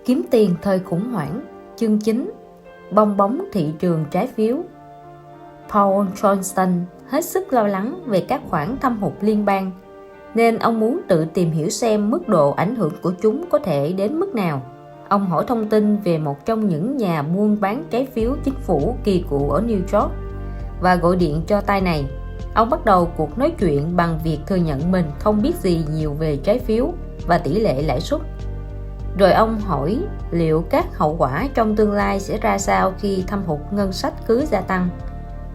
Kiếm tiền thời khủng hoảng. Chương 9. Bong bóng thị trường trái phiếu. Paul Johnston hết sức lo lắng về các khoản thâm hụt liên bang, nên ông muốn tự tìm hiểu xem mức độ ảnh hưởng của chúng có thể đến mức nào. Ông hỏi thông tin về một trong những nhà buôn bán trái phiếu chính phủ kỳ cựu ở New York và gọi điện cho tay này. Ông bắt đầu cuộc nói chuyện bằng việc thừa nhận mình không biết gì nhiều về trái phiếu và tỷ lệ lãi suất. Rồi ông hỏi liệu các hậu quả trong tương lai sẽ ra sao khi thâm hụt ngân sách cứ gia tăng.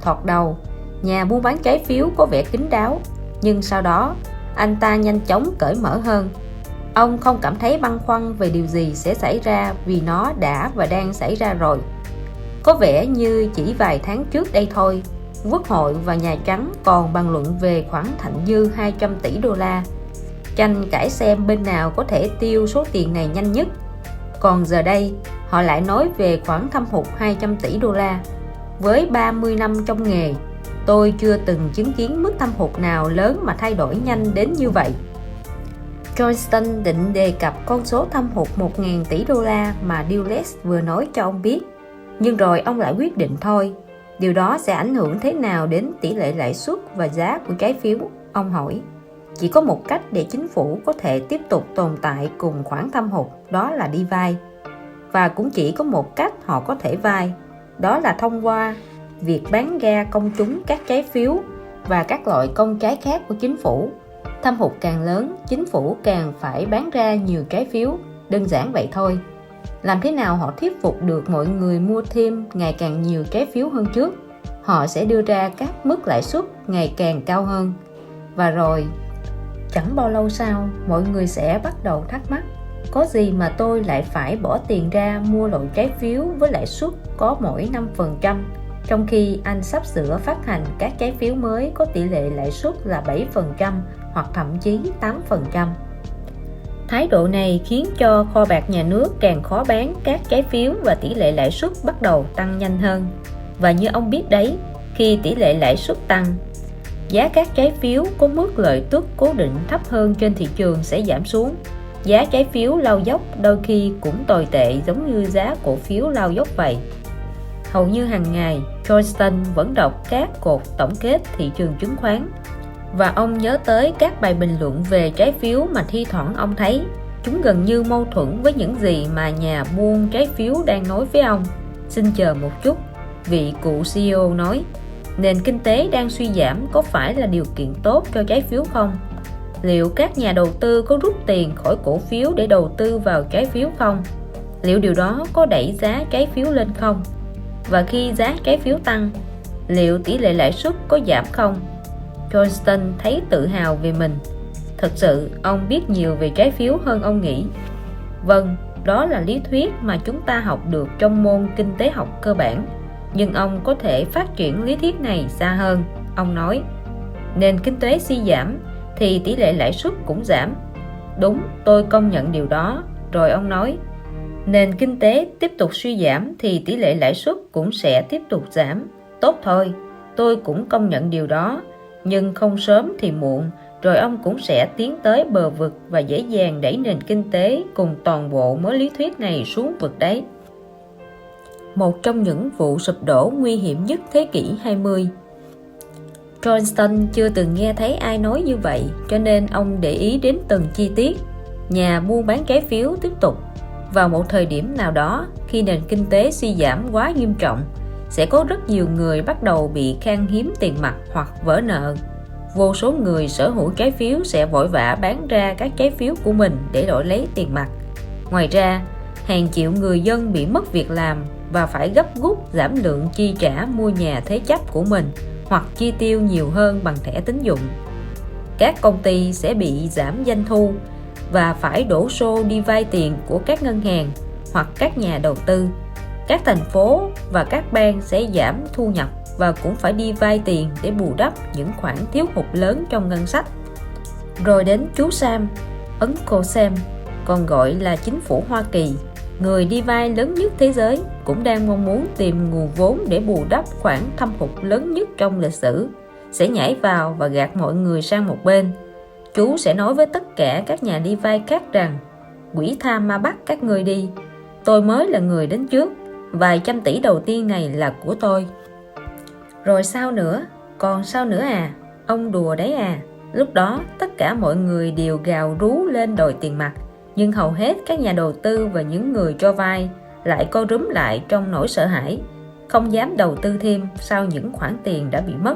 Thoạt đầu, nhà buôn bán trái phiếu có vẻ kín đáo, nhưng sau đó anh ta nhanh chóng cởi mở hơn. Ông không cảm thấy băn khoăn về điều gì sẽ xảy ra vì nó đã và đang xảy ra rồi. Có vẻ như chỉ vài tháng trước đây thôi, Quốc hội và Nhà Trắng còn bàn luận về khoản thặng dư 200 tỷ đô la, tranh cãi xem bên nào có thể tiêu số tiền này nhanh nhất. Còn giờ đây, họ lại nói về khoản thâm hụt 200 tỷ đô la. Với 30 năm trong nghề, tôi chưa từng chứng kiến mức thâm hụt nào lớn mà thay đổi nhanh đến như vậy. Johnston định đề cập con số thâm hụt 1.000 tỷ đô la mà Dulles vừa nói cho ông biết. Nhưng rồi ông lại quyết định thôi. Điều đó sẽ ảnh hưởng thế nào đến tỷ lệ lãi suất và giá của trái phiếu? Ông hỏi. Chỉ có một cách để chính phủ có thể tiếp tục tồn tại cùng khoản thâm hụt, đó là đi vay. Và cũng chỉ có một cách họ có thể vay, đó là thông qua việc bán ra công chúng các trái phiếu và các loại công trái khác của chính phủ. Thâm hụt càng lớn, chính phủ càng phải bán ra nhiều trái phiếu, đơn giản vậy thôi. Làm thế nào họ thuyết phục được mọi người mua thêm ngày càng nhiều trái phiếu hơn trước? Họ sẽ đưa ra các mức lãi suất ngày càng cao hơn. Và rồi, chẳng bao lâu sau, mọi người sẽ bắt đầu thắc mắc, có gì mà tôi lại phải bỏ tiền ra mua loại trái phiếu với lãi suất có mỗi 5%, trong khi anh sắp sửa phát hành các trái phiếu mới có tỷ lệ lãi suất là 7% hoặc thậm chí 8%. Thái độ này khiến cho kho bạc nhà nước càng khó bán các trái phiếu và tỷ lệ lãi suất bắt đầu tăng nhanh hơn. Và như ông biết đấy, khi tỷ lệ lãi suất tăng, giá các trái phiếu có mức lợi tức cố định thấp hơn trên thị trường sẽ giảm xuống. Giá trái phiếu lao dốc đôi khi cũng tồi tệ giống như giá cổ phiếu lao dốc vậy. Hầu như hàng ngày, Johnston vẫn đọc các cột tổng kết thị trường chứng khoán. Và ông nhớ tới các bài bình luận về trái phiếu mà thi thoảng ông thấy. Chúng gần như mâu thuẫn với những gì mà nhà buôn trái phiếu đang nói với ông. Xin chờ một chút, vị cựu CEO nói. Nền kinh tế đang suy giảm có phải là điều kiện tốt cho trái phiếu không? Liệu các nhà đầu tư có rút tiền khỏi cổ phiếu để đầu tư vào trái phiếu không? Liệu điều đó có đẩy giá trái phiếu lên không? Và khi giá trái phiếu tăng, liệu tỷ lệ lãi suất có giảm không? Johnston thấy tự hào về mình. Thật sự, ông biết nhiều về trái phiếu hơn ông nghĩ. Vâng, đó là lý thuyết mà chúng ta học được trong môn kinh tế học cơ bản. Nhưng ông có thể phát triển lý thuyết này xa hơn. Ông nói, nền kinh tế suy giảm thì tỷ lệ lãi suất cũng giảm. Đúng, tôi công nhận điều đó. Rồi ông nói, nền kinh tế tiếp tục suy giảm thì tỷ lệ lãi suất cũng sẽ tiếp tục giảm. Tốt thôi, tôi cũng công nhận điều đó. Nhưng không sớm thì muộn, rồi ông cũng sẽ tiến tới bờ vực và dễ dàng đẩy nền kinh tế cùng toàn bộ mớ lý thuyết này xuống vực đấy. Một trong những vụ sụp đổ nguy hiểm nhất thế kỷ 20. Johnston chưa từng nghe thấy ai nói như vậy, cho nên ông để ý đến từng chi tiết. Nhà buôn bán trái phiếu tiếp tục. Vào một thời điểm nào đó, khi nền kinh tế suy giảm quá nghiêm trọng, sẽ có rất nhiều người bắt đầu bị khan hiếm tiền mặt hoặc vỡ nợ. Vô số người sở hữu trái phiếu sẽ vội vã bán ra các trái phiếu của mình để đổi lấy tiền mặt. Ngoài ra, hàng triệu người dân bị mất việc làm và phải gấp rút giảm lượng chi trả mua nhà thế chấp của mình hoặc chi tiêu nhiều hơn bằng thẻ tín dụng. Các công ty sẽ bị giảm doanh thu và phải đổ xô đi vay tiền của các ngân hàng hoặc các nhà đầu tư. Các thành phố và các bang sẽ giảm thu nhập và cũng phải đi vay tiền để bù đắp những khoản thiếu hụt lớn trong ngân sách. Rồi đến chú Sam, Uncle Sam, còn gọi là chính phủ Hoa Kỳ, người đi vay lớn nhất thế giới, cũng đang mong muốn tìm nguồn vốn để bù đắp khoản thâm hụt lớn nhất trong lịch sử, sẽ nhảy vào và gạt mọi người sang một bên. Chú sẽ nói với tất cả các nhà đi vay khác rằng, quỷ tha ma bắt các ngươi đi. Tôi mới là người đến trước. Vài trăm tỷ đầu tiên này là của tôi. Rồi sao nữa? Còn sao nữa à? Ông đùa đấy à? Lúc đó tất cả mọi người đều gào rú lên đòi tiền mặt. Nhưng hầu hết các nhà đầu tư và những người cho vay lại co rúm lại trong nỗi sợ hãi, không dám đầu tư thêm sau những khoản tiền đã bị mất.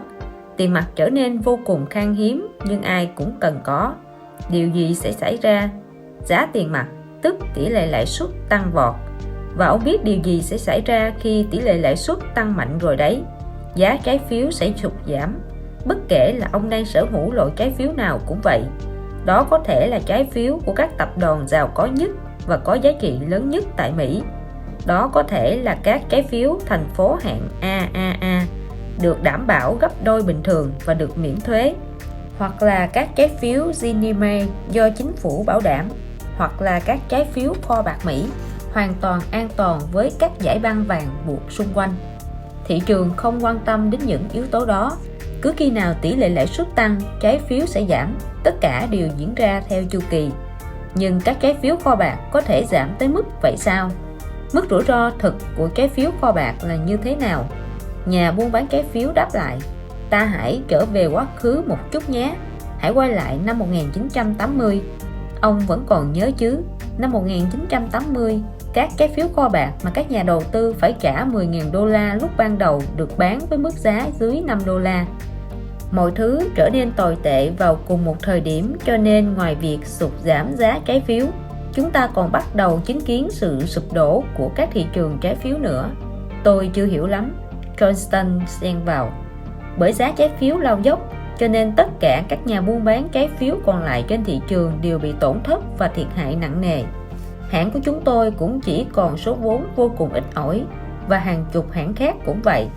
Tiền mặt trở nên vô cùng khan hiếm, nhưng ai cũng cần có. Điều gì sẽ xảy ra? Giá tiền mặt, tức tỷ lệ lãi suất, tăng vọt. Và ông biết điều gì sẽ xảy ra khi tỷ lệ lãi suất tăng mạnh rồi đấy? Giá trái phiếu sẽ sụt giảm. Bất kể là ông đang sở hữu loại trái phiếu nào cũng vậy. Đó có thể là trái phiếu của các tập đoàn giàu có nhất và có giá trị lớn nhất tại Mỹ. Đó có thể là các trái phiếu thành phố hạng AAA được đảm bảo gấp đôi bình thường và được miễn thuế, hoặc là các trái phiếu Ginnie Mae do chính phủ bảo đảm, hoặc là các trái phiếu kho bạc Mỹ hoàn toàn an toàn với các dải băng vàng buộc xung quanh. Thị trường không quan tâm đến những yếu tố đó. Cứ khi nào tỷ lệ lãi suất tăng, trái phiếu sẽ giảm. Tất cả đều diễn ra theo chu kỳ. Nhưng các trái phiếu kho bạc có thể giảm tới mức vậy sao? Mức rủi ro thực của trái phiếu kho bạc là như thế nào? Nhà buôn bán trái phiếu đáp lại: ta hãy trở về quá khứ một chút nhé. Hãy quay lại năm 1980. Ông vẫn còn nhớ chứ? Năm 1980, các trái phiếu kho bạc mà các nhà đầu tư phải trả 10.000 đô la lúc ban đầu được bán với mức giá dưới 5 đô la. Mọi thứ trở nên tồi tệ vào cùng một thời điểm, cho nên ngoài việc sụt giảm giá trái phiếu, chúng ta còn bắt đầu chứng kiến sự sụp đổ của các thị trường trái phiếu nữa. Tôi chưa hiểu lắm, Johnston xen vào. Bởi giá trái phiếu lao dốc, cho nên tất cả các nhà buôn bán trái phiếu còn lại trên thị trường đều bị tổn thất và thiệt hại nặng nề. Hãng của chúng tôi cũng chỉ còn số vốn vô cùng ít ỏi, và hàng chục hãng khác cũng vậy.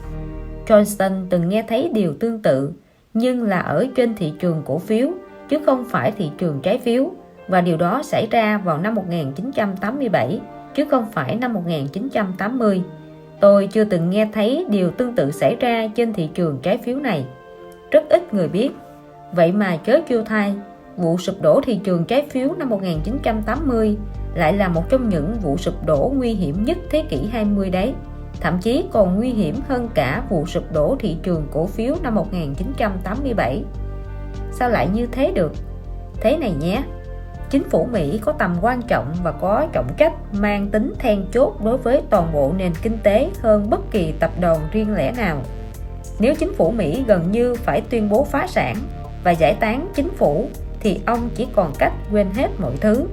Johnston từng nghe thấy điều tương tự, nhưng là ở trên thị trường cổ phiếu, chứ không phải thị trường trái phiếu, và điều đó xảy ra vào năm 1987, chứ không phải năm 1980. Tôi chưa từng nghe thấy điều tương tự xảy ra trên thị trường trái phiếu này. Rất ít người biết. Vậy mà chớ kêu thay, vụ sụp đổ thị trường trái phiếu năm 1980 lại là một trong những vụ sụp đổ nguy hiểm nhất thế kỷ 20 đấy. Thậm chí còn nguy hiểm hơn cả vụ sụp đổ thị trường cổ phiếu năm 1987. Sao lại như thế được? Thế này nhé, chính phủ Mỹ có tầm quan trọng và có trọng trách mang tính then chốt đối với toàn bộ nền kinh tế hơn bất kỳ tập đoàn riêng lẻ nào. Nếu chính phủ Mỹ gần như phải tuyên bố phá sản và giải tán chính phủ, thì ông chỉ còn cách quên hết mọi thứ.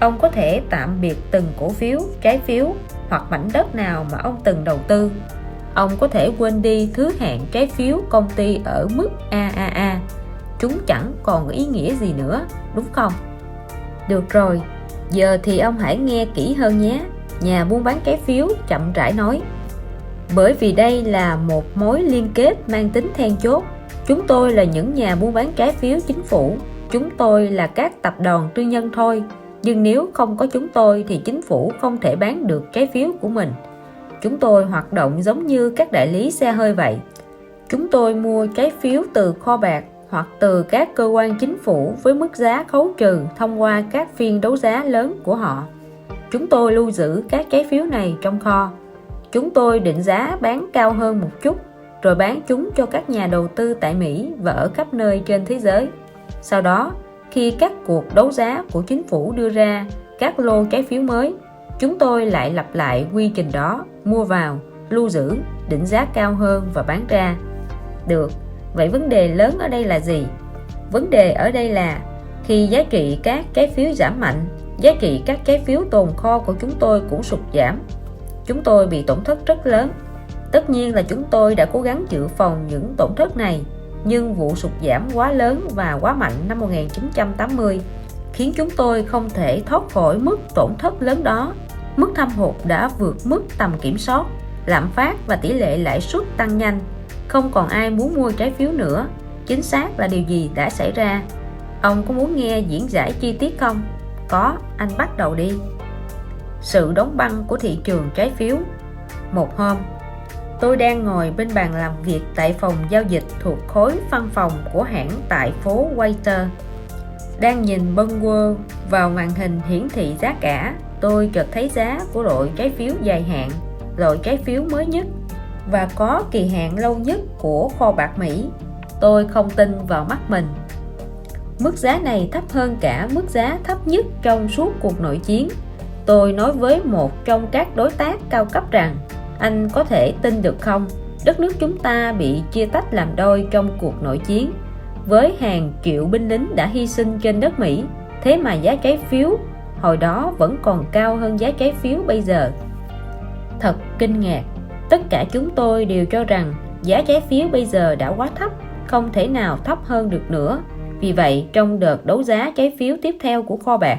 Ông có thể tạm biệt từng cổ phiếu, trái phiếu hoặc mảnh đất nào mà ông từng đầu tư. Ông có thể quên đi thứ hạng trái phiếu công ty ở mức AAA. Chúng chẳng còn ý nghĩa gì nữa, đúng không? Được rồi, giờ thì ông hãy nghe kỹ hơn nhé. Nhà buôn bán trái phiếu chậm rãi nói: bởi vì đây là một mối liên kết mang tính then chốt. Chúng tôi là những nhà buôn bán trái phiếu chính phủ. Chúng tôi là các tập đoàn tư nhân thôi. Nhưng nếu không có chúng tôi thì chính phủ không thể bán được trái phiếu của mình. Chúng tôi hoạt động giống như các đại lý xe hơi vậy. Chúng tôi mua trái phiếu từ kho bạc hoặc từ các cơ quan chính phủ với mức giá khấu trừ thông qua các phiên đấu giá lớn của họ. Chúng tôi lưu giữ các trái phiếu này trong kho. Chúng tôi định giá bán cao hơn một chút, rồi bán chúng cho các nhà đầu tư tại Mỹ và ở khắp nơi trên thế giới. Sau đó, khi các cuộc đấu giá của chính phủ đưa ra các lô trái phiếu mới, chúng tôi lại lặp lại quy trình đó: mua vào, lưu giữ, định giá cao hơn và bán ra. Được, vậy vấn đề lớn ở đây là gì? Vấn đề ở đây là khi giá trị các trái phiếu giảm mạnh, giá trị các trái phiếu tồn kho của chúng tôi cũng sụt giảm. Chúng tôi bị tổn thất rất lớn. Tất nhiên là chúng tôi đã cố gắng dự phòng những tổn thất này, nhưng vụ sụt giảm quá lớn và quá mạnh năm 1980 khiến chúng tôi không thể thoát khỏi mức tổn thất lớn đó. Mức thâm hụt đã vượt mức tầm kiểm soát, lạm phát và tỷ lệ lãi suất tăng nhanh. Không còn ai muốn mua trái phiếu nữa. Chính xác là điều gì đã xảy ra? Ông có muốn nghe diễn giải chi tiết không? Có, anh bắt đầu đi. Sự đóng băng của thị trường trái phiếu. Một hôm, tôi đang ngồi bên bàn làm việc tại phòng giao dịch thuộc khối văn phòng của hãng tại phố Waiter. Đang nhìn Bunworld vào màn hình hiển thị giá cả, tôi chợt thấy giá của loại trái phiếu dài hạn, loại trái phiếu mới nhất và có kỳ hạn lâu nhất của kho bạc Mỹ. Tôi không tin vào mắt mình. Mức giá này thấp hơn cả mức giá thấp nhất trong suốt cuộc nội chiến. Tôi nói với một trong các đối tác cao cấp rằng, anh có thể tin được không? Đất nước chúng ta bị chia tách làm đôi trong cuộc nội chiến, với hàng triệu binh lính đã hy sinh trên đất Mỹ. Thế mà giá trái phiếu hồi đó vẫn còn cao hơn giá trái phiếu bây giờ. Thật kinh ngạc. Tất cả chúng tôi đều cho rằng giá trái phiếu bây giờ đã quá thấp, không thể nào thấp hơn được nữa. Vì vậy, trong đợt đấu giá trái phiếu tiếp theo của kho bạc,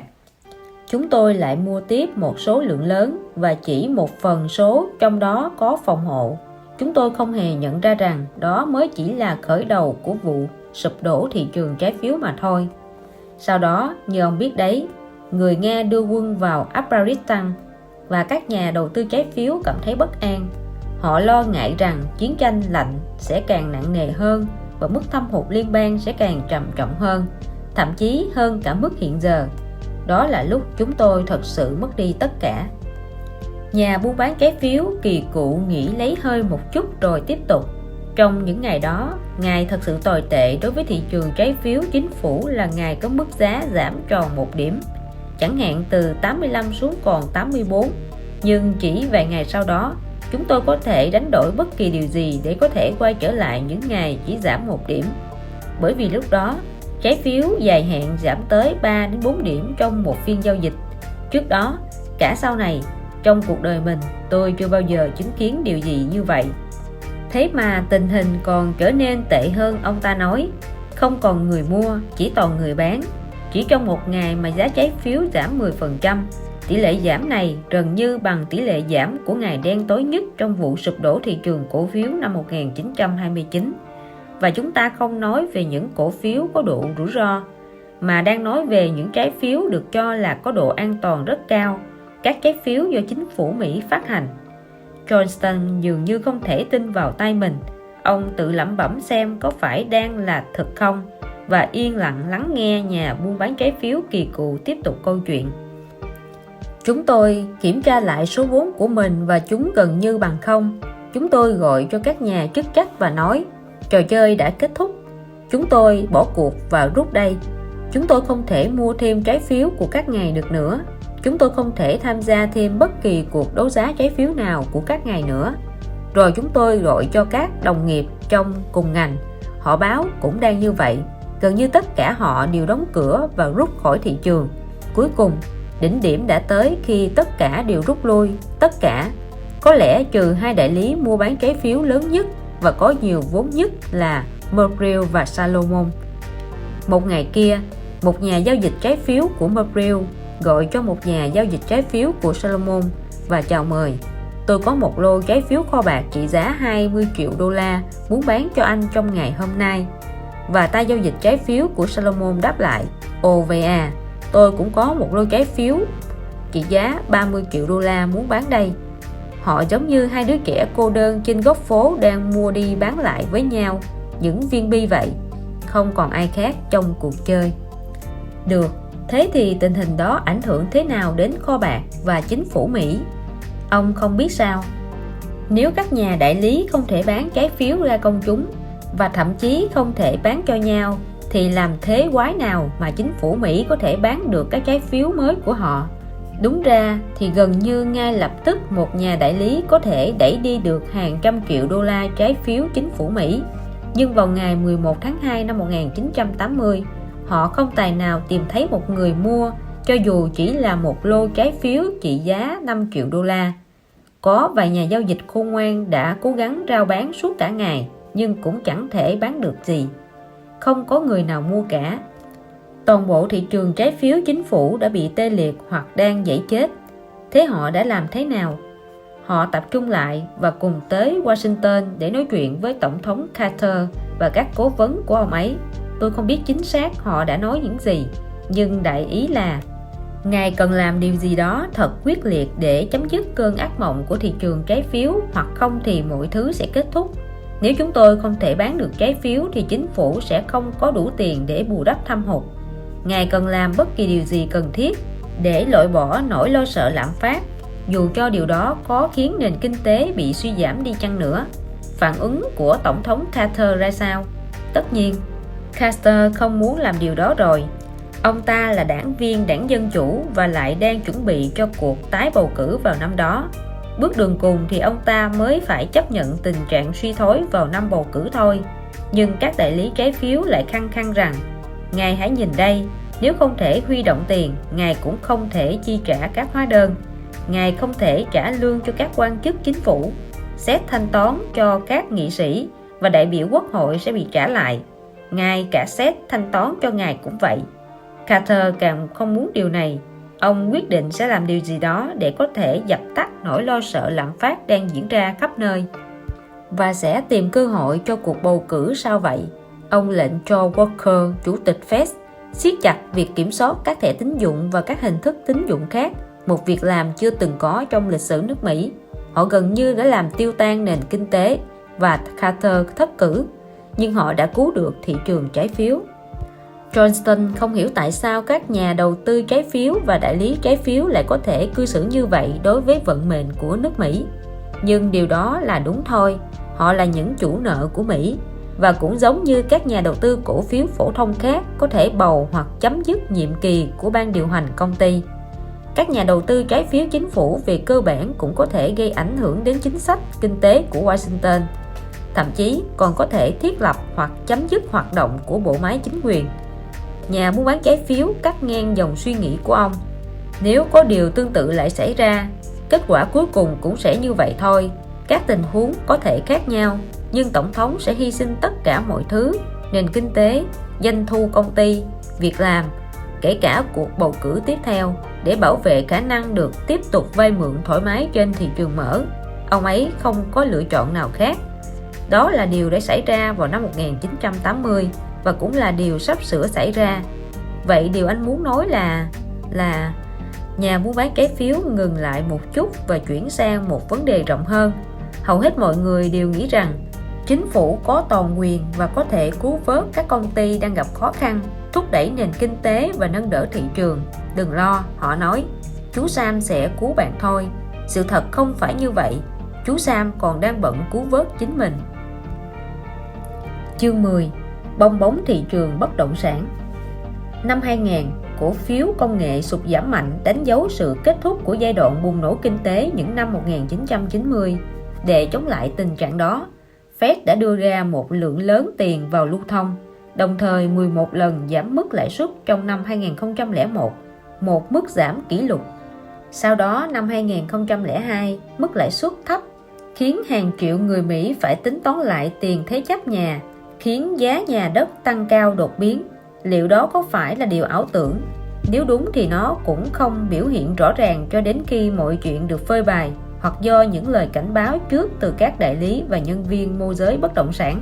chúng tôi lại mua tiếp một số lượng lớn và chỉ một phần số trong đó có phòng hộ. Chúng tôi không hề nhận ra rằng đó mới chỉ là khởi đầu của vụ sụp đổ thị trường trái phiếu mà thôi. Sau đó, như ông biết đấy, người Nga đưa quân vào Afghanistan và các nhà đầu tư trái phiếu cảm thấy bất an. Họ lo ngại rằng chiến tranh lạnh sẽ càng nặng nề hơn và mức thâm hụt liên bang sẽ càng trầm trọng hơn, thậm chí hơn cả mức hiện giờ. Đó là lúc chúng tôi thật sự mất đi tất cả. Nhà buôn bán trái phiếu kỳ cựu nghỉ lấy hơi một chút rồi tiếp tục. Trong những ngày đó, ngày thật sự tồi tệ đối với thị trường trái phiếu chính phủ là ngày có mức giá giảm tròn 1 điểm, chẳng hạn từ 85 xuống còn 84. Nhưng chỉ vài ngày sau đó, chúng tôi có thể đánh đổi bất kỳ điều gì để có thể quay trở lại những ngày chỉ giảm 1 điểm. Bởi vì lúc đó, trái phiếu dài hạn giảm tới 3 đến 4 điểm trong một phiên giao dịch. Trước đó, cả sau này, trong cuộc đời mình, tôi chưa bao giờ chứng kiến điều gì như vậy. Thế mà tình hình còn trở nên tệ hơn, ông ta nói. Không còn người mua, chỉ toàn người bán. Chỉ trong một ngày mà giá trái phiếu giảm 10%, tỷ lệ giảm này gần như bằng tỷ lệ giảm của ngày đen tối nhất trong vụ sụp đổ thị trường cổ phiếu năm 1929. Và chúng ta không nói về những cổ phiếu có độ rủi ro, mà đang nói về những trái phiếu được cho là có độ an toàn rất cao, các trái phiếu do chính phủ Mỹ phát hành. Johnston dường như không thể tin vào tai mình. Ông tự lẩm bẩm xem có phải đang là thật không, và yên lặng lắng nghe nhà buôn bán trái phiếu kỳ cựu tiếp tục câu chuyện. Chúng tôi kiểm tra lại số vốn của mình và chúng gần như bằng không. Chúng tôi gọi cho các nhà chức trách và nói, trò chơi đã kết thúc. Chúng tôi bỏ cuộc và rút đây. Chúng tôi không thể mua thêm trái phiếu của các ngày được nữa. Chúng tôi không thể tham gia thêm bất kỳ cuộc đấu giá trái phiếu nào của các ngày nữa. Rồi chúng tôi gọi cho các đồng nghiệp trong cùng ngành. Họ báo cũng đang như vậy. Gần như tất cả họ đều đóng cửa và rút khỏi thị trường. Cuối cùng, đỉnh điểm đã tới khi tất cả đều rút lui. Tất cả, có lẽ trừ hai đại lý mua bán trái phiếu lớn nhất và có nhiều vốn nhất là Merrill và Salomon. Một ngày kia, một nhà giao dịch trái phiếu của Merrill gọi cho một nhà giao dịch trái phiếu của Salomon và chào mời. Tôi có một lô trái phiếu kho bạc trị giá 20 triệu đô la muốn bán cho anh trong ngày hôm nay. Và tay giao dịch trái phiếu của Salomon đáp lại, OVA, tôi cũng có một lô trái phiếu trị giá 30 triệu đô la muốn bán đây. Họ giống như hai đứa trẻ cô đơn trên góc phố đang mua đi bán lại với nhau, những viên bi vậy. Không còn ai khác trong cuộc chơi. Được, thế thì tình hình đó ảnh hưởng thế nào đến kho bạc và chính phủ Mỹ? Ông không biết sao? Nếu các nhà đại lý không thể bán trái phiếu ra công chúng và thậm chí không thể bán cho nhau, thì làm thế quái nào mà chính phủ Mỹ có thể bán được các trái phiếu mới của họ? Đúng ra thì gần như ngay lập tức một nhà đại lý có thể đẩy đi được hàng trăm triệu đô la trái phiếu chính phủ Mỹ. Nhưng vào ngày 11 tháng 2 năm 1980, họ không tài nào tìm thấy một người mua cho dù chỉ là một lô trái phiếu trị giá 5 triệu đô la. Có vài nhà giao dịch khôn ngoan đã cố gắng rao bán suốt cả ngày nhưng cũng chẳng thể bán được gì. Không có người nào mua cả. Toàn bộ thị trường trái phiếu chính phủ đã bị tê liệt hoặc đang dãy chết. Thế họ đã làm thế nào? Họ tập trung lại và cùng tới Washington để nói chuyện với Tổng thống Carter và các cố vấn của ông ấy. Tôi không biết chính xác họ đã nói những gì, nhưng đại ý là Ngài cần làm điều gì đó thật quyết liệt để chấm dứt cơn ác mộng của thị trường trái phiếu, hoặc không thì mọi thứ sẽ kết thúc. Nếu chúng tôi không thể bán được trái phiếu thì chính phủ sẽ không có đủ tiền để bù đắp thâm hụt. Ngài cần làm bất kỳ điều gì cần thiết để loại bỏ nỗi lo sợ lạm phát, dù cho điều đó có khiến nền kinh tế bị suy giảm đi chăng nữa. Phản ứng của Tổng thống Carter ra sao? Tất nhiên, Carter không muốn làm điều đó rồi. Ông ta là đảng viên đảng Dân Chủ và lại đang chuẩn bị cho cuộc tái bầu cử vào năm đó. Bước đường cùng thì ông ta mới phải chấp nhận tình trạng suy thoái vào năm bầu cử thôi. Nhưng các đại lý trái phiếu lại khăng khăng rằng: ngài hãy nhìn đây, nếu không thể huy động tiền, ngài cũng không thể chi trả các hóa đơn, ngài không thể trả lương cho các quan chức chính phủ, xét thanh toán cho các nghị sĩ và đại biểu quốc hội sẽ bị trả lại, ngài cả xét thanh toán cho ngài cũng vậy. Carter càng không muốn điều này. Ông quyết định sẽ làm điều gì đó để có thể dập tắt nỗi lo sợ lạm phát đang diễn ra khắp nơi, và sẽ tìm cơ hội cho cuộc bầu cử sau vậy. Ông lệnh cho Walker, chủ tịch Fed, siết chặt việc kiểm soát các thẻ tín dụng và các hình thức tín dụng khác, một việc làm chưa từng có trong lịch sử nước Mỹ. Họ gần như đã làm tiêu tan nền kinh tế và Carter thất cử, nhưng họ đã cứu được thị trường trái phiếu. Johnston không hiểu tại sao các nhà đầu tư trái phiếu và đại lý trái phiếu lại có thể cư xử như vậy đối với vận mệnh của nước Mỹ. Nhưng điều đó là đúng thôi, họ là những chủ nợ của Mỹ, và cũng giống như các nhà đầu tư cổ phiếu phổ thông khác có thể bầu hoặc chấm dứt nhiệm kỳ của ban điều hành công ty. Các nhà đầu tư trái phiếu chính phủ về cơ bản cũng có thể gây ảnh hưởng đến chính sách kinh tế của Washington, thậm chí còn có thể thiết lập hoặc chấm dứt hoạt động của bộ máy chính quyền. Nhà mua bán trái phiếu cắt ngang dòng suy nghĩ của ông. Nếu có điều tương tự lại xảy ra, kết quả cuối cùng cũng sẽ như vậy thôi. Các tình huống có thể khác nhau, nhưng tổng thống sẽ hy sinh tất cả mọi thứ: nền kinh tế, doanh thu công ty, việc làm, kể cả cuộc bầu cử tiếp theo, để bảo vệ khả năng được tiếp tục vay mượn thoải mái trên thị trường mở. Ông ấy không có lựa chọn nào khác. Đó là điều đã xảy ra vào năm 1980 và cũng là điều sắp sửa xảy ra. Vậy điều anh muốn nói là nhà mua bán trái phiếu ngừng lại một chút và chuyển sang một vấn đề rộng hơn. Hầu hết mọi người đều nghĩ rằng chính phủ có toàn quyền và có thể cứu vớt các công ty đang gặp khó khăn, thúc đẩy nền kinh tế và nâng đỡ thị trường. Đừng lo, họ nói, chú Sam sẽ cứu bạn thôi. Sự thật không phải như vậy. Chú Sam còn đang bận cứu vớt chính mình. Chương 10. Bong bóng thị trường bất động sản. Năm 2000, cổ phiếu công nghệ sụt giảm mạnh, đánh dấu sự kết thúc của giai đoạn bùng nổ kinh tế những năm 1990. Để chống lại tình trạng đó, Fed đã đưa ra một lượng lớn tiền vào lưu thông, đồng thời 11 lần giảm mức lãi suất trong năm 2001, một mức giảm kỷ lục. Sau đó năm 2002, mức lãi suất thấp khiến hàng triệu người Mỹ phải tính toán lại tiền thế chấp nhà, khiến giá nhà đất tăng cao đột biến. Liệu đó có phải là điều ảo tưởng? Nếu đúng thì nó cũng không biểu hiện rõ ràng cho đến khi mọi chuyện được phơi bày, hoặc do những lời cảnh báo trước từ các đại lý và nhân viên môi giới bất động sản.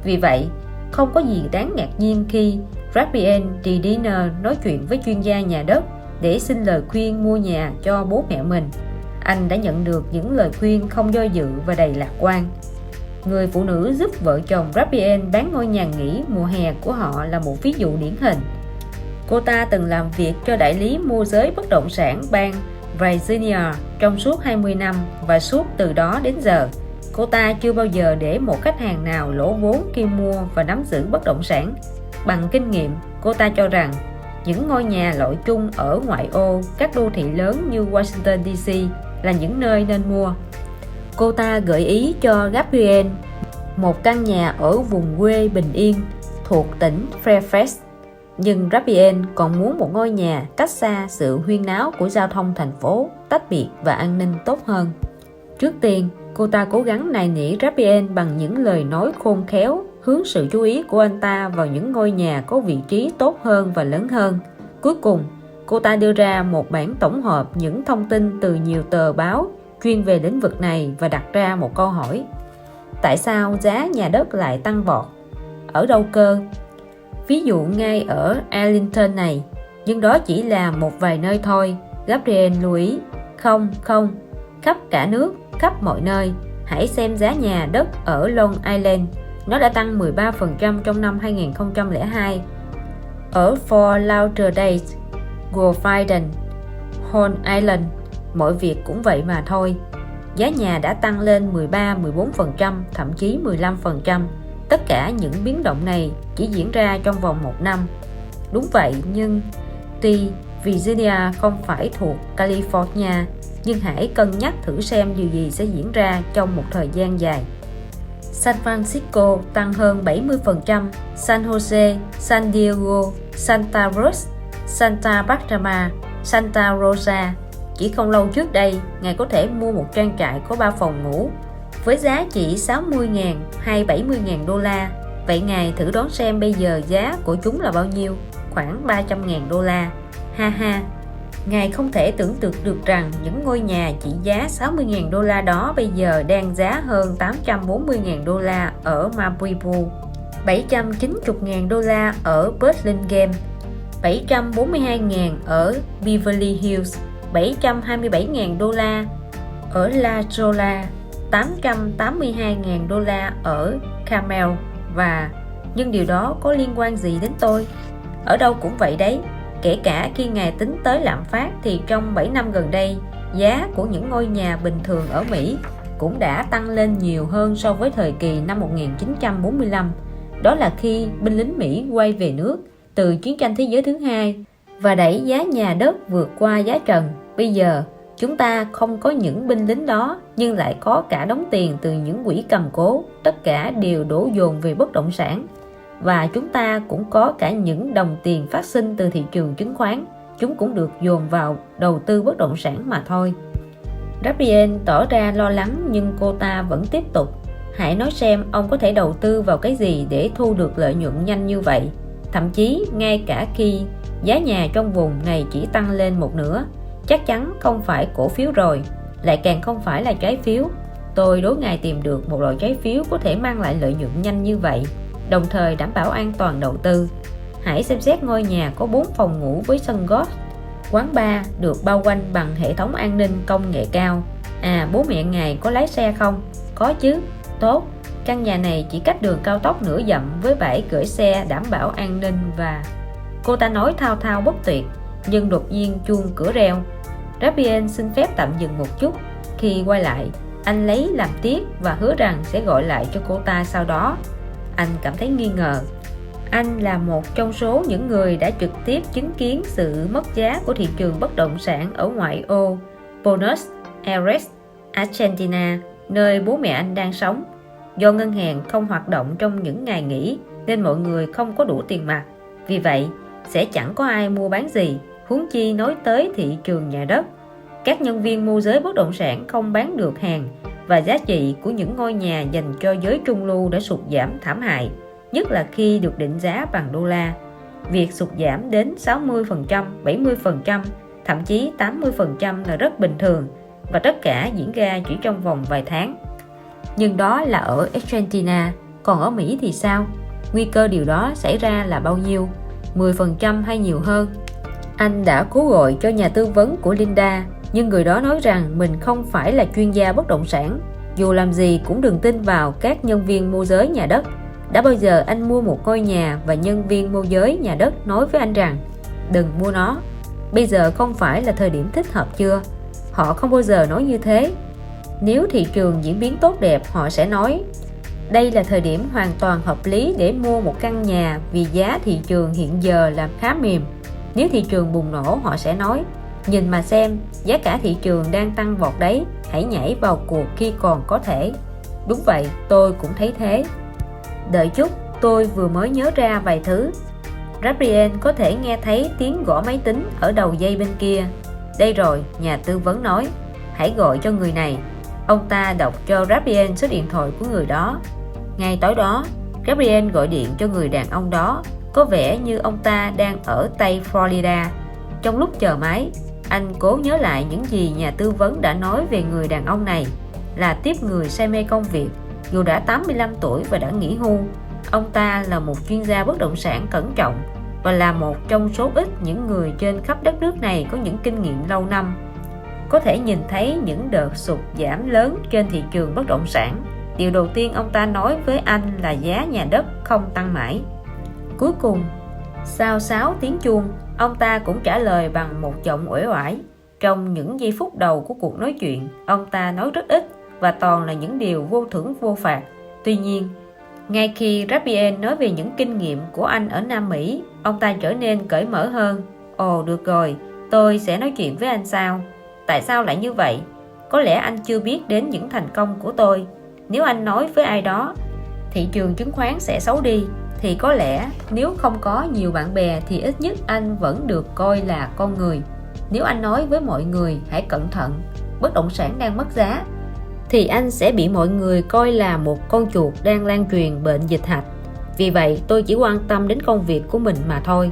Vì vậy, không có gì đáng ngạc nhiên khi Raphael Diner nói chuyện với chuyên gia nhà đất để xin lời khuyên mua nhà cho bố mẹ mình. Anh đã nhận được những lời khuyên không do dự và đầy lạc quan. Người phụ nữ giúp vợ chồng Raphael bán ngôi nhà nghỉ mùa hè của họ là một ví dụ điển hình. Cô ta từng làm việc cho đại lý môi giới bất động sản bang Virginia trong suốt 20 năm và suốt từ đó đến giờ, cô ta chưa bao giờ để một khách hàng nào lỗ vốn khi mua và nắm giữ bất động sản. Bằng kinh nghiệm, cô ta cho rằng những ngôi nhà loại chung ở ngoại ô các đô thị lớn như Washington DC là những nơi nên mua. Cô ta gợi ý cho Gabriel một căn nhà ở vùng quê bình yên thuộc tỉnh Fairfax, nhưng Gabriel còn muốn một ngôi nhà cách xa sự huyên náo của giao thông thành phố, tách biệt và an ninh tốt hơn. Trước tiên, cô ta cố gắng nài nỉ Gabriel bằng những lời nói khôn khéo, hướng sự chú ý của anh ta vào những ngôi nhà có vị trí tốt hơn và lớn hơn. Cuối cùng, cô ta đưa ra một bản tổng hợp những thông tin từ nhiều tờ báo chuyên về lĩnh vực này và đặt ra một câu hỏi: tại sao giá nhà đất lại tăng vọt? Ở đâu cơ? Ví dụ ngay ở Arlington này, nhưng đó chỉ là một vài nơi thôi. Gabriel lưu ý: không, khắp cả nước, khắp mọi nơi. Hãy xem giá nhà đất ở Long Island, nó đã tăng 13% trong năm 2002. Ở Fort Lauderdale, Goldfields, Long Island, mọi việc cũng vậy mà thôi. Giá nhà đã tăng lên 13-14%, thậm chí 15%. Tất cả những biến động này chỉ diễn ra trong vòng 1 năm. Đúng vậy, nhưng tuy Virginia không phải thuộc California, nhưng hãy cân nhắc thử xem điều gì sẽ diễn ra trong một thời gian dài. San Francisco tăng hơn 70%, San Jose, San Diego, Santa Cruz, Santa Barbara, Santa Rosa. Chỉ không lâu trước đây, ngài có thể mua một trang trại có 3 phòng ngủ với giá chỉ 60.000 hay 70.000 đô la. Vậy ngài thử đoán xem bây giờ giá của chúng là bao nhiêu? Khoảng 300.000 đô la. Ha ha! Ngài không thể tưởng tượng được rằng những ngôi nhà chỉ giá 60.000 đô la đó bây giờ đang giá hơn 840.000 đô la ở Malibu, 790.000 đô la ở Burlingame, 742.000 ở Beverly Hills, 727.000 đô la ở La Jolla, 882.000 đô la ở Carmel. Nhưng điều đó có liên quan gì đến tôi? Ở đâu cũng vậy đấy. Kể cả khi ngài tính tới lạm phát thì trong 7 năm gần đây, giá của những ngôi nhà bình thường ở Mỹ cũng đã tăng lên nhiều hơn so với thời kỳ năm 1945. Đó là khi binh lính Mỹ quay về nước từ chiến tranh thế giới thứ hai và đẩy giá nhà đất vượt qua giá trần. Bây giờ, chúng ta không có những binh lính đó, nhưng lại có cả đống tiền từ những quỹ cầm cố. Tất cả đều đổ dồn về bất động sản. Và chúng ta cũng có cả những đồng tiền phát sinh từ thị trường chứng khoán. Chúng cũng được dồn vào đầu tư bất động sản mà thôi. Gabriel tỏ ra lo lắng, nhưng cô ta vẫn tiếp tục. Hãy nói xem ông có thể đầu tư vào cái gì để thu được lợi nhuận nhanh như vậy. Thậm chí ngay cả khi giá nhà trong vùng này chỉ tăng lên một nửa, chắc chắn không phải cổ phiếu rồi, lại càng không phải là trái phiếu. Tôi đố ngài tìm được một loại trái phiếu có thể mang lại lợi nhuận nhanh như vậy, đồng thời đảm bảo an toàn đầu tư. Hãy xem xét ngôi nhà có 4 phòng ngủ với sân golf, quán bar được bao quanh bằng hệ thống an ninh công nghệ cao. Bố mẹ ngài có lái xe không? Có chứ. Tốt. Căn nhà này chỉ cách đường cao tốc nửa dặm với bãi gửi xe đảm bảo an ninh và... Cô ta nói thao thao bất tuyệt, nhưng đột nhiên chuông cửa reo. Gabriel xin phép tạm dừng một chút. Khi quay lại, anh lấy làm tiếc và hứa rằng sẽ gọi lại cho cô ta sau đó. Anh cảm thấy nghi ngờ. Anh là một trong số những người đã trực tiếp chứng kiến sự mất giá của thị trường bất động sản ở ngoại ô Buenos Aires, Argentina, nơi bố mẹ anh đang sống. Do ngân hàng không hoạt động trong những ngày nghỉ nên mọi người không có đủ tiền mặt. Vì vậy, sẽ chẳng có ai mua bán gì, huống chi nói tới thị trường nhà đất. Các nhân viên môi giới bất động sản không bán được hàng và giá trị của những ngôi nhà dành cho giới trung lưu đã sụt giảm thảm hại, nhất là khi được định giá bằng đô la. Việc sụt giảm đến 60%, 70%, thậm chí 80% là rất bình thường và tất cả diễn ra chỉ trong vòng vài tháng. Nhưng đó là ở Argentina, còn ở Mỹ thì sao? Nguy cơ điều đó xảy ra là bao nhiêu? 10% hay nhiều hơn? Anh đã cố gọi cho nhà tư vấn của Linda, nhưng người đó nói rằng mình không phải là chuyên gia bất động sản. Dù làm gì cũng đừng tin vào các nhân viên môi giới nhà đất. Đã bao giờ anh mua một ngôi nhà và nhân viên môi giới nhà đất nói với anh rằng đừng mua nó, bây giờ không phải là thời điểm thích hợp chưa? Họ không bao giờ nói như thế. Nếu thị trường diễn biến tốt đẹp, họ sẽ nói đây là thời điểm hoàn toàn hợp lý để mua một căn nhà vì giá thị trường hiện giờ là khá mềm. Nếu thị trường bùng nổ, họ sẽ nói nhìn mà xem, giá cả thị trường đang tăng vọt đấy, hãy nhảy vào cuộc khi còn có thể. Đúng vậy, tôi cũng thấy thế. Đợi chút, tôi vừa mới nhớ ra vài thứ. Gabriel có thể nghe thấy tiếng gõ máy tính ở đầu dây bên kia. Đây rồi, nhà tư vấn nói, hãy gọi cho người này. Ông ta đọc cho Gabriel số điện thoại của người đó. Ngay tối đó, Gabriel gọi điện cho người đàn ông đó. Có vẻ như ông ta đang ở Tây Florida. Trong lúc chờ máy, anh cố nhớ lại những gì nhà tư vấn đã nói về người đàn ông này, là tiếp người say mê công việc. Dù đã 85 tuổi và đã nghỉ hưu, ông ta là một chuyên gia bất động sản cẩn trọng và là một trong số ít những người trên khắp đất nước này có những kinh nghiệm lâu năm. Có thể nhìn thấy những đợt sụt giảm lớn trên thị trường bất động sản. Điều đầu tiên ông ta nói với anh là giá nhà đất không tăng mãi. Cuối cùng, sau 6 tiếng chuông, ông ta cũng trả lời bằng một giọng uể oải. Trong những giây phút đầu của cuộc nói chuyện, ông ta nói rất ít và toàn là những điều vô thưởng vô phạt. Tuy nhiên, ngay khi Raphael nói về những kinh nghiệm của anh ở Nam Mỹ, ông ta trở nên cởi mở hơn. Ồ, được rồi, tôi sẽ nói chuyện với anh sau. Tại sao lại như vậy? Có lẽ anh chưa biết đến những thành công của tôi. Nếu anh nói với ai đó thị trường chứng khoán sẽ xấu đi, thì có lẽ nếu không có nhiều bạn bè thì ít nhất anh vẫn được coi là con người. Nếu anh nói với mọi người hãy cẩn thận, bất động sản đang mất giá, thì anh sẽ bị mọi người coi là một con chuột đang lan truyền bệnh dịch hạch. Vì vậy tôi chỉ quan tâm đến công việc của mình mà thôi.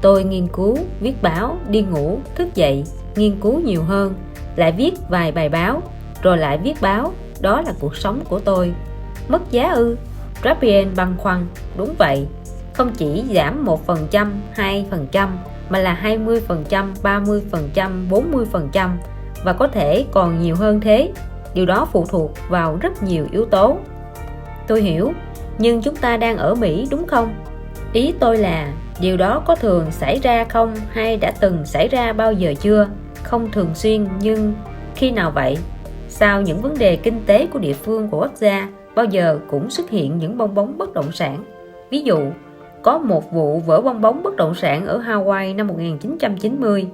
Tôi nghiên cứu, viết báo, đi ngủ, thức dậy, nghiên cứu nhiều hơn, lại viết vài bài báo, rồi lại viết báo. Đó là cuộc sống của tôi. Mất giá ư? Raphael băn khoăn. Đúng vậy, không chỉ giảm 1%, 2%, mà là 20%, 30%, 40% và có thể còn nhiều hơn thế. Điều đó phụ thuộc vào rất nhiều yếu tố. Tôi hiểu, nhưng chúng ta đang ở Mỹ đúng không? Ý tôi là điều đó có thường xảy ra không, hay đã từng xảy ra bao giờ chưa? Không thường xuyên, nhưng khi nào vậy? Sau những vấn đề kinh tế của địa phương của quốc gia, bao giờ cũng xuất hiện những bong bóng bất động sản. Ví dụ, có một vụ vỡ bong bóng bất động sản ở Hawaii năm 1990,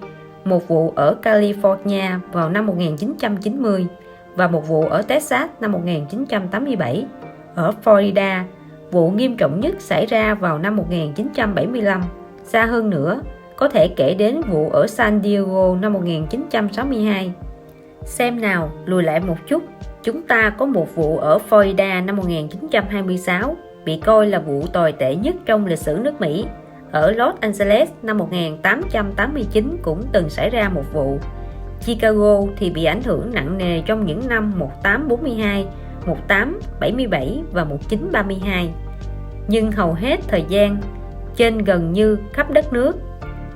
một vụ ở California vào năm 1990 và một vụ ở Texas năm 1987. Ở Florida, vụ nghiêm trọng nhất xảy ra vào năm 1975. Xa hơn nữa, có thể kể đến vụ ở San Diego năm 1962. Xem nào, lùi lại một chút, chúng ta có một vụ ở Florida năm 1926, bị coi là vụ tồi tệ nhất trong lịch sử nước Mỹ. Ở Los Angeles năm 1889 cũng từng xảy ra một vụ. Chicago thì bị ảnh hưởng nặng nề trong những năm 1842, 1877 và 1932. Nhưng hầu hết thời gian, trên gần như khắp đất nước,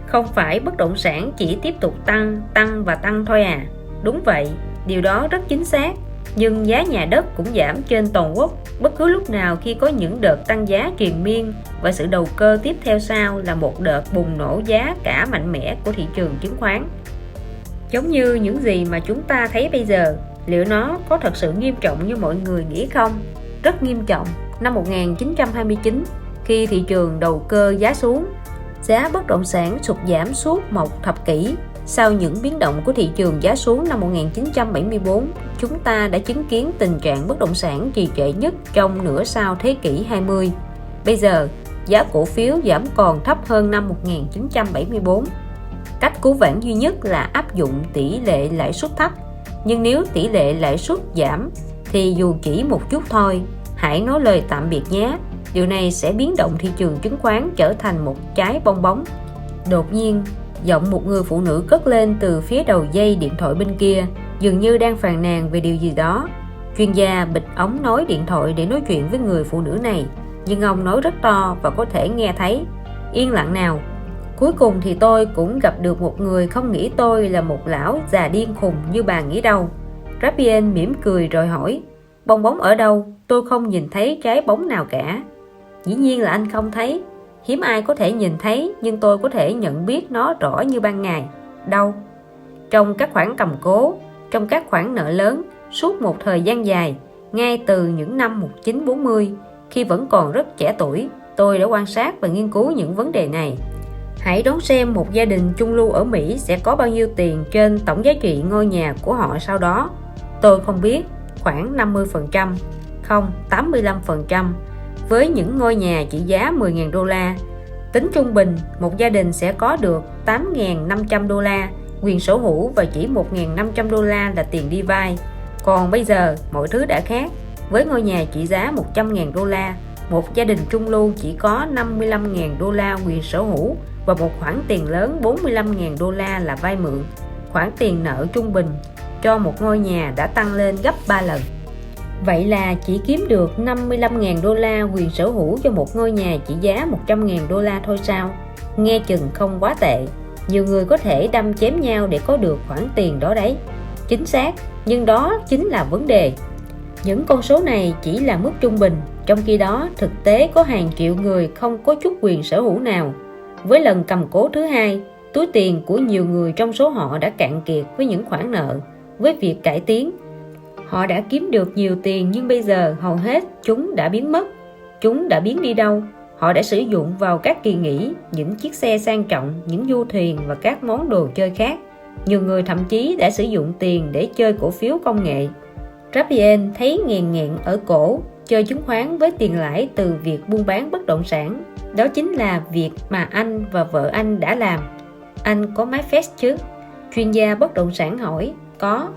không phải bất động sản chỉ tiếp tục tăng và tăng thôi à? Đúng vậy, điều đó rất chính xác. Nhưng giá nhà đất cũng giảm trên toàn quốc bất cứ lúc nào khi có những đợt tăng giá triền miên, và sự đầu cơ tiếp theo sau là một đợt bùng nổ giá cả mạnh mẽ của thị trường chứng khoán. Giống như những gì mà chúng ta thấy bây giờ, liệu nó có thật sự nghiêm trọng như mọi người nghĩ không? Rất nghiêm trọng. Năm 1929, khi thị trường đầu cơ giá xuống, giá bất động sản sụt giảm suốt một thập kỷ. Sau những biến động của thị trường giá xuống năm 1974, chúng ta đã chứng kiến tình trạng bất động sản trì trệ nhất trong nửa sau thế kỷ 20. Bây giờ, giá cổ phiếu giảm còn thấp hơn năm 1974. Cách cứu vãn duy nhất là áp dụng tỷ lệ lãi suất thấp. Nhưng nếu tỷ lệ lãi suất giảm, thì dù chỉ một chút thôi, hãy nói lời tạm biệt nhé. Điều này sẽ biến động thị trường chứng khoán trở thành một trái bong bóng. Đột nhiên, giọng một người phụ nữ cất lên từ phía đầu dây điện thoại bên kia, dường như đang phàn nàn về điều gì đó. Chuyên gia bịt ống nói điện thoại để nói chuyện với người phụ nữ này, nhưng ông nói rất to và có thể nghe thấy. Yên lặng nào. Cuối cùng thì tôi cũng gặp được một người không nghĩ tôi là một lão già điên khùng như bà nghĩ đâu. Raphael mỉm cười rồi hỏi, bong bóng ở đâu? Tôi không nhìn thấy trái bóng nào cả. Dĩ nhiên là anh không thấy. Hiếm ai có thể nhìn thấy, nhưng tôi có thể nhận biết nó rõ như ban ngày. Đâu? Trong các khoản cầm cố, trong các khoản nợ lớn, suốt một thời gian dài, ngay từ những năm 1940, khi vẫn còn rất trẻ tuổi, tôi đã quan sát và nghiên cứu những vấn đề này. Hãy đoán xem một gia đình trung lưu ở Mỹ sẽ có bao nhiêu tiền trên tổng giá trị ngôi nhà của họ sau đó. Tôi không biết, khoảng 50%, không, 85%. Với những ngôi nhà trị giá 10.000 đô la, tính trung bình, một gia đình sẽ có được 8.500 đô la quyền sở hữu và chỉ 1.500 đô la là tiền đi vay. Còn bây giờ, mọi thứ đã khác. Với ngôi nhà trị giá 100.000 đô la, một gia đình trung lưu chỉ có 55.000 đô la quyền sở hữu và một khoản tiền lớn 45.000 đô la là vay mượn. Khoản tiền nợ trung bình cho một ngôi nhà đã tăng lên gấp 3 lần. Vậy là chỉ kiếm được 55.000 đô la quyền sở hữu cho một ngôi nhà trị giá 100.000 đô la thôi sao? Nghe chừng không quá tệ. Nhiều người có thể đâm chém nhau để có được khoản tiền đó đấy. Chính xác, nhưng đó chính là vấn đề. Những con số này chỉ là mức trung bình, trong khi đó thực tế có hàng triệu người không có chút quyền sở hữu nào. Với lần cầm cố thứ hai, Túi tiền của nhiều người trong số họ đã cạn kiệt với những khoản nợ. Với việc cải tiến, họ đã kiếm được nhiều tiền, nhưng bây giờ hầu hết chúng đã biến mất. Chúng đã biến đi đâu? Họ đã sử dụng vào các kỳ nghỉ, những chiếc xe sang trọng, những du thuyền và các món đồ chơi khác. Nhiều người thậm chí đã sử dụng tiền để chơi cổ phiếu công nghệ. Rapien thấy nghèn nghẹn ở cổ chơi chứng khoán với tiền lãi từ việc buôn bán bất động sản. Đó chính là việc mà anh và vợ anh đã làm. Anh có MyFest chứ? Chuyên gia bất động sản hỏi. Có.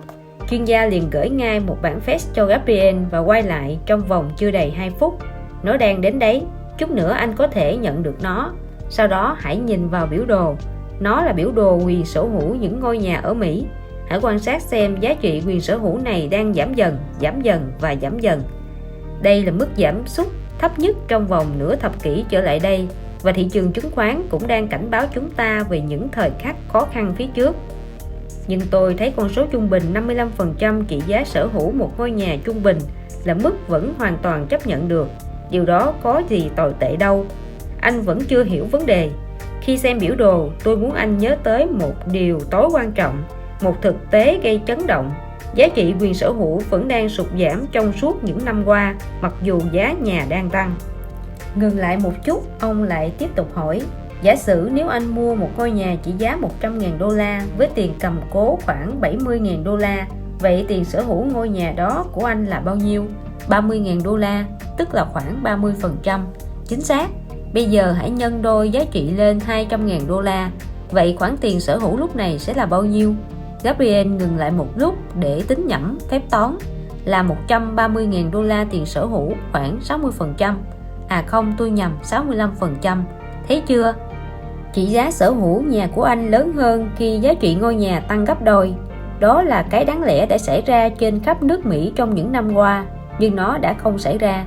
Chuyên gia liền gửi ngay một bản Fest cho Gabriel và quay lại trong vòng chưa đầy 2 phút. Nó đang đến đấy, chút nữa anh có thể nhận được nó. Sau đó hãy nhìn vào biểu đồ. Nó là biểu đồ quyền sở hữu những ngôi nhà ở Mỹ. Hãy quan sát xem giá trị quyền sở hữu này đang giảm dần và giảm dần. Đây là mức giảm sút thấp nhất trong vòng nửa thập kỷ trở lại đây, và thị trường chứng khoán cũng đang cảnh báo chúng ta về những thời khắc khó khăn phía trước. Nhưng tôi thấy con số trung bình 55% trị giá sở hữu một ngôi nhà trung bình là mức vẫn hoàn toàn chấp nhận được. Điều đó có gì tồi tệ đâu. Anh vẫn chưa hiểu vấn đề. Khi xem biểu đồ, tôi muốn anh nhớ tới một điều tối quan trọng, một thực tế gây chấn động. Giá trị quyền sở hữu vẫn đang sụt giảm trong suốt những năm qua, mặc dù giá nhà đang tăng. Ngừng lại một chút, ông lại tiếp tục hỏi, giả sử nếu anh mua một ngôi nhà chỉ giá 100.000 đô la với tiền cầm cố khoảng 70.000 đô la, vậy tiền sở hữu ngôi nhà đó của anh là bao nhiêu? 30.000 đô la, tức là khoảng 30%. Chính xác. Bây giờ hãy nhân đôi giá trị lên 200.000 đô la. Vậy khoản tiền sở hữu lúc này sẽ là bao nhiêu? Gabriel ngừng lại một lúc để tính nhẩm phép toán. Là 130.000 đô la tiền sở hữu, khoảng 60%. À không, tôi nhầm, 65%. Thấy chưa? Trị giá sở hữu nhà của anh lớn hơn khi giá trị ngôi nhà tăng gấp đôi. Đó là cái đáng lẽ đã xảy ra trên khắp nước Mỹ trong những năm qua, nhưng nó đã không xảy ra.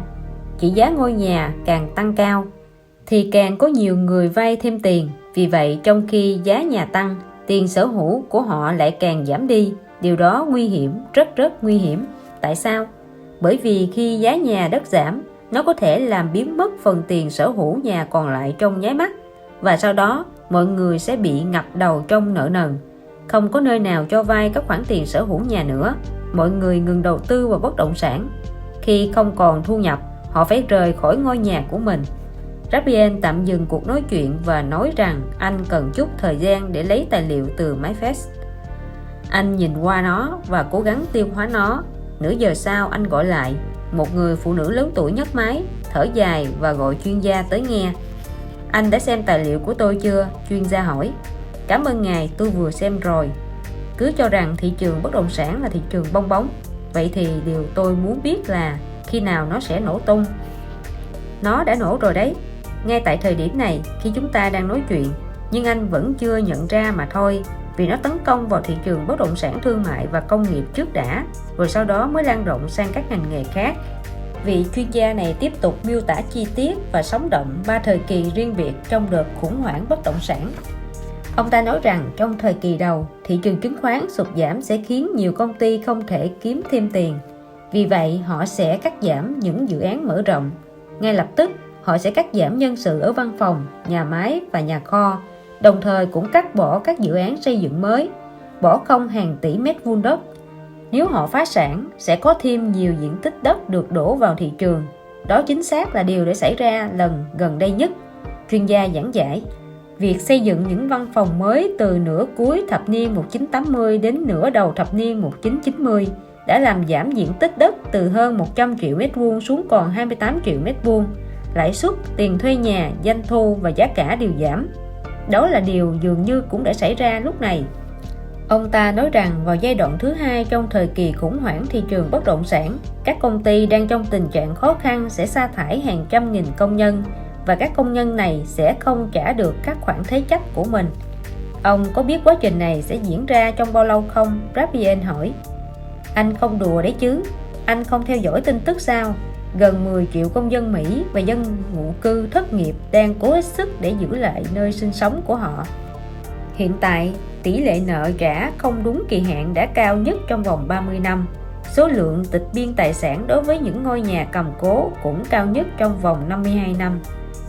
Trị giá ngôi nhà càng tăng cao thì càng có nhiều người vay thêm tiền. Vì vậy, trong khi giá nhà tăng, tiền sở hữu của họ lại càng giảm đi. Điều đó nguy hiểm, rất nguy hiểm. Tại sao? Bởi vì khi giá nhà đất giảm, nó có thể làm biến mất phần tiền sở hữu nhà còn lại trong nháy mắt, và sau đó mọi người sẽ bị ngập đầu trong nợ nần. Không có nơi nào cho vay các khoản tiền sở hữu nhà nữa. Mọi người ngừng đầu tư vào bất động sản. Khi không còn thu nhập, họ phải rời khỏi ngôi nhà của mình. Rapien tạm dừng cuộc nói chuyện và nói rằng anh cần chút thời gian để lấy tài liệu từ MyFest. Anh nhìn qua nó và cố gắng tiêu hóa nó. Nửa giờ sau anh gọi lại. Một người phụ nữ lớn tuổi nhấc máy, thở dài và gọi chuyên gia tới nghe. Anh đã xem tài liệu của tôi chưa? Chuyên gia hỏi. Cảm ơn ngài, tôi vừa xem rồi. Cứ cho rằng thị trường bất động sản là thị trường bong bóng. Vậy thì điều tôi muốn biết là khi nào nó sẽ nổ tung? Nó đã nổ rồi đấy, ngay tại thời điểm này khi chúng ta đang nói chuyện, nhưng anh vẫn chưa nhận ra mà thôi, vì nó tấn công vào thị trường bất động sản thương mại và công nghiệp trước đã, rồi sau đó mới lan rộng sang các ngành nghề khác. Vị chuyên gia này tiếp tục miêu tả chi tiết và sống động 3 thời kỳ riêng biệt trong đợt khủng hoảng bất động sản. Ông ta nói rằng trong thời kỳ đầu, thị trường chứng khoán sụt giảm sẽ khiến nhiều công ty không thể kiếm thêm tiền. Vì vậy, họ sẽ cắt giảm những dự án mở rộng. Ngay lập tức, họ sẽ cắt giảm nhân sự ở văn phòng, nhà máy và nhà kho, đồng thời cũng cắt bỏ các dự án xây dựng mới, bỏ không hàng tỷ mét vuông đất. Nếu họ phá sản, sẽ có thêm nhiều diện tích đất được đổ vào thị trường. Đó chính xác là điều đã xảy ra lần gần đây nhất, chuyên gia giảng giải. Việc xây dựng những văn phòng mới từ nửa cuối thập niên 1980 đến nửa đầu thập niên 1990 đã làm giảm diện tích đất từ hơn 100 triệu mét vuông xuống còn 28 triệu mét vuông. Lãi suất, tiền thuê nhà, doanh thu và giá cả đều giảm. Đó là điều dường như cũng đã xảy ra lúc này. Ông ta nói rằng vào giai đoạn thứ hai trong thời kỳ khủng hoảng thị trường bất động sản, các công ty đang trong tình trạng khó khăn sẽ sa thải hàng trăm nghìn công nhân, và các công nhân này sẽ không trả được các khoản thế chấp của mình. Ông có biết quá trình này sẽ diễn ra trong bao lâu không? Rapien hỏi. Anh không đùa đấy chứ? Anh không theo dõi tin tức sao? Gần 10 triệu công dân Mỹ và dân ngụ cư thất nghiệp đang cố hết sức để giữ lại nơi sinh sống của họ. Hiện tại, tỷ lệ nợ trả không đúng kỳ hạn đã cao nhất trong vòng 30 năm. Số lượng tịch biên tài sản đối với những ngôi nhà cầm cố cũng cao nhất trong vòng 52 năm.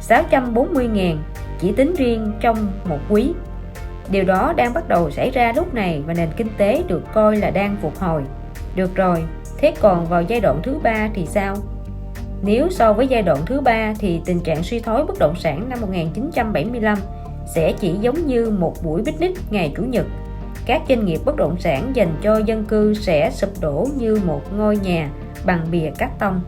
640.000 chỉ tính riêng trong một quý. Điều đó đang bắt đầu xảy ra lúc này và nền kinh tế được coi là đang phục hồi. Được rồi, thế còn vào giai đoạn thứ 3 thì sao? Nếu so với giai đoạn thứ 3 thì tình trạng suy thoái bất động sản năm 1975 sẽ chỉ giống như một buổi picnic ngày Chủ nhật. Các doanh nghiệp bất động sản dành cho dân cư sẽ sụp đổ như một ngôi nhà bằng bìa cát tông.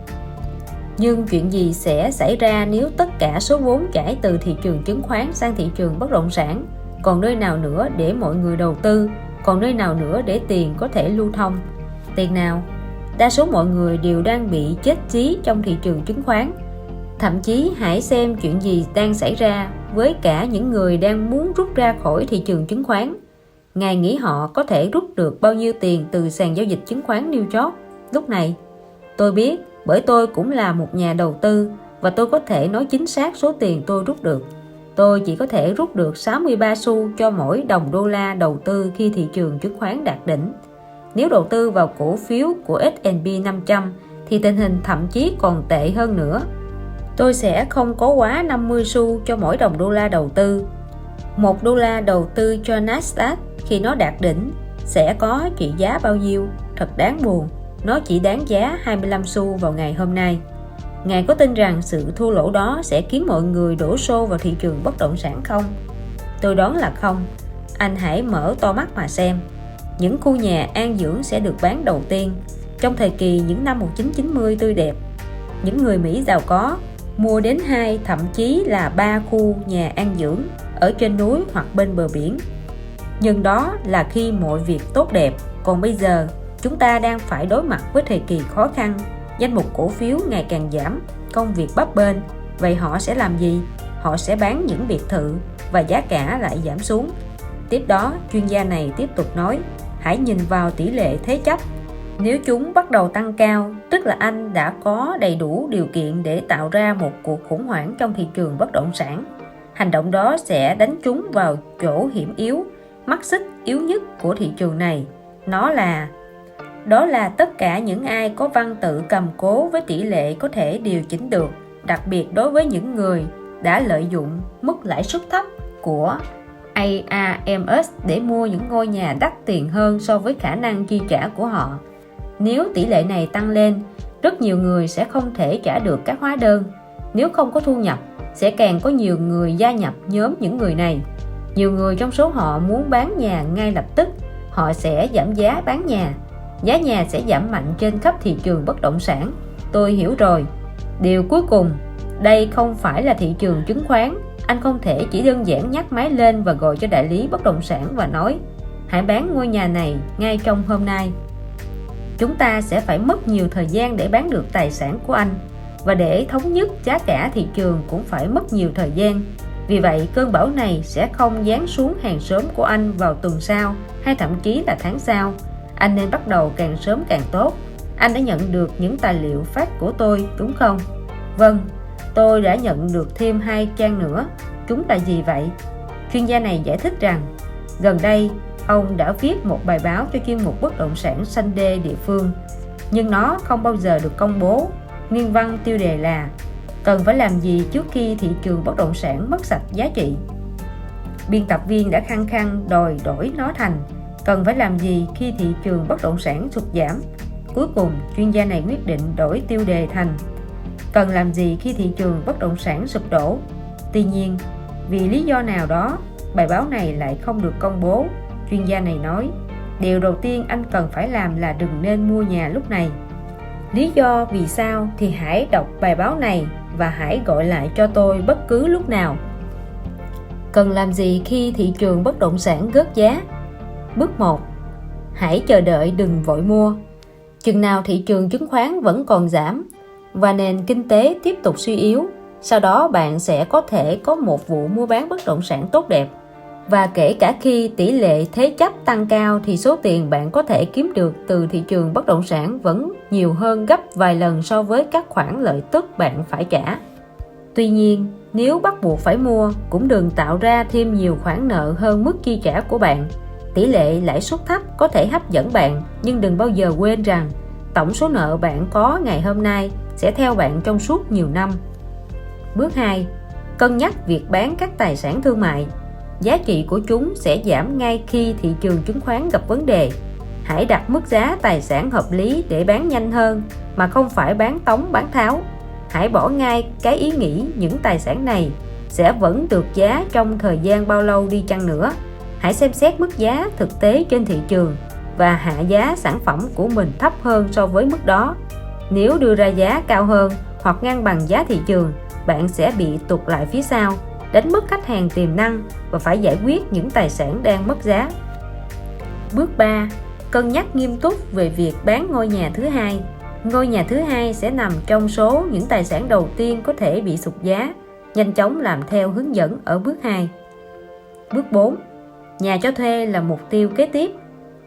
Nhưng chuyện gì sẽ xảy ra nếu tất cả số vốn chảy từ thị trường chứng khoán sang thị trường bất động sản? Còn nơi nào nữa để mọi người đầu tư? Còn nơi nào nữa để tiền có thể lưu thông? Tiền nào? Đa số mọi người đều đang bị chết chí trong thị trường chứng khoán. Thậm chí hãy xem chuyện gì đang xảy ra với cả những người đang muốn rút ra khỏi thị trường chứng khoán. Ngài nghĩ họ có thể rút được bao nhiêu tiền từ sàn giao dịch chứng khoán New York lúc này? Tôi biết, bởi tôi cũng là một nhà đầu tư và tôi có thể nói chính xác số tiền tôi rút được. Tôi chỉ có thể rút được 63 xu cho mỗi đồng đô la đầu tư khi thị trường chứng khoán đạt đỉnh. Nếu đầu tư vào cổ phiếu của S&P 500 thì tình hình thậm chí còn tệ hơn nữa. Tôi sẽ không có quá 50 xu cho mỗi đồng đô la đầu tư. 1 đô la đầu tư cho Nasdaq khi nó đạt đỉnh sẽ có trị giá bao nhiêu? Thật đáng buồn, nó chỉ đáng giá 25 xu vào ngày hôm nay. Ngài có tin rằng sự thua lỗ đó sẽ khiến mọi người đổ xô vào thị trường bất động sản không? Tôi đoán là không. Anh hãy mở to mắt mà xem. Những khu nhà an dưỡng sẽ được bán đầu tiên trong thời kỳ những năm 1990 tươi đẹp. Những người Mỹ giàu có mua đến 2 thậm chí là 3 khu nhà an dưỡng ở trên núi hoặc bên bờ biển. Nhưng đó là khi mọi việc tốt đẹp. Còn bây giờ chúng ta đang phải đối mặt với thời kỳ khó khăn. Danh mục cổ phiếu ngày càng giảm, công việc bấp bênh. Vậy họ sẽ làm gì? Họ sẽ bán những biệt thự và giá cả lại giảm xuống. Tiếp đó, chuyên gia này tiếp tục nói, hãy nhìn vào tỷ lệ thế chấp. Nếu chúng bắt đầu tăng cao, tức là anh đã có đầy đủ điều kiện để tạo ra một cuộc khủng hoảng trong thị trường bất động sản. Hành động đó sẽ đánh trúng vào chỗ hiểm yếu, mắt xích yếu nhất của thị trường này. Đó là tất cả những ai có văn tự cầm cố với tỷ lệ có thể điều chỉnh được, đặc biệt đối với những người đã lợi dụng mức lãi suất thấp của ARMS để mua những ngôi nhà đắt tiền hơn so với khả năng chi trả của họ. Nếu tỷ lệ này tăng lên, rất nhiều người sẽ không thể trả được các hóa đơn. Nếu không có thu nhập, sẽ càng có nhiều người gia nhập nhóm những người này. Nhiều người trong số họ muốn bán nhà ngay lập tức, họ sẽ giảm giá bán nhà. Giá nhà sẽ giảm mạnh trên khắp thị trường bất động sản. Tôi hiểu rồi. Điều cuối cùng, đây không phải là thị trường chứng khoán. Anh không thể chỉ đơn giản nhắc máy lên và gọi cho đại lý bất động sản và nói hãy bán ngôi nhà này ngay trong hôm nay. Chúng ta sẽ phải mất nhiều thời gian để bán được tài sản của anh, và để thống nhất giá cả thị trường cũng phải mất nhiều thời gian. Vì vậy cơn bão này sẽ không giáng xuống hàng xóm của anh vào tuần sau hay thậm chí là tháng sau. Anh nên bắt đầu càng sớm càng tốt. Anh đã nhận được những tài liệu phát của tôi đúng không? Vâng, tôi đã nhận được thêm 2 trang nữa. Chúng là gì vậy? Chuyên gia này giải thích rằng gần đây ông đã viết một bài báo cho chuyên mục bất động sản Sunday địa phương, nhưng nó không bao giờ được công bố. Nguyên văn tiêu đề là cần phải làm gì trước khi thị trường bất động sản mất sạch giá trị. Biên tập viên đã khăng khăng đòi đổi nó thành cần phải làm gì khi thị trường bất động sản sụt giảm. Cuối cùng chuyên gia này quyết định đổi tiêu đề thành cần làm gì khi thị trường bất động sản sụp đổ. Tuy nhiên, vì lý do nào đó, bài báo này lại không được công bố. Chuyên gia này nói, điều đầu tiên anh cần phải làm là đừng nên mua nhà lúc này. Lý do vì sao thì hãy đọc bài báo này và hãy gọi lại cho tôi bất cứ lúc nào. Cần làm gì khi thị trường bất động sản rớt giá? Bước 1. Hãy chờ đợi, đừng vội mua. Chừng nào thị trường chứng khoán vẫn còn giảm và nền kinh tế tiếp tục suy yếu, sau đó bạn sẽ có thể có một vụ mua bán bất động sản tốt đẹp. Và kể cả khi tỷ lệ thế chấp tăng cao thì số tiền bạn có thể kiếm được từ thị trường bất động sản vẫn nhiều hơn gấp vài lần so với các khoản lợi tức bạn phải trả. Tuy nhiên, nếu bắt buộc phải mua, cũng đừng tạo ra thêm nhiều khoản nợ hơn mức chi trả của bạn. Tỷ lệ lãi suất thấp có thể hấp dẫn bạn, nhưng đừng bao giờ quên rằng tổng số nợ bạn có ngày hôm nay sẽ theo bạn trong suốt nhiều năm. Bước 2. Cân nhắc việc bán các tài sản thương mại. giá trị của chúng sẽ giảm ngay khi thị trường chứng khoán gặp vấn đề. Hãy đặt mức giá tài sản hợp lý để bán nhanh hơn, mà không phải bán tống bán tháo. Hãy bỏ ngay cái ý nghĩ những tài sản này sẽ vẫn được giá trong thời gian bao lâu đi chăng nữa. Hãy xem xét mức giá thực tế trên thị trường và hạ giá sản phẩm của mình thấp hơn so với mức đó. Nếu đưa ra giá cao hơn hoặc ngang bằng giá thị trường, bạn sẽ bị tụt lại phía sau, đánh mất khách hàng tiềm năng và phải giải quyết những tài sản đang mất giá. Bước 3. Cân nhắc nghiêm túc về việc bán ngôi nhà thứ hai. Ngôi nhà thứ hai sẽ nằm trong số những tài sản đầu tiên có thể bị sụt giá. Nhanh chóng làm theo hướng dẫn ở bước 2. Bước 4. Nhà cho thuê là mục tiêu kế tiếp.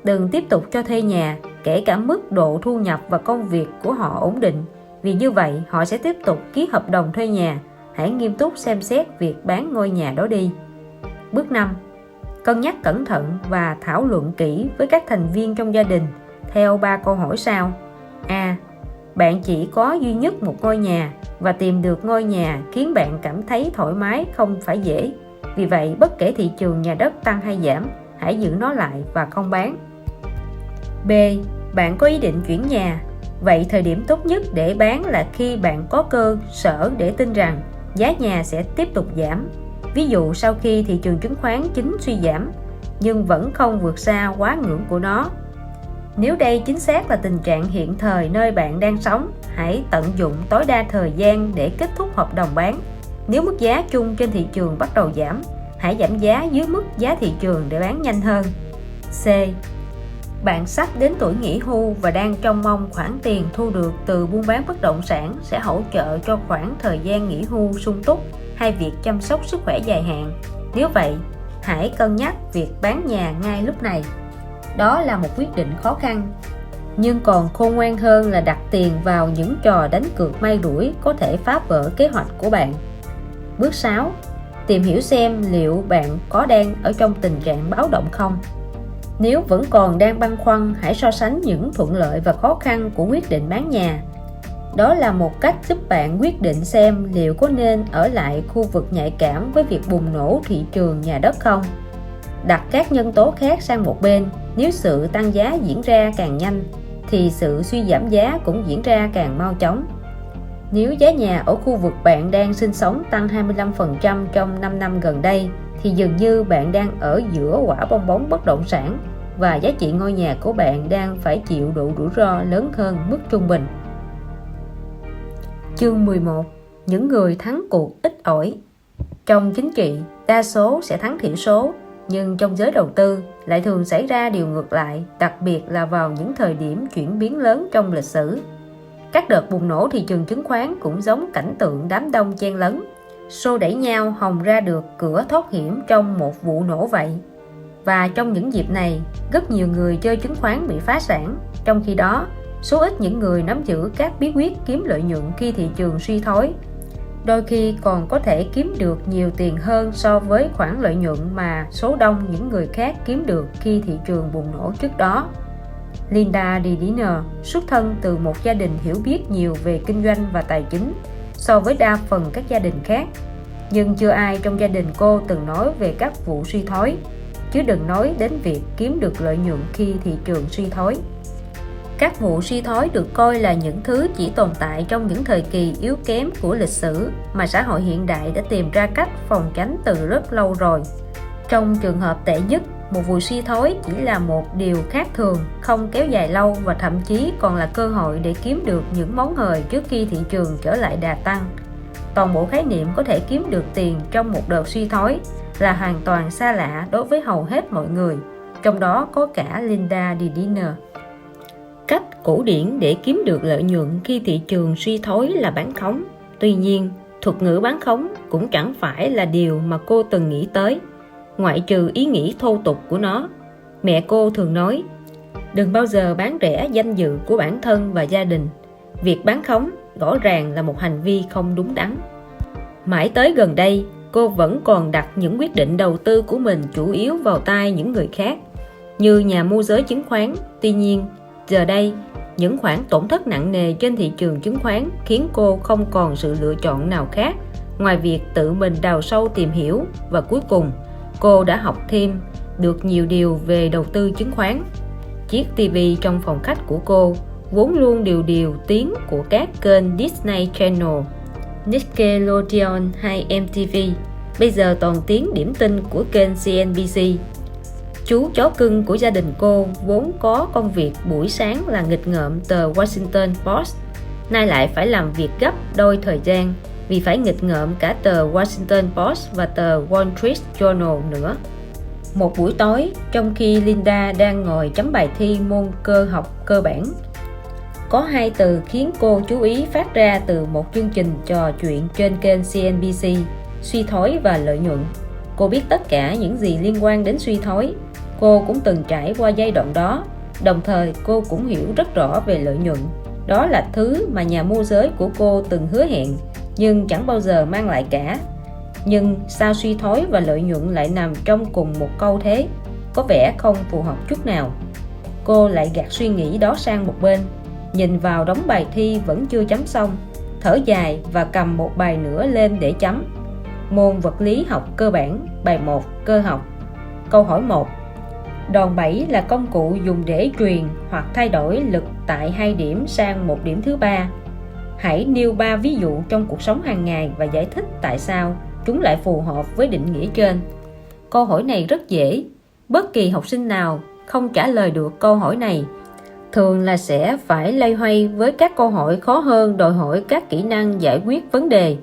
Đừng tiếp tục cho thuê nhà, kể cả mức độ thu nhập và công việc của họ ổn định, vì như vậy họ sẽ tiếp tục ký hợp đồng thuê nhà. Hãy nghiêm túc xem xét việc bán ngôi nhà đó đi. Bước 5. Cân nhắc cẩn thận và thảo luận kỹ với các thành viên trong gia đình theo 3 câu hỏi sau. A. Bạn chỉ có duy nhất một ngôi nhà và tìm được ngôi nhà khiến bạn cảm thấy thoải mái không phải dễ. Vì vậy, bất kể thị trường nhà đất tăng hay giảm, hãy giữ nó lại và không bán. B. Bạn có ý định chuyển nhà. Vậy thời điểm tốt nhất để bán là khi bạn có cơ sở để tin rằng giá nhà sẽ tiếp tục giảm. Ví dụ sau khi thị trường chứng khoán chính suy giảm, nhưng vẫn không vượt xa quá ngưỡng của nó. Nếu đây chính xác là tình trạng hiện thời nơi bạn đang sống, hãy tận dụng tối đa thời gian để kết thúc hợp đồng bán. Nếu mức giá chung trên thị trường bắt đầu giảm, hãy giảm giá dưới mức giá thị trường để bán nhanh hơn. C. Bạn sắp đến tuổi nghỉ hưu và đang trông mong khoản tiền thu được từ buôn bán bất động sản sẽ hỗ trợ cho khoảng thời gian nghỉ hưu sung túc hay việc chăm sóc sức khỏe dài hạn. Nếu vậy, hãy cân nhắc việc bán nhà ngay lúc này. Đó là một quyết định khó khăn, nhưng còn khôn ngoan hơn là đặt tiền vào những trò đánh cược may rủi có thể phá vỡ kế hoạch của bạn. Bước 6. Tìm hiểu xem liệu bạn có đang ở trong tình trạng báo động không. Nếu vẫn còn đang băn khoăn, hãy so sánh những thuận lợi và khó khăn của quyết định bán nhà. Đó là một cách giúp bạn quyết định xem liệu có nên ở lại khu vực nhạy cảm với việc bùng nổ thị trường nhà đất không. Đặt các nhân tố khác sang một bên, nếu sự tăng giá diễn ra càng nhanh, thì sự suy giảm giá cũng diễn ra càng mau chóng. Nếu giá nhà ở khu vực bạn đang sinh sống tăng 25% trong 5 năm gần đây, thì dường như bạn đang ở giữa quả bong bóng bất động sản và giá trị ngôi nhà của bạn đang phải chịu độ rủi ro lớn hơn mức trung bình. Chương 11. Những người thắng cuộc ít ỏi. Trong chính trị, đa số sẽ thắng thiểu số, nhưng trong giới đầu tư lại thường xảy ra điều ngược lại, đặc biệt là vào những thời điểm chuyển biến lớn trong lịch sử. Các đợt bùng nổ thị trường chứng khoán cũng giống cảnh tượng đám đông chen lấn, xô đẩy nhau hòng ra được cửa thoát hiểm trong một vụ nổ vậy. Và trong những dịp này, rất nhiều người chơi chứng khoán bị phá sản. Trong khi đó, số ít những người nắm giữ các bí quyết kiếm lợi nhuận khi thị trường suy thoái, đôi khi còn có thể kiếm được nhiều tiền hơn so với khoản lợi nhuận mà số đông những người khác kiếm được khi thị trường bùng nổ trước đó. Linda DeDiner xuất thân từ một gia đình hiểu biết nhiều về kinh doanh và tài chính so với đa phần các gia đình khác, nhưng chưa ai trong gia đình cô từng nói về các vụ suy thoái, chứ đừng nói đến việc kiếm được lợi nhuận khi thị trường suy thoái. Các vụ suy thoái được coi là những thứ chỉ tồn tại trong những thời kỳ yếu kém của lịch sử mà xã hội hiện đại đã tìm ra cách phòng tránh từ rất lâu rồi. Trong trường hợp tệ nhất, một vụ suy thoái chỉ là một điều khác thường, không kéo dài lâu và thậm chí còn là cơ hội để kiếm được những món hời trước khi thị trường trở lại đà tăng. Toàn bộ khái niệm có thể kiếm được tiền trong một đợt suy thoái là hoàn toàn xa lạ đối với hầu hết mọi người, trong đó có cả Linda DeDiner. Cách cổ điển để kiếm được lợi nhuận khi thị trường suy thoái là bán khống. Tuy nhiên, thuật ngữ bán khống cũng chẳng phải là điều mà cô từng nghĩ tới, ngoại trừ ý nghĩ thô tục của nó. Mẹ cô thường nói, đừng bao giờ bán rẻ danh dự của bản thân và gia đình. Việc bán khống rõ ràng là một hành vi không đúng đắn. Mãi tới gần đây, cô vẫn còn đặt những quyết định đầu tư của mình chủ yếu vào tay những người khác, như nhà môi giới chứng khoán. Tuy nhiên, giờ đây, những khoản tổn thất nặng nề trên thị trường chứng khoán khiến cô không còn sự lựa chọn nào khác ngoài việc tự mình đào sâu tìm hiểu và cuối cùng cô đã học thêm được nhiều điều về đầu tư chứng khoán. Chiếc TV trong phòng khách của cô vốn luôn điều tiếng của các kênh Disney Channel, Nickelodeon hay MTV, bây giờ toàn tiếng điểm tin của kênh CNBC. Chú chó cưng của gia đình cô vốn có công việc buổi sáng là nghịch ngợm tờ Washington Post, nay lại phải làm việc gấp đôi thời gian vì phải nghịch ngợm cả tờ Washington Post và tờ Wall Street Journal nữa. Một buổi tối, trong khi Linda đang ngồi chấm bài thi môn cơ học cơ bản, có hai từ khiến cô chú ý phát ra từ một chương trình trò chuyện trên kênh CNBC: suy thoái và lợi nhuận. Cô biết tất cả những gì liên quan đến suy thoái. Cô cũng từng trải qua giai đoạn đó. Đồng thời cô cũng hiểu rất rõ về lợi nhuận. Đó là thứ mà nhà môi giới của cô từng hứa hẹn nhưng chẳng bao giờ mang lại cả. Nhưng sao suy thoái và lợi nhuận lại nằm trong cùng một câu thế? Có vẻ không phù hợp chút nào. Cô lại gạt suy nghĩ đó sang một bên, nhìn vào đống bài thi vẫn chưa chấm xong, thở dài và cầm một bài nữa lên để chấm. Môn vật lý học cơ bản, bài 1, cơ học. Câu hỏi 1. Đòn bẩy là công cụ dùng để truyền hoặc thay đổi lực tại 2 điểm sang một điểm thứ ba. Hãy nêu 3 ví dụ trong cuộc sống hàng ngày và giải thích tại sao chúng lại phù hợp với định nghĩa trên. Câu hỏi này rất dễ. Bất kỳ học sinh nào không trả lời được câu hỏi này thường là sẽ phải loay hoay với các câu hỏi khó hơn, đòi hỏi các kỹ năng giải quyết vấn đề.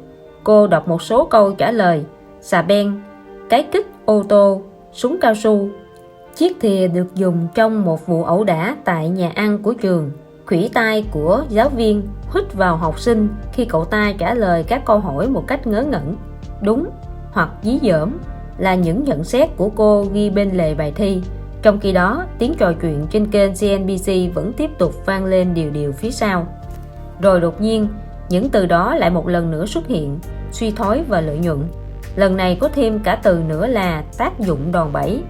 Cô đọc một số câu trả lời: xà beng, cái kích ô tô, súng cao su. Chiếc thìa được dùng trong một vụ ẩu đả tại nhà ăn của trường. Khuỷu tay của giáo viên huých vào học sinh khi cậu ta trả lời các câu hỏi một cách ngớ ngẩn. Đúng hoặc dí dỏm là những nhận xét của cô ghi bên lề bài thi. Trong khi đó, tiếng trò chuyện trên kênh CNBC vẫn tiếp tục vang lên điều phía sau. Rồi đột nhiên, những từ đó lại một lần nữa xuất hiện: suy thoái và lợi nhuận. Lần này có thêm cả từ nữa là tác dụng đòn bẩy.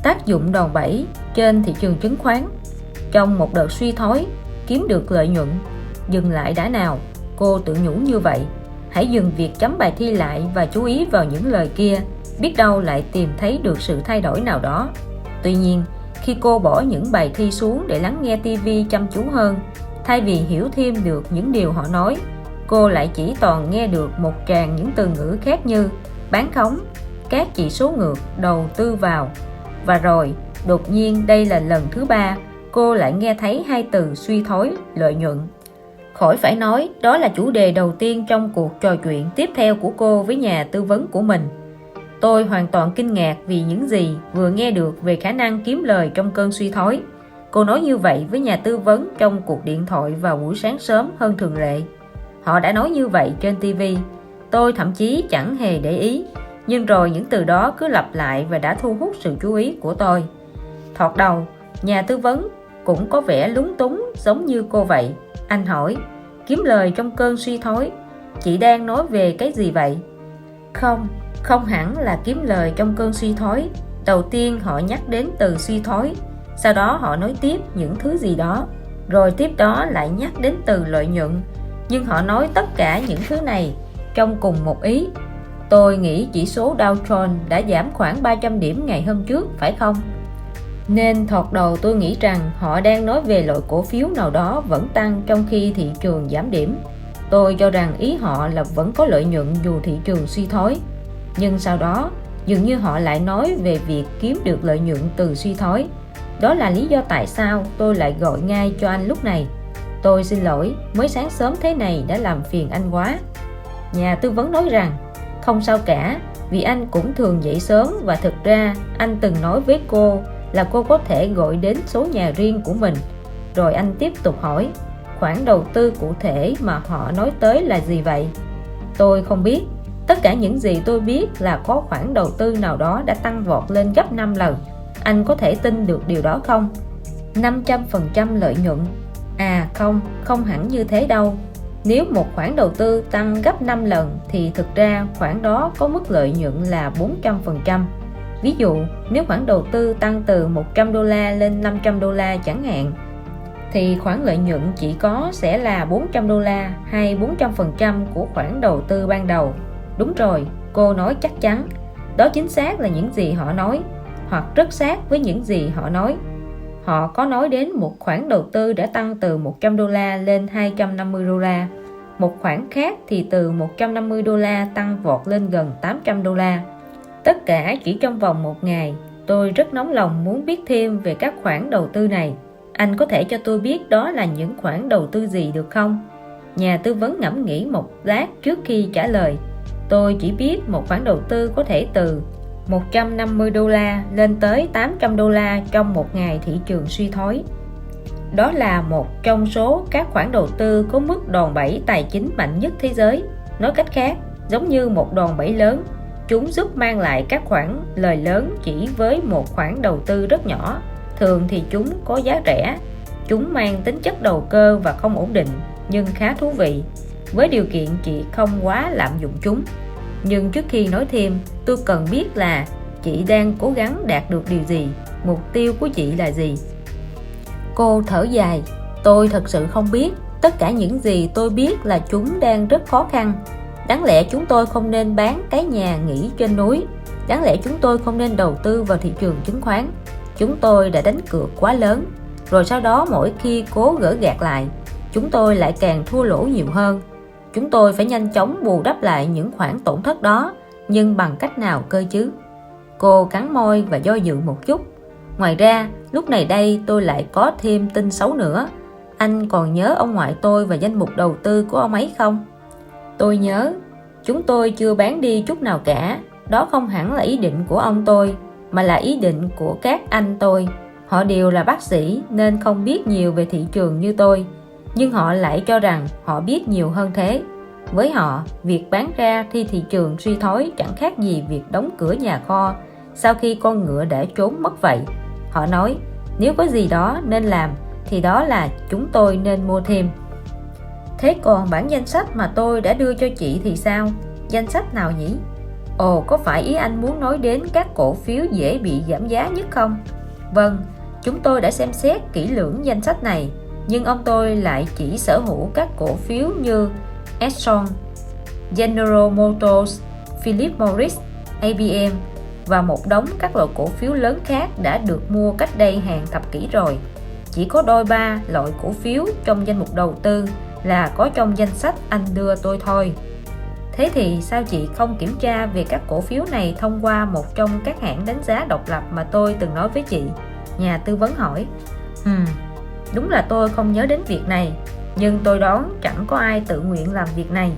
Tác dụng đòn bẩy trên thị trường chứng khoán. Trong một đợt suy thoái, kiếm được lợi nhuận. Dừng lại đã nào, cô tự nhủ như vậy. Hãy dừng việc chấm bài thi lại và chú ý vào những lời kia, biết đâu lại tìm thấy được sự thay đổi nào đó. Tuy nhiên, khi cô bỏ những bài thi xuống để lắng nghe TV chăm chú hơn, thay vì hiểu thêm được những điều họ nói, cô lại chỉ toàn nghe được một tràng những từ ngữ khác như bán khống, các chỉ số ngược, đầu tư vào. Và rồi, đột nhiên đây là lần thứ 3, cô lại nghe thấy hai từ suy thoái, lợi nhuận. Khỏi phải nói, đó là chủ đề đầu tiên trong cuộc trò chuyện tiếp theo của cô với nhà tư vấn của mình. Tôi hoàn toàn kinh ngạc vì những gì vừa nghe được về khả năng kiếm lời trong cơn suy thoái. Cô nói như vậy với nhà tư vấn trong cuộc điện thoại vào buổi sáng sớm hơn thường lệ. Họ đã nói như vậy trên TV. Tôi thậm chí chẳng hề để ý, nhưng rồi những từ đó cứ lặp lại và đã thu hút sự chú ý của tôi. Thoạt đầu, nhà tư vấn cũng có vẻ lúng túng giống như cô vậy. Anh hỏi: kiếm lời trong cơn suy thoái, chị đang nói về cái gì vậy? Không hẳn là kiếm lời trong cơn suy thoái. Đầu tiên họ nhắc đến từ suy thoái, sau đó họ nói tiếp những thứ gì đó, rồi tiếp đó lại nhắc đến từ lợi nhuận. Nhưng họ nói tất cả những thứ này trong cùng một ý. Tôi nghĩ chỉ số Dow Jones đã giảm khoảng 300 điểm ngày hôm trước, phải không? Nên thoạt đầu tôi nghĩ rằng họ đang nói về loại cổ phiếu nào đó vẫn tăng trong khi thị trường giảm điểm. Tôi cho rằng ý họ là vẫn có lợi nhuận dù thị trường suy thoái. Nhưng sau đó, dường như họ lại nói về việc kiếm được lợi nhuận từ suy thoái. Đó là lý do tại sao tôi lại gọi ngay cho anh lúc này. Tôi xin lỗi, mới sáng sớm thế này đã làm phiền anh quá. Nhà tư vấn nói rằng, không sao cả, vì anh cũng thường dậy sớm và thực ra anh từng nói với cô là cô có thể gọi đến số nhà riêng của mình. Rồi anh tiếp tục hỏi, khoản đầu tư cụ thể mà họ nói tới là gì vậy? Tôi không biết. Tất cả những gì tôi biết là có khoản đầu tư nào đó đã tăng vọt lên gấp 5 lần. Anh có thể tin được điều đó không? 500% lợi nhuận. À không hẳn như thế đâu. Nếu một khoản đầu tư tăng gấp 5 lần thì thực ra khoản đó có mức lợi nhuận là 400%. Ví dụ, nếu khoản đầu tư tăng từ 100 đô la lên 500 đô la chẳng hạn, thì khoản lợi nhuận chỉ sẽ là 400 đô la hay 400% của khoản đầu tư ban đầu. Đúng rồi, cô nói chắc chắn. Đó chính xác là những gì họ nói, hoặc rất sát với những gì họ nói. Họ có nói đến một khoản đầu tư đã tăng từ $100 lên $250. Một khoản khác thì từ $150 tăng vọt lên gần $800. Tất cả chỉ trong vòng một ngày. Tôi rất nóng lòng muốn biết thêm về các khoản đầu tư này. Anh có thể cho tôi biết đó là những khoản đầu tư gì được không? Nhà tư vấn ngẫm nghĩ một lát trước khi trả lời. Tôi chỉ biết một khoản đầu tư có thể từ $150 lên tới $800 trong một ngày thị trường suy thoái. Đó là một trong số các khoản đầu tư có mức đòn bẩy tài chính mạnh nhất thế giới. Nói cách khác, giống như một đòn bẩy lớn, chúng giúp mang lại các khoản lời lớn chỉ với một khoản đầu tư rất nhỏ. Thường thì chúng có giá rẻ, chúng mang tính chất đầu cơ và không ổn định, nhưng khá thú vị, với điều kiện chị không quá lạm dụng chúng. Nhưng trước khi nói thêm, tôi cần biết là chị đang cố gắng đạt được điều gì, mục tiêu của chị là gì. Cô thở dài, tôi thật sự không biết. Tất cả những gì tôi biết là chúng đang rất khó khăn. Đáng lẽ chúng tôi không nên bán cái nhà nghỉ trên núi. Đáng lẽ chúng tôi không nên đầu tư vào thị trường chứng khoán. Chúng tôi đã đánh cược quá lớn. Rồi sau đó mỗi khi cố gỡ gạc lại, chúng tôi lại càng thua lỗ nhiều hơn. Chúng tôi phải nhanh chóng bù đắp lại những khoản tổn thất đó. Nhưng bằng cách nào cơ chứ? Cô cắn môi và do dự một chút. Ngoài ra, lúc này đây tôi lại có thêm tin xấu nữa. Anh còn nhớ ông ngoại tôi và danh mục đầu tư của ông ấy không? Tôi nhớ. Chúng tôi chưa bán đi chút nào cả. Đó không hẳn là ý định của ông tôi, mà là ý định của các anh tôi. Họ đều là bác sĩ nên không biết nhiều về thị trường như tôi, nhưng họ lại cho rằng họ biết nhiều hơn thế. Với họ, việc bán ra khi thị trường suy thoái chẳng khác gì việc đóng cửa nhà kho sau khi con ngựa đã trốn mất vậy. Họ nói, nếu có gì đó nên làm thì đó là chúng tôi nên mua thêm. Thế còn bản danh sách mà tôi đã đưa cho chị thì sao? Danh sách nào nhỉ? Ồ, có phải ý anh muốn nói đến các cổ phiếu dễ bị giảm giá nhất không? Vâng, chúng tôi đã xem xét kỹ lưỡng danh sách này, nhưng ông tôi lại chỉ sở hữu các cổ phiếu như Exxon, General Motors, Philip Morris, IBM và một đống các loại cổ phiếu lớn khác đã được mua cách đây hàng thập kỷ rồi. Chỉ có đôi ba loại cổ phiếu trong danh mục đầu tư là có trong danh sách anh đưa tôi thôi. Thế thì sao chị không kiểm tra về các cổ phiếu này thông qua một trong các hãng đánh giá độc lập mà tôi từng nói với chị? Nhà tư vấn hỏi. Đúng là tôi không nhớ đến việc này, nhưng tôi đoán chẳng có ai tự nguyện làm việc này.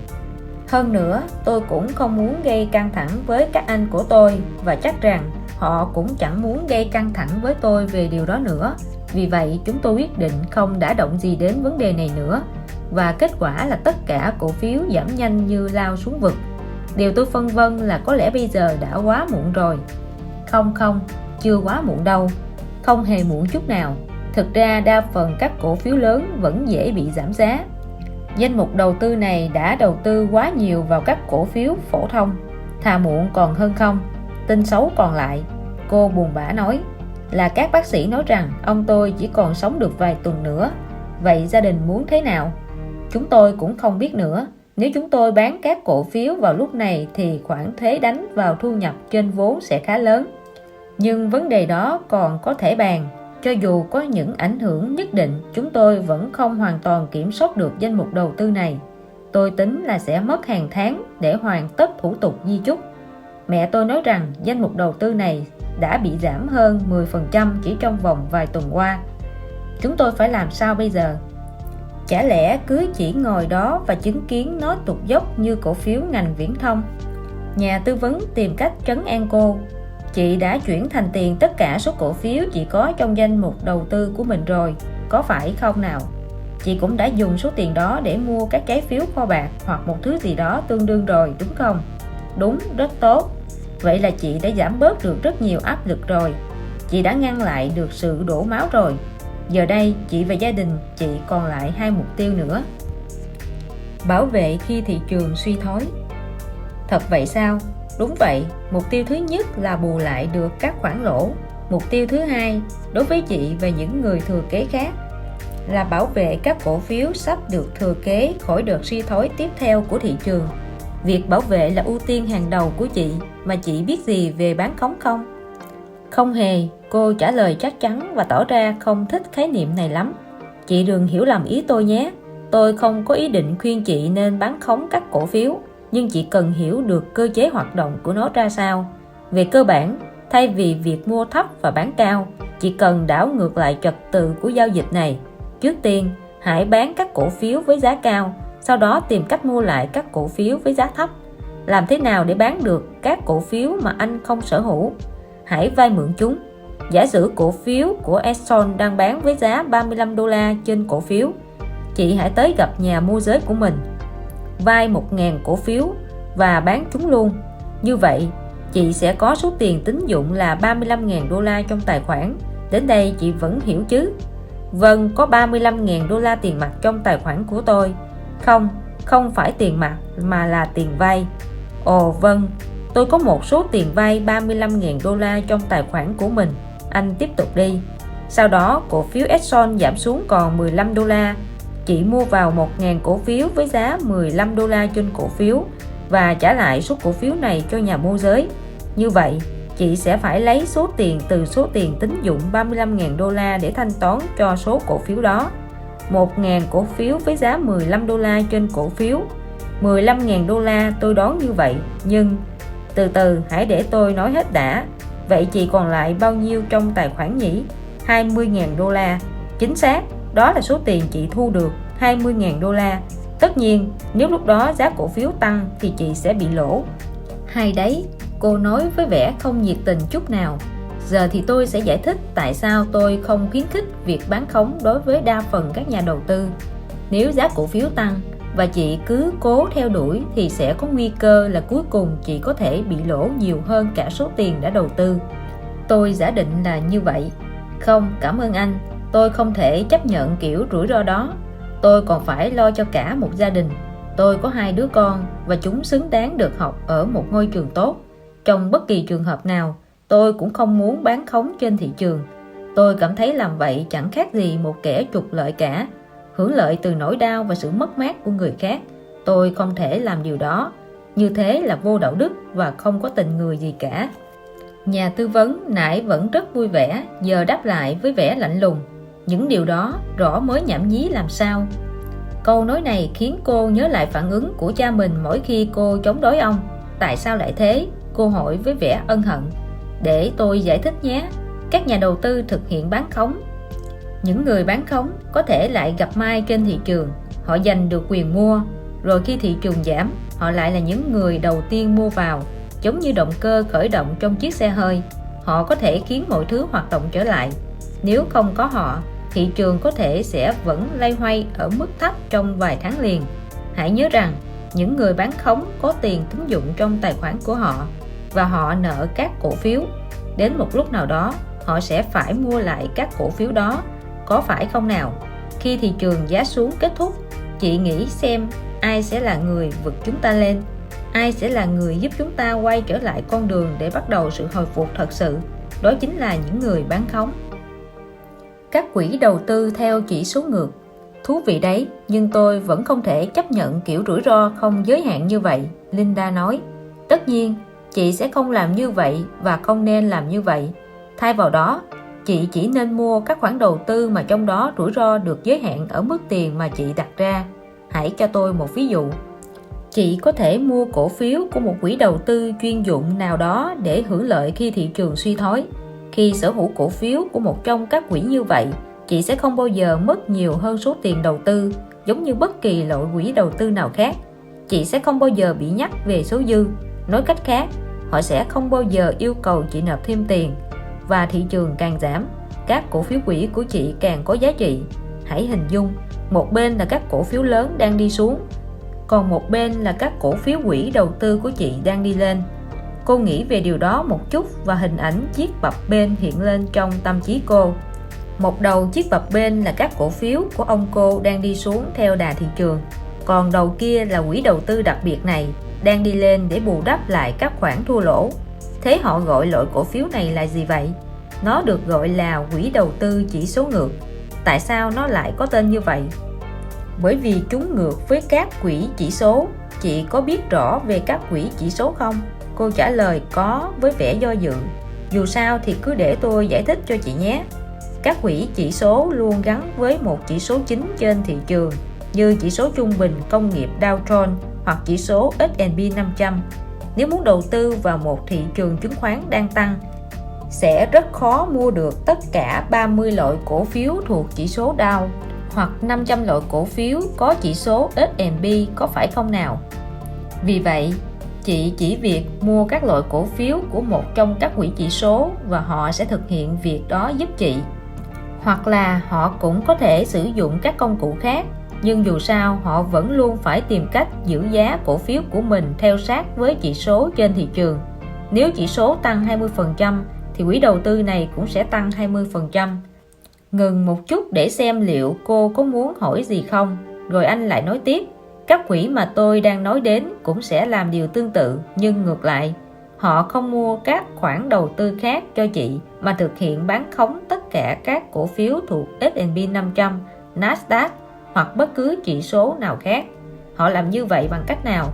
Hơn nữa, tôi cũng không muốn gây căng thẳng với các anh của tôi, và chắc rằng họ cũng chẳng muốn gây căng thẳng với tôi về điều đó nữa. Vì vậy, chúng tôi quyết định không đả động gì đến vấn đề này nữa. Và kết quả là tất cả cổ phiếu giảm nhanh như lao xuống vực. Điều tôi phân vân là có lẽ bây giờ đã quá muộn rồi. Không, chưa quá muộn đâu. Không hề muộn chút nào. Thực ra đa phần các cổ phiếu lớn vẫn dễ bị giảm giá. Danh mục đầu tư này đã đầu tư quá nhiều vào các cổ phiếu phổ thông. Thà muộn còn hơn không. Tin xấu còn lại, cô buồn bã nói, là các bác sĩ nói rằng ông tôi chỉ còn sống được vài tuần nữa. Vậy gia đình muốn thế nào? Chúng tôi cũng không biết nữa. Nếu chúng tôi bán các cổ phiếu vào lúc này thì khoản thuế đánh vào thu nhập trên vốn sẽ khá lớn. Nhưng vấn đề đó còn có thể bàn. Cho dù có những ảnh hưởng nhất định, chúng tôi vẫn không hoàn toàn kiểm soát được danh mục đầu tư này. Tôi tính là sẽ mất hàng tháng để hoàn tất thủ tục di chúc. Mẹ tôi nói rằng danh mục đầu tư này đã bị giảm hơn 10% chỉ trong vòng vài tuần qua. Chúng tôi phải làm sao bây giờ? Chả lẽ cứ chỉ ngồi đó và chứng kiến nó tụt dốc như cổ phiếu ngành viễn thông? Nhà tư vấn tìm cách trấn an cô. Chị đã chuyển thành tiền tất cả số cổ phiếu chị có trong danh mục đầu tư của mình rồi, có phải không nào? Chị cũng đã dùng số tiền đó để mua các trái phiếu kho bạc hoặc một thứ gì đó tương đương rồi, đúng không? Đúng, rất tốt. Vậy là chị đã giảm bớt được rất nhiều áp lực rồi. Chị đã ngăn lại được sự đổ máu rồi. Giờ đây, chị và gia đình chị còn lại hai mục tiêu nữa. Bảo vệ khi thị trường suy thoái. Thật vậy sao? Đúng vậy, mục tiêu thứ nhất là bù lại được các khoản lỗ. Mục tiêu thứ hai, đối với chị và những người thừa kế khác, là bảo vệ các cổ phiếu sắp được thừa kế khỏi đợt suy thoái tiếp theo của thị trường. Việc bảo vệ là ưu tiên hàng đầu của chị, mà chị biết gì về bán khống không? Không hề, cô trả lời chắc chắn và tỏ ra không thích khái niệm này lắm. Chị đừng hiểu lầm ý tôi nhé. Tôi không có ý định khuyên chị nên bán khống các cổ phiếu, nhưng chị cần hiểu được cơ chế hoạt động của nó ra sao. Về cơ bản, thay vì việc mua thấp và bán cao, chị cần đảo ngược lại trật tự của giao dịch này. Trước tiên, hãy bán các cổ phiếu với giá cao, sau đó tìm cách mua lại các cổ phiếu với giá thấp. Làm thế nào để bán được các cổ phiếu mà anh không sở hữu? Hãy vay mượn chúng. Giả sử cổ phiếu của Exxon đang bán với giá 35 đô la trên cổ phiếu. Chị hãy tới gặp nhà môi giới của mình, vay 1.000 cổ phiếu và bán chúng luôn. Như vậy, chị sẽ có số tiền tín dụng là 35.000 đô la trong tài khoản. Đến đây chị vẫn hiểu chứ? Vâng, có 35.000 đô la tiền mặt trong tài khoản của tôi. Không phải tiền mặt mà là tiền vay. Ồ vâng, tôi có một số tiền vay 35.000 đô la trong tài khoản của mình. Anh tiếp tục đi. Sau đó cổ phiếu Exxon giảm xuống còn 15 đô la. Chị mua vào 1.000 cổ phiếu với giá 15 đô la trên cổ phiếu và trả lại số cổ phiếu này cho nhà môi giới. Như vậy, chị sẽ phải lấy số tiền từ số tiền tín dụng 35.000 đô la để thanh toán cho số cổ phiếu đó. 1.000 cổ phiếu với giá 15 đô la trên cổ phiếu. 15.000 đô la tôi đoán như vậy, nhưng từ từ hãy để tôi nói hết đã. Vậy chị còn lại bao nhiêu trong tài khoản nhỉ? 20.000 đô la. Chính xác, đó là số tiền chị thu được, 20.000 đô la. Tất nhiên, nếu lúc đó giá cổ phiếu tăng thì chị sẽ bị lỗ. Hay đấy, cô nói với vẻ không nhiệt tình chút nào. Giờ thì tôi sẽ giải thích tại sao tôi không khuyến khích việc bán khống đối với đa phần các nhà đầu tư. Nếu giá cổ phiếu tăng và chị cứ cố theo đuổi thì sẽ có nguy cơ là cuối cùng chị có thể bị lỗ nhiều hơn cả số tiền đã đầu tư. Tôi giả định là như vậy. Không, cảm ơn anh. Tôi không thể chấp nhận kiểu rủi ro đó. Tôi còn phải lo cho cả một gia đình. Tôi có 2 đứa con và chúng xứng đáng được học ở một ngôi trường tốt. Trong bất kỳ trường hợp nào, tôi cũng không muốn bán khống trên thị trường. Tôi cảm thấy làm vậy chẳng khác gì một kẻ trục lợi cả, hưởng lợi từ nỗi đau và sự mất mát của người khác. Tôi không thể làm điều đó. Như thế là vô đạo đức và không có tình người gì cả. Nhà tư vấn nãy vẫn rất vui vẻ, giờ đáp lại với vẻ lạnh lùng. Những điều đó rõ mới nhảm nhí làm sao. Câu nói này khiến cô nhớ lại phản ứng của cha mình mỗi khi cô chống đối ông. Tại sao lại thế? Cô hỏi với vẻ ân hận. Để tôi giải thích nhé. Các nhà đầu tư thực hiện bán khống. Những người bán khống có thể lại gặp may trên thị trường. Họ giành được quyền mua. Rồi khi thị trường giảm, họ lại là những người đầu tiên mua vào. Giống như động cơ khởi động trong chiếc xe hơi. Họ có thể khiến mọi thứ hoạt động trở lại. Nếu không có họ, thị trường có thể sẽ vẫn loay hoay ở mức thấp trong vài tháng liền. Hãy nhớ rằng, những người bán khống có tiền tín dụng trong tài khoản của họ và họ nợ các cổ phiếu. Đến một lúc nào đó, họ sẽ phải mua lại các cổ phiếu đó, có phải không nào? Khi thị trường giá xuống kết thúc, chị nghĩ xem ai sẽ là người vực chúng ta lên? Ai sẽ là người giúp chúng ta quay trở lại con đường để bắt đầu sự hồi phục thật sự? Đó chính là những người bán khống. Các quỹ đầu tư theo chỉ số ngược. Thú vị đấy, nhưng tôi vẫn không thể chấp nhận kiểu rủi ro không giới hạn như vậy, Linda nói. Tất nhiên, chị sẽ không làm như vậy và không nên làm như vậy. Thay vào đó, chị chỉ nên mua các khoản đầu tư mà trong đó rủi ro được giới hạn ở mức tiền mà chị đặt ra. Hãy cho tôi một ví dụ. Chị có thể mua cổ phiếu của một quỹ đầu tư chuyên dụng nào đó để hưởng lợi khi thị trường suy thoái. Khi sở hữu cổ phiếu của một trong các quỹ như vậy, chị sẽ không bao giờ mất nhiều hơn số tiền đầu tư, giống như bất kỳ loại quỹ đầu tư nào khác. Chị sẽ không bao giờ bị nhắc về số dư. Nói cách khác, họ sẽ không bao giờ yêu cầu chị nộp thêm tiền. Và thị trường càng giảm, các cổ phiếu quỹ của chị càng có giá trị. Hãy hình dung, một bên là các cổ phiếu lớn đang đi xuống, còn một bên là các cổ phiếu quỹ đầu tư của chị đang đi lên. Cô nghĩ về điều đó một chút và hình ảnh chiếc bập bênh hiện lên trong tâm trí cô. Một đầu chiếc bập bênh là các cổ phiếu của ông cô đang đi xuống theo đà thị trường, còn đầu kia là quỹ đầu tư đặc biệt này đang đi lên để bù đắp lại các khoản thua lỗ. Thế họ gọi loại cổ phiếu này là gì vậy? Nó được gọi là quỹ đầu tư chỉ số ngược. Tại sao nó lại có tên như vậy? Bởi vì chúng ngược với các quỹ chỉ số. chị có biết rõ về các quỹ chỉ số không? Cô trả lời có với vẻ do dự. Dù sao thì cứ để tôi giải thích cho chị nhé. Các quỹ chỉ số luôn gắn với một chỉ số chính trên thị trường, như chỉ số trung bình công nghiệp Dow Jones hoặc chỉ số S&P 500. Nếu muốn đầu tư vào một thị trường chứng khoán đang tăng, sẽ rất khó mua được tất cả 30 loại cổ phiếu thuộc chỉ số Dow hoặc 500 loại cổ phiếu có chỉ số S&P, có phải không nào? Vì vậy, chị chỉ việc mua các loại cổ phiếu của một trong các quỹ chỉ số và họ sẽ thực hiện việc đó giúp chị. Hoặc là họ cũng có thể sử dụng các công cụ khác, nhưng dù sao họ vẫn luôn phải tìm cách giữ giá cổ phiếu của mình theo sát với chỉ số trên thị trường. Nếu chỉ số tăng 20% thì quỹ đầu tư này cũng sẽ tăng 20%. Ngừng một chút để xem liệu cô có muốn hỏi gì không, rồi anh lại nói tiếp. Các quỹ mà tôi đang nói đến cũng sẽ làm điều tương tự, nhưng ngược lại, họ không mua các khoản đầu tư khác cho chị mà thực hiện bán khống tất cả các cổ phiếu thuộc S&P 500, Nasdaq hoặc bất cứ chỉ số nào khác. Họ làm như vậy bằng cách nào?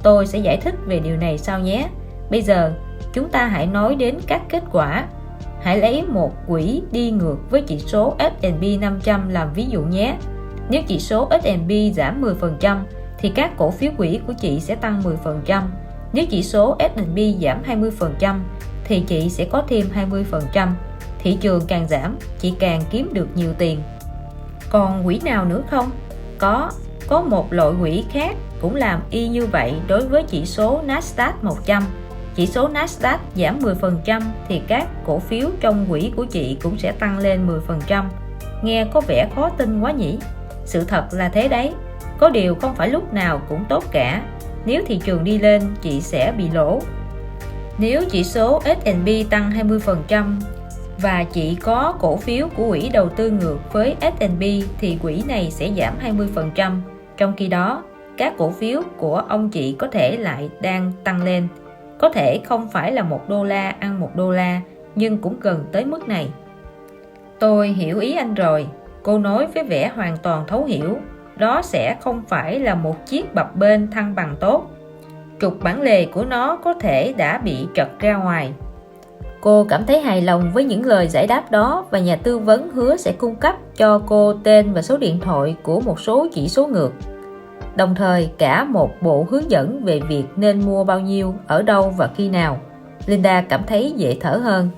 Tôi sẽ giải thích về điều này sau nhé. Bây giờ, chúng ta hãy nói đến các kết quả. Hãy lấy một quỹ đi ngược với chỉ số S&P 500 làm ví dụ nhé. Nếu chỉ số S&P giảm 10% thì các cổ phiếu quỹ của chị sẽ tăng 10%. Nếu chỉ số S&P giảm 20% thì chị sẽ có thêm 20%. Thị trường càng giảm, chị càng kiếm được nhiều tiền. Còn quỹ nào nữa không? Có một loại quỹ khác cũng làm y như vậy đối với chỉ số Nasdaq 100. Chỉ số Nasdaq giảm 10% thì các cổ phiếu trong quỹ của chị cũng sẽ tăng lên 10%. Nghe có vẻ khó tin quá nhỉ? Sự thật là thế đấy. Có điều không phải lúc nào cũng tốt cả. Nếu thị trường đi lên, chị sẽ bị lỗ. Nếu chỉ số S&P tăng 20% và chị có cổ phiếu của quỹ đầu tư ngược với S&P thì quỹ này sẽ giảm 20%. Trong khi đó, các cổ phiếu của ông chị có thể lại đang tăng lên. Có thể không phải là $1 ăn $1, nhưng cũng gần tới mức này. Tôi hiểu ý anh rồi, cô nói với vẻ hoàn toàn thấu hiểu. Đó sẽ không phải là một chiếc bập bênh thăng bằng tốt. Trục bản lề của nó có thể đã bị trật ra ngoài. Cô cảm thấy hài lòng với những lời giải đáp đó và nhà tư vấn hứa sẽ cung cấp cho cô tên và số điện thoại của một số chỉ số ngược. Đồng thời cả một bộ hướng dẫn về việc nên mua bao nhiêu, ở đâu và khi nào. Linda cảm thấy dễ thở hơn.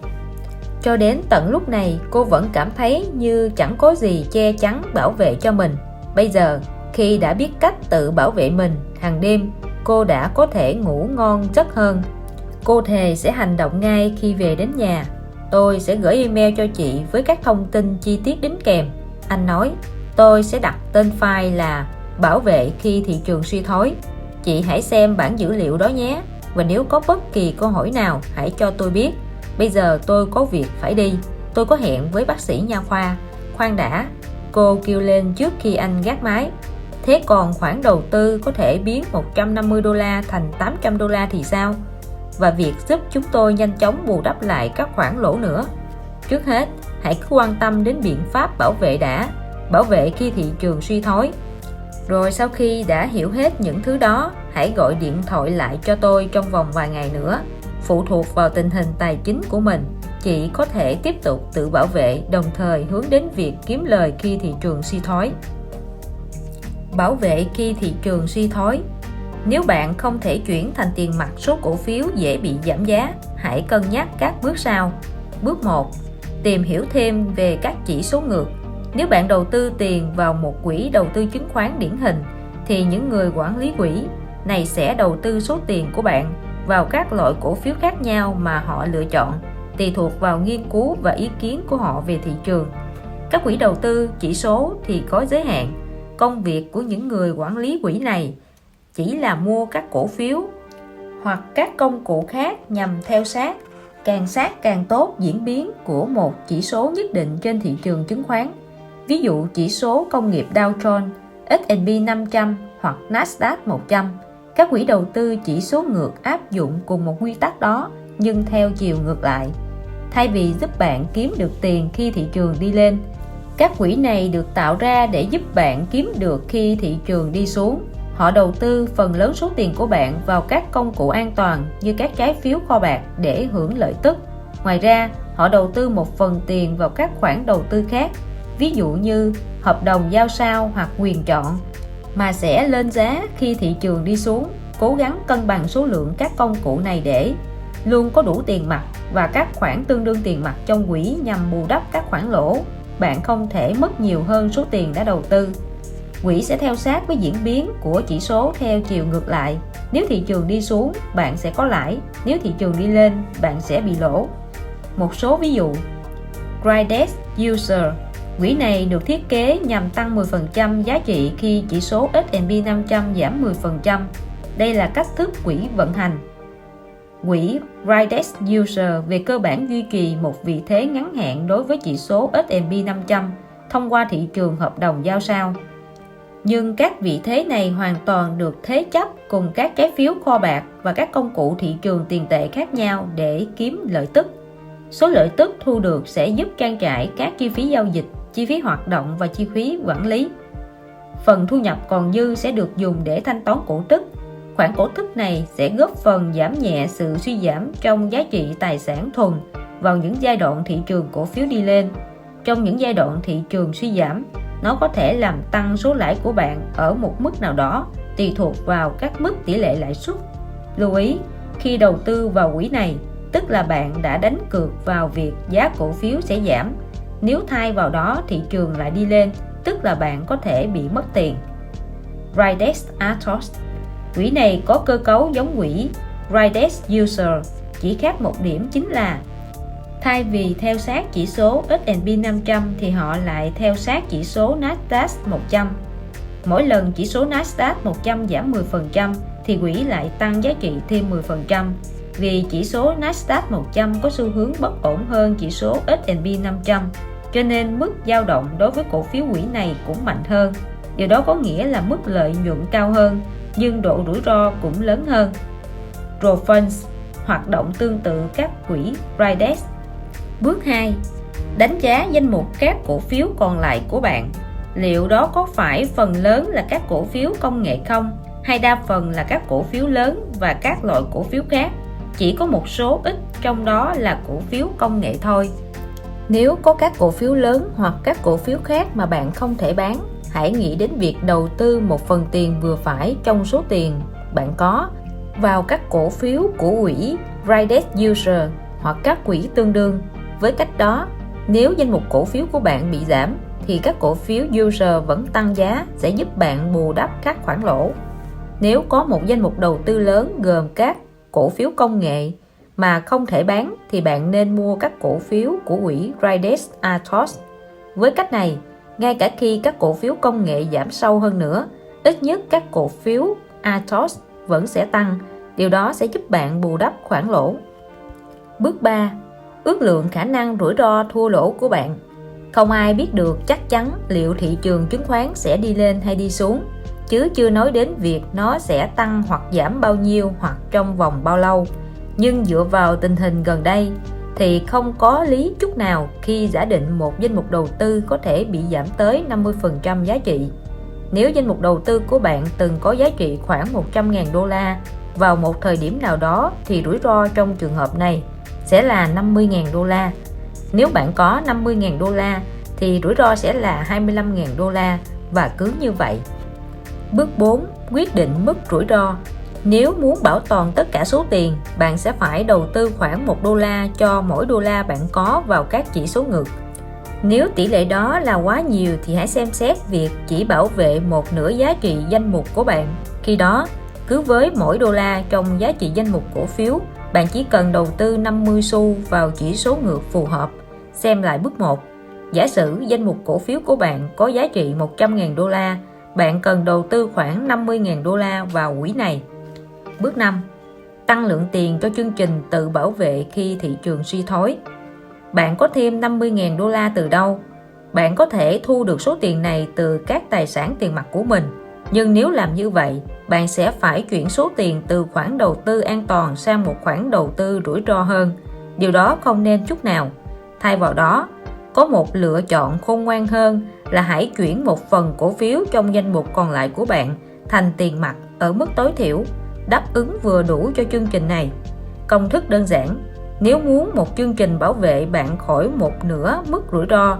Cho đến tận lúc này, cô vẫn cảm thấy như chẳng có gì che chắn bảo vệ cho mình. Bây giờ, khi đã biết cách tự bảo vệ mình hàng đêm, cô đã có thể ngủ ngon giấc hơn. Cô thề sẽ hành động ngay khi về đến nhà. Tôi sẽ gửi email cho chị với các thông tin chi tiết đính kèm. Anh nói, tôi sẽ đặt tên file là bảo vệ khi thị trường suy thoái. Chị hãy xem bản dữ liệu đó nhé. Và nếu có bất kỳ câu hỏi nào, hãy cho tôi biết. Bây giờ tôi có việc phải đi. Tôi có hẹn với bác sĩ nha khoa. Khoan đã, cô kêu lên trước khi anh gác máy. Thế còn khoản đầu tư có thể biến $150 thành $800 thì sao? Và việc giúp chúng tôi nhanh chóng bù đắp lại các khoản lỗ nữa. Trước hết, hãy cứ quan tâm đến biện pháp bảo vệ đã. Bảo vệ khi thị trường suy thoái. Rồi sau khi đã hiểu hết những thứ đó, hãy gọi điện thoại lại cho tôi trong vòng vài ngày nữa. Phụ thuộc vào tình hình tài chính của mình, chị có thể tiếp tục tự bảo vệ, đồng thời hướng đến việc kiếm lời khi thị trường suy thoái. Bảo vệ khi thị trường suy thoái. Nếu bạn không thể chuyển thành tiền mặt số cổ phiếu dễ bị giảm giá, hãy cân nhắc các bước sau. Bước 1. Tìm hiểu thêm về các chỉ số ngược. Nếu bạn đầu tư tiền vào một quỹ đầu tư chứng khoán điển hình, thì những người quản lý quỹ này sẽ đầu tư số tiền của bạn vào các loại cổ phiếu khác nhau mà họ lựa chọn, tùy thuộc vào nghiên cứu và ý kiến của họ về thị trường. Các quỹ đầu tư chỉ số thì có giới hạn. Công việc của những người quản lý quỹ này chỉ là mua các cổ phiếu hoặc các công cụ khác nhằm theo sát càng tốt diễn biến của một chỉ số nhất định trên thị trường chứng khoán. Ví dụ chỉ số công nghiệp Dow Jones, S&P 500 hoặc Nasdaq 100. Các quỹ đầu tư chỉ số ngược áp dụng cùng một quy tắc đó nhưng theo chiều ngược lại. Thay vì giúp bạn kiếm được tiền khi thị trường đi lên, các quỹ này được tạo ra để giúp bạn kiếm được khi thị trường đi xuống. họ đầu tư phần lớn số tiền của bạn vào các công cụ an toàn như các trái phiếu kho bạc để hưởng lợi tức. Ngoài ra, họ đầu tư một phần tiền vào các khoản đầu tư khác, ví dụ như hợp đồng giao sao hoặc quyền chọn, mà sẽ lên giá khi thị trường đi xuống. Cố gắng cân bằng số lượng các công cụ này để luôn có đủ tiền mặt và các khoản tương đương tiền mặt trong quỹ nhằm bù đắp các khoản lỗ. Bạn không thể mất nhiều hơn số tiền đã đầu tư. Quỹ sẽ theo sát với diễn biến của chỉ số theo chiều ngược lại. Nếu thị trường đi xuống, bạn sẽ có lãi. Nếu thị trường đi lên, bạn sẽ bị lỗ. Một số ví dụ: Graded User. Quỹ này được thiết kế nhằm tăng 10% giá trị khi chỉ số S&P 500 giảm 10%. Đây là cách thức quỹ vận hành. Quỹ Graded User về cơ bản duy trì một vị thế ngắn hạn đối với chỉ số S&P 500 thông qua thị trường hợp đồng giao sao. Nhưng các vị thế này hoàn toàn được thế chấp cùng các trái phiếu kho bạc và các công cụ thị trường tiền tệ khác nhau để kiếm lợi tức. Số lợi tức thu được sẽ giúp trang trải các chi phí giao dịch, chi phí hoạt động và chi phí quản lý. Phần thu nhập còn dư sẽ được dùng để thanh toán cổ tức. Khoản cổ tức này sẽ góp phần giảm nhẹ sự suy giảm trong giá trị tài sản thuần vào những giai đoạn thị trường cổ phiếu đi lên. Trong những giai đoạn thị trường suy giảm, nó có thể làm tăng số lãi của bạn ở một mức nào đó, tùy thuộc vào các mức tỷ lệ lãi suất. Lưu ý, khi đầu tư vào quỹ này, tức là bạn đã đánh cược vào việc giá cổ phiếu sẽ giảm. Nếu thay vào đó thị trường lại đi lên, tức là bạn có thể bị mất tiền. Graded Athos. Quỹ này có cơ cấu giống quỹ Graded User, chỉ khác một điểm chính là thay vì theo sát chỉ số S&P 500 thì họ lại theo sát chỉ số Nasdaq 100. Mỗi lần chỉ số Nasdaq 100 giảm 10% thì quỹ lại tăng giá trị thêm 10%, vì chỉ số Nasdaq 100 có xu hướng bất ổn hơn chỉ số S&P 500, cho nên mức dao động đối với cổ phiếu quỹ này cũng mạnh hơn. Điều đó có nghĩa là mức lợi nhuận cao hơn, nhưng độ rủi ro cũng lớn hơn. Roll Funds hoạt động tương tự các quỹ Graded. Bước 2. Đánh giá danh mục các cổ phiếu còn lại của bạn. Liệu đó có phải phần lớn là các cổ phiếu công nghệ không? Hay đa phần là các cổ phiếu lớn và các loại cổ phiếu khác? Chỉ có một số ít trong đó là cổ phiếu công nghệ thôi. Nếu có các cổ phiếu lớn hoặc các cổ phiếu khác mà bạn không thể bán, hãy nghĩ đến việc đầu tư một phần tiền vừa phải trong số tiền bạn có vào các cổ phiếu của quỹ Graded User hoặc các quỹ tương đương. Với cách đó, nếu danh mục cổ phiếu của bạn bị giảm thì các cổ phiếu User vẫn tăng giá sẽ giúp bạn bù đắp các khoản lỗ. Nếu có một danh mục đầu tư lớn gồm các cổ phiếu công nghệ mà không thể bán thì bạn nên mua các cổ phiếu của quỹ Graded Athos. Với cách này, ngay cả khi các cổ phiếu công nghệ giảm sâu hơn nữa, ít nhất các cổ phiếu Athos vẫn sẽ tăng. Điều đó sẽ giúp bạn bù đắp khoản lỗ. Bước 3. Ước lượng khả năng rủi ro thua lỗ của bạn. Không ai biết được chắc chắn liệu thị trường chứng khoán sẽ đi lên hay đi xuống, chứ chưa nói đến việc nó sẽ tăng hoặc giảm bao nhiêu hoặc trong vòng bao lâu. Nhưng dựa vào tình hình gần đây thì không có lý chút nào khi giả định một danh mục đầu tư có thể bị giảm tới 50% giá trị. Nếu danh mục đầu tư của bạn từng có giá trị khoảng 100.000 đô la vào một thời điểm nào đó thì rủi ro trong trường hợp này sẽ là 50.000 đô la. Nếu bạn có 50.000 đô la thì rủi ro sẽ là 25.000 đô la và cứ như vậy. Bước 4. Quyết định mức rủi ro. Nếu muốn bảo toàn tất cả số tiền, bạn sẽ phải đầu tư khoảng 1 đô la cho mỗi đô la bạn có vào các chỉ số ngược. Nếu tỷ lệ đó là quá nhiều thì hãy xem xét việc chỉ bảo vệ một nửa giá trị danh mục của bạn. Khi đó, cứ với mỗi đô la trong giá trị danh mục cổ phiếu, bạn chỉ cần đầu tư 50 xu vào chỉ số ngược phù hợp. Xem lại bước 1. Giả sử danh mục cổ phiếu của bạn có giá trị 100.000 đô la, bạn cần đầu tư khoảng 50.000 đô la vào quỹ này. Bước 5. Tăng lượng tiền cho chương trình tự bảo vệ khi thị trường suy thoái. Bạn có thêm 50.000 đô la từ đâu? Bạn có thể thu được số tiền này từ các tài sản tiền mặt của mình. Nhưng nếu làm như vậy, bạn sẽ phải chuyển số tiền từ khoản đầu tư an toàn sang một khoản đầu tư rủi ro hơn. Điều đó không nên chút nào. Thay vào đó, có một lựa chọn khôn ngoan hơn là hãy chuyển một phần cổ phiếu trong danh mục còn lại của bạn thành tiền mặt ở mức tối thiểu, đáp ứng vừa đủ cho chương trình này. Công thức đơn giản: nếu muốn một chương trình bảo vệ bạn khỏi một nửa mức rủi ro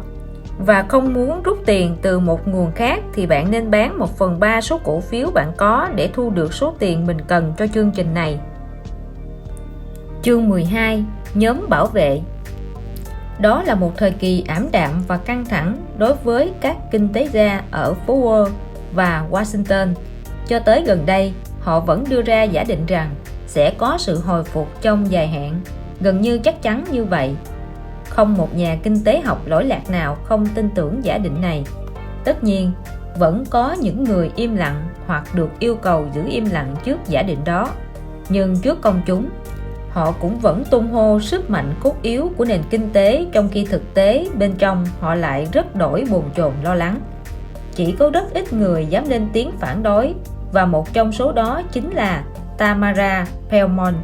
và không muốn rút tiền từ một nguồn khác thì bạn nên bán 1/3 số cổ phiếu bạn có để thu được số tiền mình cần cho chương trình này. Chương 12: Nhóm bảo vệ. Đó là một thời kỳ ảm đạm và căng thẳng đối với các kinh tế gia ở phố Wall và Washington. Cho tới gần đây, họ vẫn đưa ra giả định rằng sẽ có sự hồi phục trong dài hạn, gần như chắc chắn như vậy. Không một nhà kinh tế học lỗi lạc nào không tin tưởng giả định này. Tất nhiên, vẫn có những người im lặng hoặc được yêu cầu giữ im lặng trước giả định đó. Nhưng trước công chúng, họ cũng vẫn tung hô sức mạnh cốt yếu của nền kinh tế, trong khi thực tế bên trong họ lại rất đổi bồn chồn lo lắng. Chỉ có rất ít người dám lên tiếng phản đối, và một trong số đó chính là Tamara Belmont.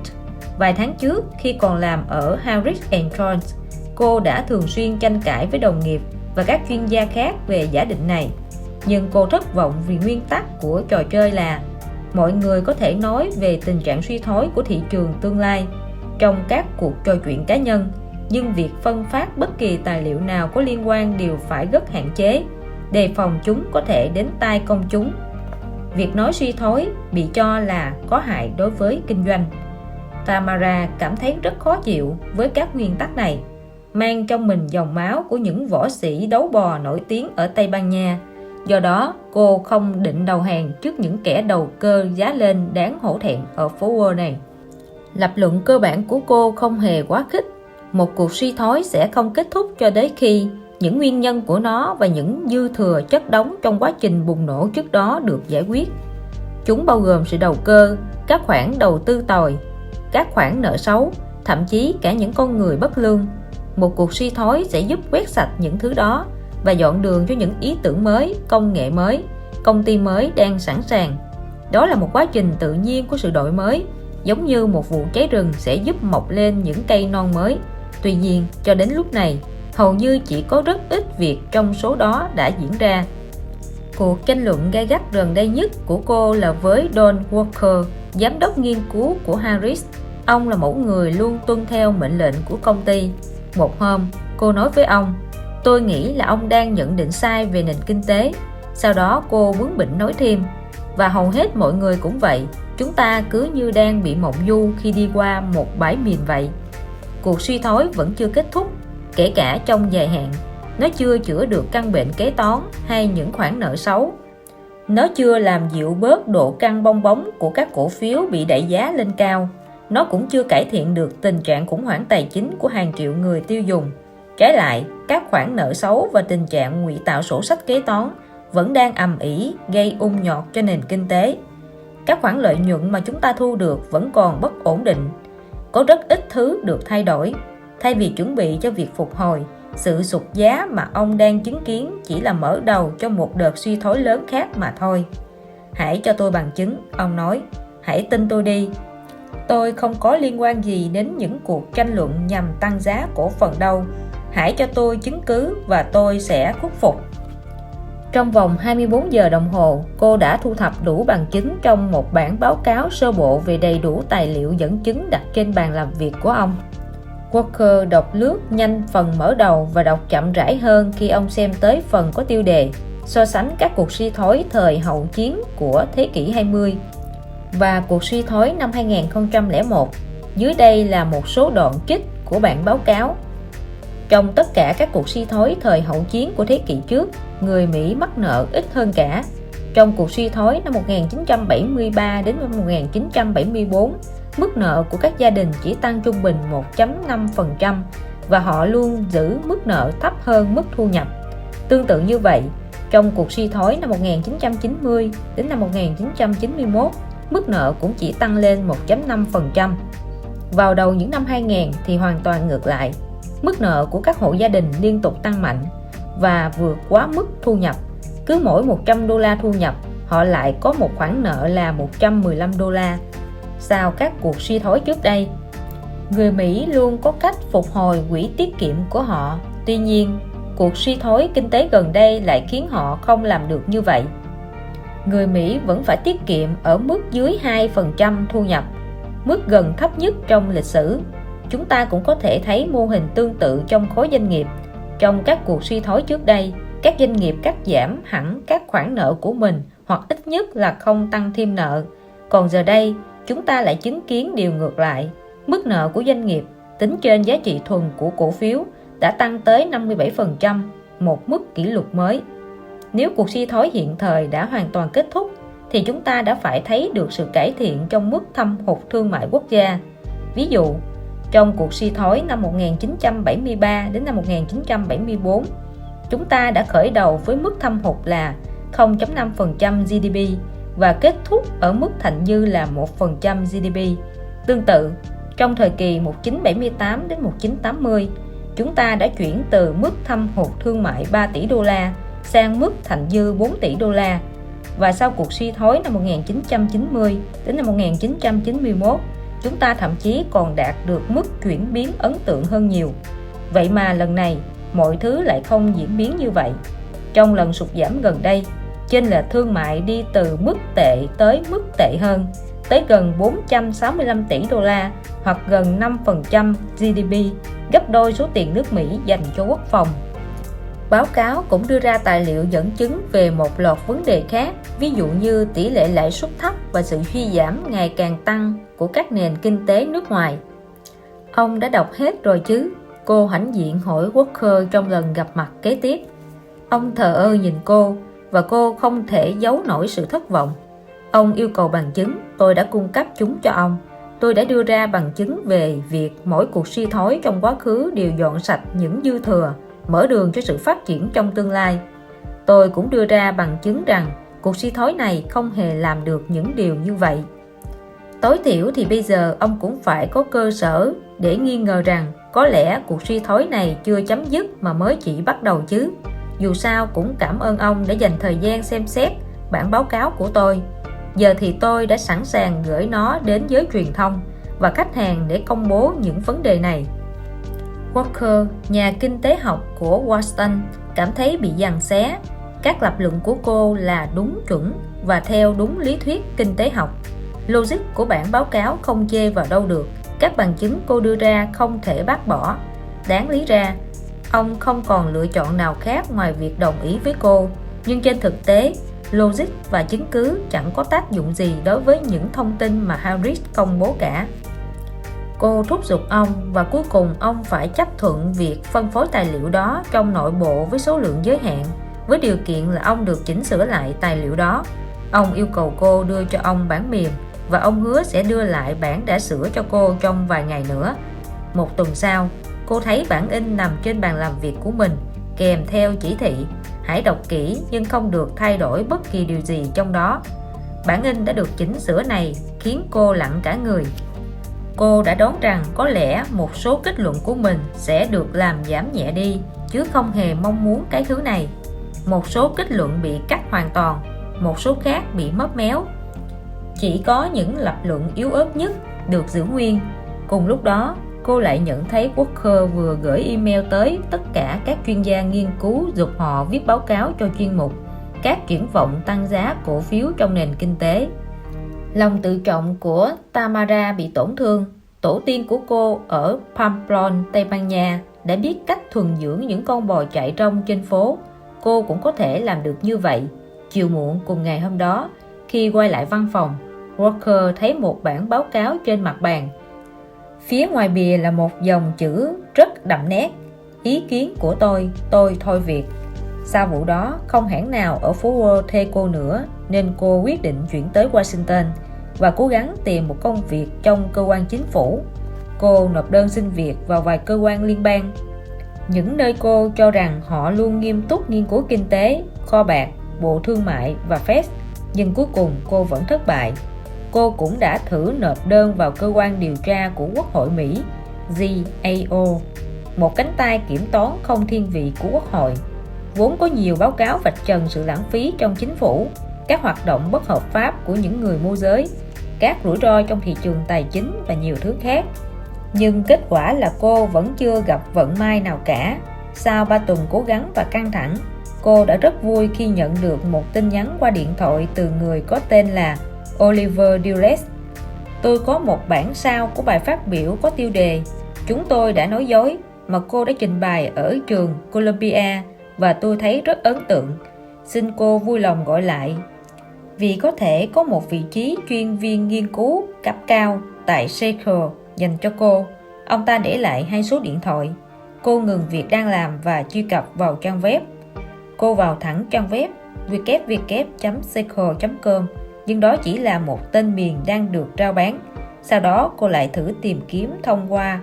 Vài tháng trước, khi còn làm ở Harris & Jones, cô đã thường xuyên tranh cãi với đồng nghiệp và các chuyên gia khác về giả định này. Nhưng cô thất vọng vì nguyên tắc của trò chơi là mọi người có thể nói về tình trạng suy thoái của thị trường tương lai trong các cuộc trò chuyện cá nhân, nhưng việc phân phát bất kỳ tài liệu nào có liên quan đều phải rất hạn chế, đề phòng chúng có thể đến tai công chúng. Việc nói suy thoái bị cho là có hại đối với kinh doanh. Tamara cảm thấy rất khó chịu với các nguyên tắc này, mang trong mình dòng máu của những võ sĩ đấu bò nổi tiếng ở Tây Ban Nha. Do đó, cô không định đầu hàng trước những kẻ đầu cơ giá lên đáng hổ thẹn ở phố Wall này. Lập luận cơ bản của cô không hề quá khích. Một cuộc suy thoái sẽ không kết thúc cho đến khi những nguyên nhân của nó và những dư thừa chất đóng trong quá trình bùng nổ trước đó được giải quyết. Chúng bao gồm sự đầu cơ, các khoản đầu tư tồi, các khoản nợ xấu, thậm chí cả những con người bất lương. Một cuộc suy thoái sẽ giúp quét sạch những thứ đó và dọn đường cho những ý tưởng mới, công nghệ mới, công ty mới đang sẵn sàng. Đó là một quá trình tự nhiên của sự đổi mới, giống như một vụ cháy rừng sẽ giúp mọc lên những cây non mới. Tuy nhiên, cho đến lúc này, hầu như chỉ có rất ít việc trong số đó đã diễn ra. Cuộc tranh luận gay gắt gần đây nhất của cô là với Don Walker, giám đốc nghiên cứu của Harris. Ông là mẫu người luôn tuân theo mệnh lệnh của công ty. Một hôm, cô nói với ông: "Tôi nghĩ là ông đang nhận định sai về nền kinh tế." Sau đó cô bướng bỉnh nói thêm: "Và hầu hết mọi người cũng vậy, chúng ta cứ như đang bị mộng du khi đi qua một bãi biển vậy." Cuộc suy thoái vẫn chưa kết thúc, kể cả trong dài hạn. Nó chưa chữa được căn bệnh kế toán hay những khoản nợ xấu. Nó chưa làm dịu bớt độ căng bong bóng của các cổ phiếu bị đẩy giá lên cao. Nó cũng chưa cải thiện được tình trạng khủng hoảng tài chính của hàng triệu người tiêu dùng. Trái lại, các khoản nợ xấu và tình trạng ngụy tạo sổ sách kế toán vẫn đang ầm ĩ gây ung nhọt cho nền kinh tế. Các khoản lợi nhuận mà chúng ta thu được vẫn còn bất ổn định. Có rất ít thứ được thay đổi. Thay vì chuẩn bị cho việc phục hồi, sự sụt giá mà ông đang chứng kiến chỉ là mở đầu cho một đợt suy thoái lớn khác mà thôi. "Hãy cho tôi bằng chứng," ông nói. "Hãy tin tôi đi. Tôi không có liên quan gì đến những cuộc tranh luận nhằm tăng giá cổ phần đâu. Hãy cho tôi chứng cứ và tôi sẽ khuất phục." Trong vòng 24 giờ đồng hồ, cô đã thu thập đủ bằng chứng trong một bản báo cáo sơ bộ về đầy đủ tài liệu dẫn chứng đặt trên bàn làm việc của ông. Walker đọc lướt nhanh phần mở đầu và đọc chậm rãi hơn khi ông xem tới phần có tiêu đề so sánh các cuộc suy thoái thời hậu chiến của thế kỷ 20 và cuộc suy thoái năm 2001. Dưới đây là một số đoạn trích của bản báo cáo. Trong tất cả các cuộc suy thoái thời hậu chiến của thế kỷ trước, người Mỹ mắc nợ ít hơn cả. Trong cuộc suy thoái năm 1973 đến năm 1974, mức nợ của các gia đình chỉ tăng trung bình 1,5% và họ luôn giữ mức nợ thấp hơn mức thu nhập. Tương tự như vậy, trong cuộc suy thoái năm 1990 đến năm 1991, mức nợ cũng chỉ tăng lên 1,5%. Vào đầu những năm 2000 thì hoàn toàn ngược lại. Mức nợ của các hộ gia đình liên tục tăng mạnh và vượt quá mức thu nhập. Cứ mỗi 100 đô la thu nhập, họ lại có một khoản nợ là 115 đô la. Sau các cuộc suy thoái trước đây, người Mỹ luôn có cách phục hồi quỹ tiết kiệm của họ. Tuy nhiên, cuộc suy thoái kinh tế gần đây lại khiến họ không làm được như vậy. người Mỹ vẫn phải tiết kiệm ở mức dưới 2% thu nhập, mức gần thấp nhất trong lịch sử. Chúng ta cũng có thể thấy mô hình tương tự trong khối doanh nghiệp. Trong các cuộc suy thoái trước đây, các doanh nghiệp cắt giảm hẳn các khoản nợ của mình hoặc ít nhất là không tăng thêm nợ. Còn giờ đây, chúng ta lại chứng kiến điều ngược lại. Mức nợ của doanh nghiệp tính trên giá trị thuần của cổ phiếu đã tăng tới 57%, một mức kỷ lục mới. Nếu cuộc suy thoái hiện thời đã hoàn toàn kết thúc, thì chúng ta đã phải thấy được sự cải thiện trong mức thâm hụt thương mại quốc gia. Ví dụ, trong cuộc suy thoái năm 1973 đến năm 1974, chúng ta đã khởi đầu với mức thâm hụt là 0,5% GDP và kết thúc ở mức thặng dư là 1% GDP. Tương tự, trong thời kỳ 1978 đến 1980, chúng ta đã chuyển từ mức thâm hụt thương mại 3 tỷ đô la sang mức thặng dư 4 tỷ đô la. Và sau cuộc suy thoái năm 1990 đến năm 1991, chúng ta thậm chí còn đạt được mức chuyển biến ấn tượng hơn nhiều. Vậy mà lần này, mọi thứ lại không diễn biến như vậy. Trong lần sụt giảm gần đây, chênh lệch thương mại đi từ mức tệ tới mức tệ hơn, tới gần 465 tỷ đô la hoặc gần 5% GDP, gấp đôi số tiền nước Mỹ dành cho quốc phòng. Báo cáo cũng đưa ra tài liệu dẫn chứng về một loạt vấn đề khác, ví dụ như tỷ lệ lãi suất thấp và sự suy giảm ngày càng tăng của các nền kinh tế nước ngoài. Ông đã đọc hết rồi chứ? Cô hãnh diện hỏi Walker trong lần gặp mặt kế tiếp. Ông thờ ơ nhìn cô, và cô không thể giấu nổi sự thất vọng. Ông yêu cầu bằng chứng, tôi đã cung cấp chúng cho ông. Tôi đã đưa ra bằng chứng về việc mỗi cuộc suy thoái trong quá khứ đều dọn sạch những dư thừa, mở đường cho sự phát triển trong tương lai. Tôi cũng đưa ra bằng chứng rằng cuộc suy thoái này không hề làm được những điều như vậy. Tối thiểu thì bây giờ ông cũng phải có cơ sở để nghi ngờ rằng có lẽ cuộc suy thoái này chưa chấm dứt mà mới chỉ bắt đầu chứ. Dù sao cũng cảm ơn ông đã dành thời gian xem xét bản báo cáo của tôi. Giờ thì tôi đã sẵn sàng gửi nó đến giới truyền thông và khách hàng để công bố những vấn đề này. Walker, nhà kinh tế học của Washington, cảm thấy bị giằng xé. Các lập luận của cô là đúng chuẩn và theo đúng lý thuyết kinh tế học. Logic của bản báo cáo không chê vào đâu được. Các bằng chứng cô đưa ra không thể bác bỏ. Đáng lý ra, ông không còn lựa chọn nào khác ngoài việc đồng ý với cô. Nhưng trên thực tế, logic và chứng cứ chẳng có tác dụng gì đối với những thông tin mà Harris công bố cả. Cô thúc giục ông và cuối cùng ông phải chấp thuận việc phân phối tài liệu đó trong nội bộ với số lượng giới hạn, với điều kiện là ông được chỉnh sửa lại tài liệu đó. Ông yêu cầu cô đưa cho ông bản mềm và ông hứa sẽ đưa lại bản đã sửa cho cô trong vài ngày nữa. Một tuần sau, cô thấy bản in nằm trên bàn làm việc của mình, kèm theo chỉ thị: hãy đọc kỹ nhưng không được thay đổi bất kỳ điều gì trong đó. Bản in đã được chỉnh sửa này khiến cô lặng cả người. Cô đã đoán rằng có lẽ một số kết luận của mình sẽ được làm giảm nhẹ đi, chứ không hề mong muốn cái thứ này. Một số kết luận bị cắt hoàn toàn, một số khác bị móp méo. Chỉ có những lập luận yếu ớt nhất được giữ nguyên. Cùng lúc đó, cô lại nhận thấy Walker vừa gửi email tới tất cả các chuyên gia nghiên cứu giục họ viết báo cáo cho chuyên mục các triển vọng tăng giá cổ phiếu trong nền kinh tế. Lòng tự trọng của Tamara bị tổn thương. Tổ tiên của cô ở Pamplona, Tây Ban Nha đã biết cách thuần dưỡng những con bò chạy rong trên phố. Cô cũng có thể làm được như vậy. Chiều muộn cùng ngày hôm đó, khi quay lại văn phòng, Walker thấy một bản báo cáo trên mặt bàn. Phía ngoài bìa là một dòng chữ rất đậm nét: ý kiến của tôi thôi việc. Sau vụ đó, không hãng nào ở phố Wall thuê cô nữa, nên cô quyết định chuyển tới Washington và cố gắng tìm một công việc trong cơ quan chính phủ. Cô nộp đơn xin việc vào vài cơ quan liên bang, những nơi cô cho rằng họ luôn nghiêm túc nghiên cứu kinh tế, kho bạc, Bộ Thương mại và Fed, nhưng cuối cùng cô vẫn thất bại. Cô cũng đã thử nộp đơn vào cơ quan điều tra của Quốc hội Mỹ, GAO, một cánh tay kiểm toán không thiên vị của Quốc hội, vốn có nhiều báo cáo vạch trần sự lãng phí trong chính phủ, các hoạt động bất hợp pháp của những người môi giới, các rủi ro trong thị trường tài chính và nhiều thứ khác. Nhưng kết quả là cô vẫn chưa gặp vận may nào cả. Sau 3 tuần cố gắng và căng thẳng, Cô đã rất vui khi nhận được một tin nhắn qua điện thoại từ người có tên là Oliver Dulles. Tôi có một bản sao của bài phát biểu có tiêu đề "Chúng tôi đã nói dối" mà cô đã trình bày ở trường Columbia và tôi thấy rất ấn tượng. Xin cô vui lòng gọi lại vì có thể có một vị trí chuyên viên nghiên cứu cấp cao tại Seattle dành cho cô. Ông ta để lại 2 số điện thoại. Cô ngừng việc đang làm và truy cập vào trang web. Cô vào thẳng trang web www.seattle.com, nhưng đó chỉ là một tên miền đang được rao bán. Sau đó cô lại thử tìm kiếm thông qua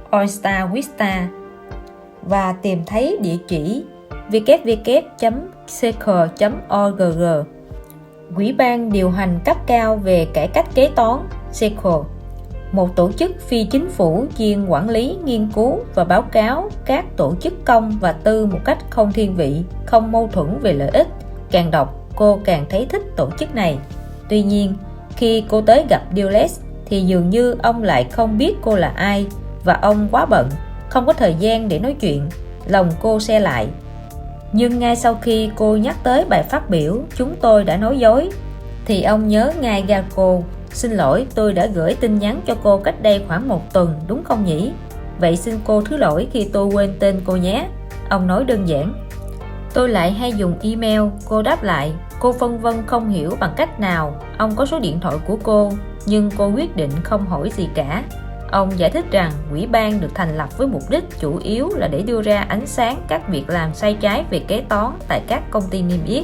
OnStar Vista và tìm thấy địa chỉ www.seattle.org. Ủy ban điều hành cấp cao về cải cách kế toán Seattle, một tổ chức phi chính phủ chuyên quản lý, nghiên cứu và báo cáo các tổ chức công và tư một cách không thiên vị, không mâu thuẫn về lợi ích. Càng đọc, cô càng thấy thích tổ chức này. Tuy nhiên, khi cô tới gặp Dulles thì dường như ông lại không biết cô là ai và ông quá bận, không có thời gian để nói chuyện. Lòng cô se lại. Nhưng ngay sau khi cô nhắc tới bài phát biểu "Chúng tôi đã nói dối" thì ông nhớ ngay ra cô. "Xin lỗi, tôi đã gửi tin nhắn cho cô cách đây khoảng 1 tuần, đúng không nhỉ? Vậy xin cô thứ lỗi khi tôi quên tên cô nhé." Ông nói đơn giản. "Tôi lại hay dùng email", cô đáp lại. Cô phân vân không hiểu bằng cách nào ông có số điện thoại của cô, nhưng cô quyết định không hỏi gì cả. Ông giải thích rằng ủy ban được thành lập với mục đích chủ yếu là để đưa ra ánh sáng các việc làm sai trái về kế toán tại các công ty niêm yết.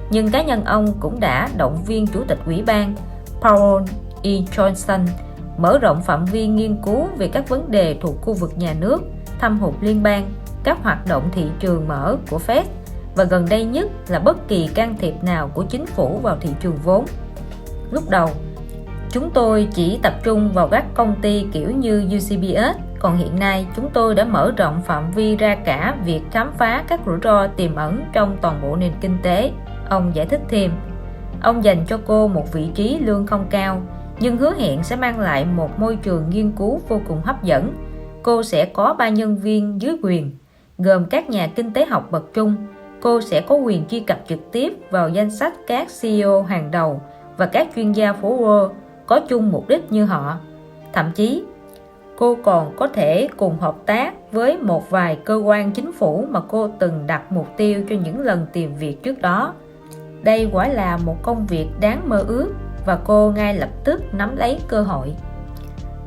Nhưng cá nhân ông cũng đã động viên chủ tịch ủy ban Paul E. Johnson mở rộng phạm vi nghiên cứu về các vấn đề thuộc khu vực nhà nước, thâm hụt liên bang, các hoạt động thị trường mở của Fed và gần đây nhất là bất kỳ can thiệp nào của chính phủ vào thị trường vốn. Lúc đầu, chúng tôi chỉ tập trung vào các công ty kiểu như UCBS, còn hiện nay chúng tôi đã mở rộng phạm vi ra cả việc khám phá các rủi ro tiềm ẩn trong toàn bộ nền kinh tế. Ông giải thích thêm. Ông dành cho cô một vị trí lương không cao, nhưng hứa hẹn sẽ mang lại một môi trường nghiên cứu vô cùng hấp dẫn. Cô sẽ có 3 nhân viên dưới quyền, gồm các nhà kinh tế học bậc trung. Cô sẽ có quyền truy cập trực tiếp vào danh sách các CEO hàng đầu và các chuyên gia phố Wall có chung mục đích như họ. Thậm chí, cô còn có thể cùng hợp tác với một vài cơ quan chính phủ mà cô từng đặt mục tiêu cho những lần tìm việc trước đó. Đây quả là một công việc đáng mơ ước và cô ngay lập tức nắm lấy cơ hội.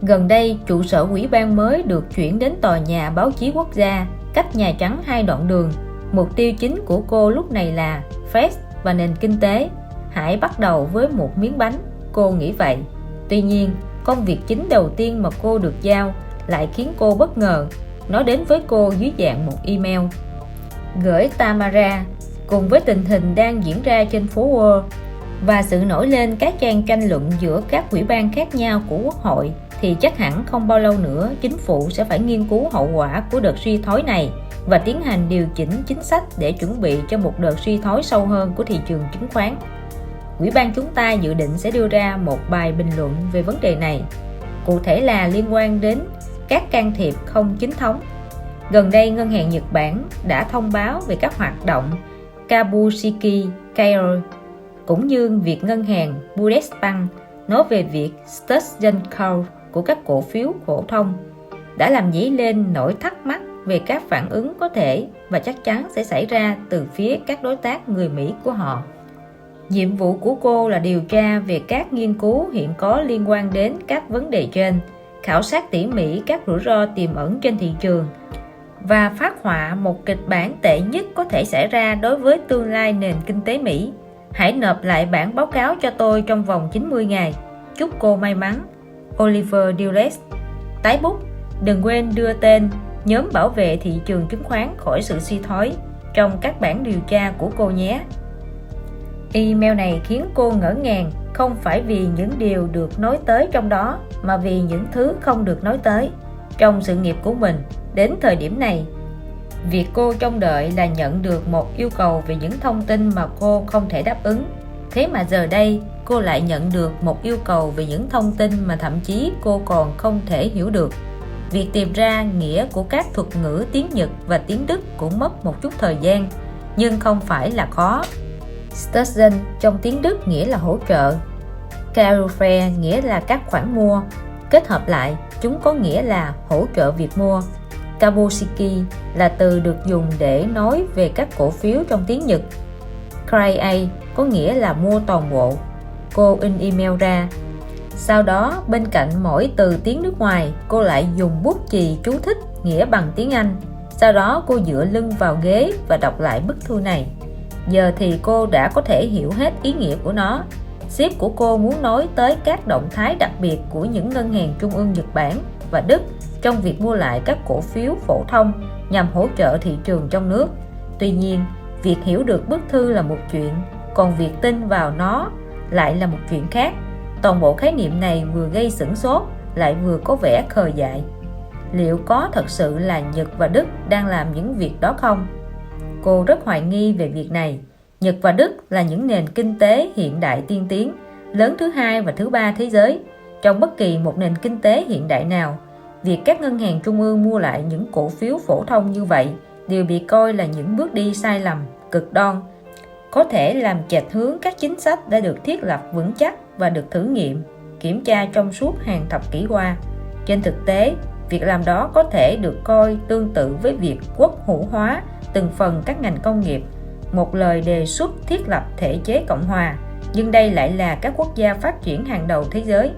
Gần đây, trụ sở ủy ban mới được chuyển đến tòa nhà báo chí quốc gia, cách Nhà Trắng 2 đoạn đường. Mục tiêu chính của cô lúc này là Fed và nền kinh tế. Hãy bắt đầu với một miếng bánh, cô nghĩ vậy. Tuy nhiên, công việc chính đầu tiên mà cô được giao lại khiến cô bất ngờ. Nó đến với cô dưới dạng một email gửi Tamara. Cùng với tình hình đang diễn ra trên phố Wall và sự nổi lên các trang tranh luận giữa các ủy ban khác nhau của Quốc hội, thì chắc hẳn không bao lâu nữa chính phủ sẽ phải nghiên cứu hậu quả của đợt suy thoái này và tiến hành điều chỉnh chính sách để chuẩn bị cho một đợt suy thoái sâu hơn của thị trường chứng khoán. Ủy ban chúng ta dự định sẽ đưa ra một bài bình luận về vấn đề này, cụ thể là liên quan đến các can thiệp không chính thống. Gần đây, Ngân hàng Nhật Bản đã thông báo về các hoạt động Kabushiki Kairo, cũng như việc ngân hàng Bundesbank nói về việc Stuttgart của các cổ phiếu phổ thông, đã làm dấy lên nỗi thắc mắc về các phản ứng có thể và chắc chắn sẽ xảy ra từ phía các đối tác người Mỹ của họ. Nhiệm vụ của cô là điều tra về các nghiên cứu hiện có liên quan đến các vấn đề trên, khảo sát tỉ mỉ các rủi ro tiềm ẩn trên thị trường và phát họa một kịch bản tệ nhất có thể xảy ra đối với tương lai nền kinh tế Mỹ. Hãy nộp lại bản báo cáo cho tôi trong vòng 90 ngày. Chúc cô may mắn. Oliver Dulles. Tái bút, đừng quên đưa tên nhóm bảo vệ thị trường chứng khoán khỏi sự suy thoái trong các bản điều tra của cô nhé. Email này khiến cô ngỡ ngàng, không phải vì những điều được nói tới trong đó, mà vì những thứ không được nói tới. Trong sự nghiệp của mình, đến thời điểm này, việc cô trông đợi là nhận được một yêu cầu về những thông tin mà cô không thể đáp ứng. Thế mà giờ đây, cô lại nhận được một yêu cầu về những thông tin mà thậm chí cô còn không thể hiểu được. Việc tìm ra nghĩa của các thuật ngữ tiếng Nhật và tiếng Đức cũng mất một chút thời gian. nhưng không phải là khó. Stützen trong tiếng Đức nghĩa là hỗ trợ, Kaufe nghĩa là các khoản mua, kết hợp lại chúng có nghĩa là hỗ trợ việc mua. Kabotsuki là từ được dùng để nói về các cổ phiếu trong tiếng Nhật. Krai có nghĩa là mua toàn bộ. Cô in email ra. Sau đó bên cạnh mỗi từ tiếng nước ngoài, cô lại dùng bút chì chú thích nghĩa bằng tiếng Anh. Sau đó cô dựa lưng vào ghế và đọc lại bức thư này. Giờ thì cô đã có thể hiểu hết ý nghĩa của nó. Sếp của cô muốn nói tới các động thái đặc biệt của những ngân hàng trung ương Nhật Bản và Đức trong việc mua lại các cổ phiếu phổ thông nhằm hỗ trợ thị trường trong nước. Tuy nhiên, việc hiểu được bức thư là một chuyện, còn việc tin vào nó lại là một chuyện khác. Toàn bộ khái niệm này vừa gây sửng sốt lại vừa có vẻ khờ dại. Liệu có thật sự là Nhật và Đức đang làm những việc đó không? Cô rất hoài nghi về việc này. Nhật và Đức là những nền kinh tế hiện đại tiên tiến, lớn thứ hai và thứ ba thế giới. Trong bất kỳ một nền kinh tế hiện đại nào, việc các ngân hàng trung ương mua lại những cổ phiếu phổ thông như vậy đều bị coi là những bước đi sai lầm, cực đoan, có thể làm chệch hướng các chính sách đã được thiết lập vững chắc và được thử nghiệm, kiểm tra trong suốt hàng thập kỷ qua. Trên thực tế, việc làm đó có thể được coi tương tự với việc quốc hữu hóa từng phần các ngành công nghiệp, một lời đề xuất thiết lập thể chế Cộng hòa, nhưng đây lại là các quốc gia phát triển hàng đầu thế giới.